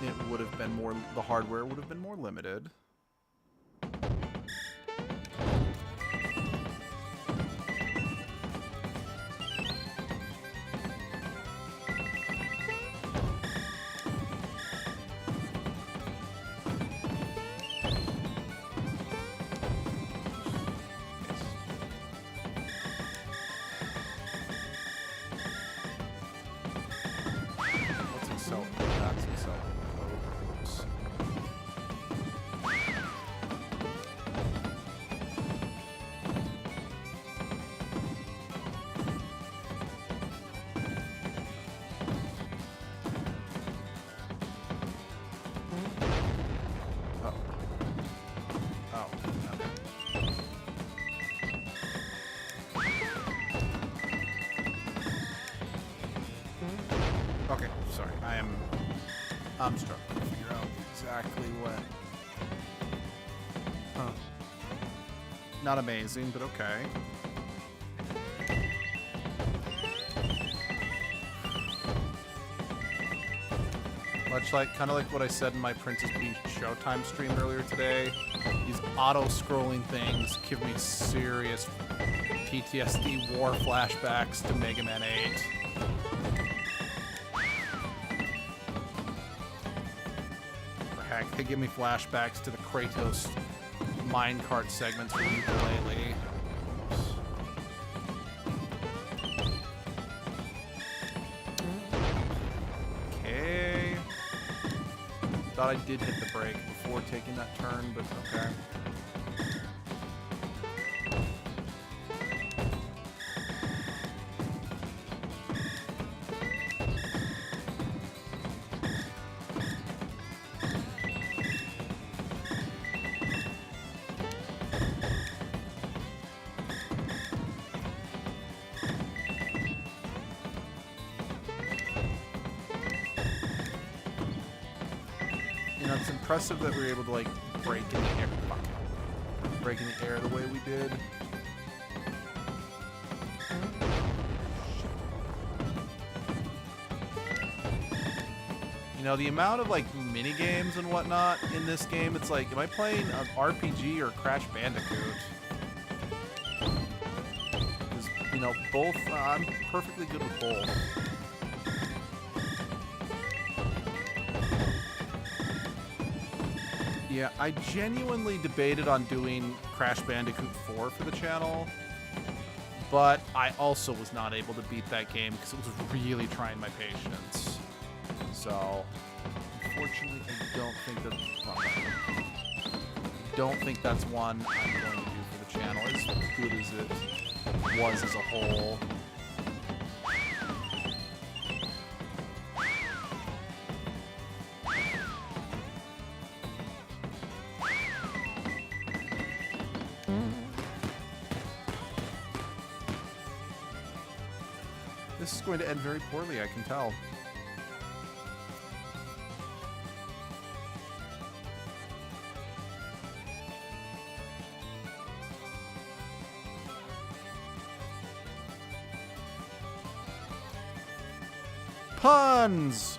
[SPEAKER 1] It would have been more, the hardware would have been more limited. I'm struggling to figure out exactly what. Huh. Not amazing, but okay. Kind of like what I said in my Princess Peach Showtime stream earlier today. These auto-scrolling things give me serious PTSD war flashbacks to Mega Man 8. For heck, they give me flashbacks to the Kratos minecart segments from Ukulele. Okay. Thought I did hit the brake before taking that turn, but okay. It's impressive that we were able to, like, break in the air. Break in the air the way we did. You know, the amount of, like, mini games and whatnot in this game, it's like, am I playing an RPG or Crash Bandicoot? Because, you know, both, I'm perfectly good with both. Yeah, I genuinely debated on doing Crash Bandicoot 4 for the channel, but I also was not able to beat that game because it was really trying my patience. So, unfortunately, I don't think that's one I'm going to do for the channel, as good as it was as a whole. This is going to end very poorly, I can tell. Puns!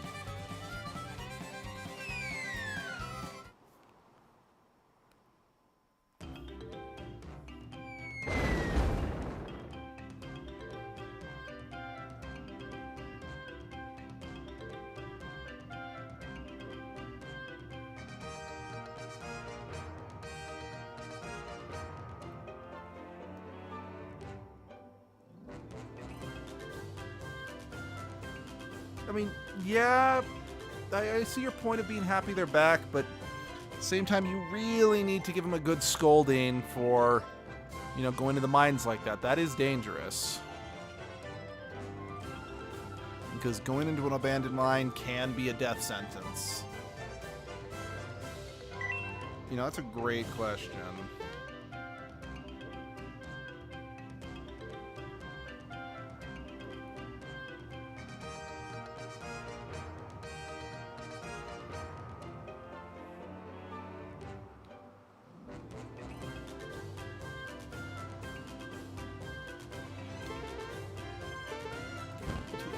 [SPEAKER 1] I mean, yeah, I see your point of being happy they're back, but at the same time, you really need to give them a good scolding for, you know, going to the mines like that. That is dangerous. Because going into an abandoned mine can be a death sentence. You know, that's a great question.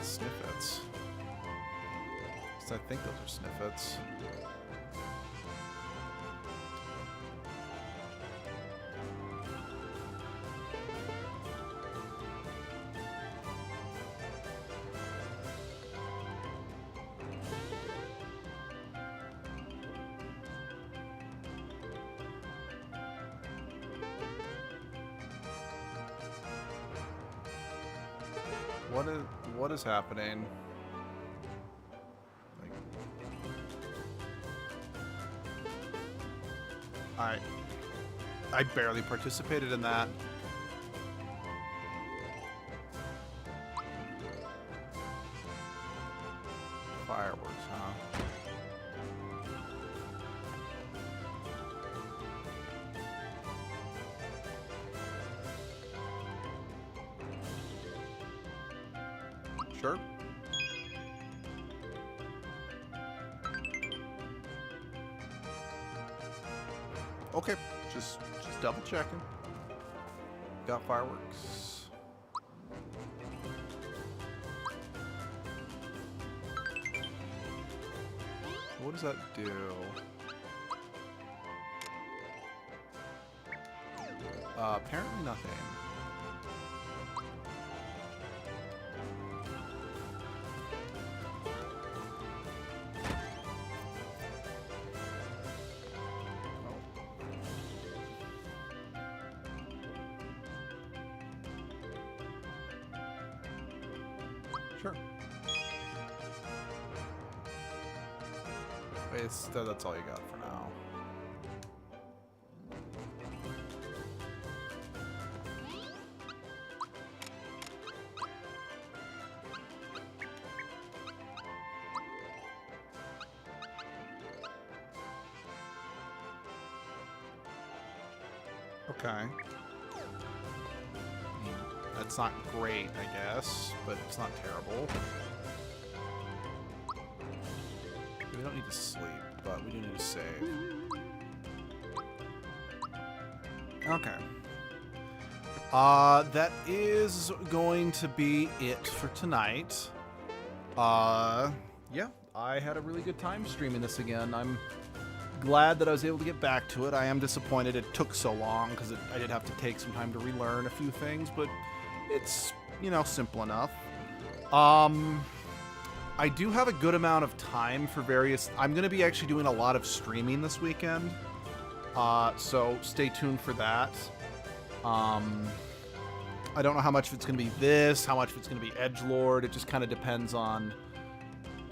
[SPEAKER 1] Sniffets. I think those are sniffets. What is happening? I barely participated in that. Fireworks, huh? Sure. Okay, just double checking. Got fireworks. What does that do? Apparently nothing. Sure. That's all you got for now. Okay. That's not great, I guess, but it's not terrible. We don't need to sleep, but we do need to save. Okay. That is going to be it for tonight. Yeah, I had a really good time streaming this again. I'm glad that I was able to get back to it. I am disappointed it took so long because I did have to take some time to relearn a few things, but it's, you know, simple enough. I do have a good amount of time for various... I'm going to be actually doing a lot of streaming this weekend, so stay tuned for that. I don't know how much of it's going to be this, how much of it's going to be edgelord. It just kind of depends on,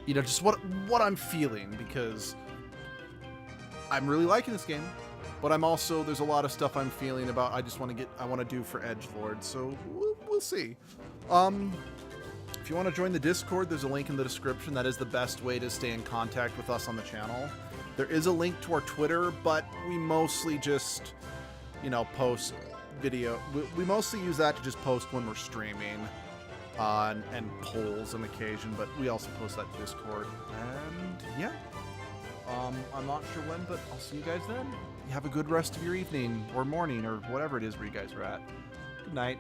[SPEAKER 1] you know, just what I'm feeling, because I'm really liking this game, but I'm also, there's a lot of stuff I'm feeling about I want to do for edgelord, so we'll see. If you want to join the Discord, there's a link in the description. That is the best way to stay in contact with us on the channel. There is a link to our Twitter, but we mostly just, you know, post video. We mostly use that to just post when we're streaming, and polls on occasion, but we also post that to Discord. And yeah, I'm not sure when, but I'll see you guys then. You have a good rest of your evening or morning or whatever it is where you guys are at. Good night.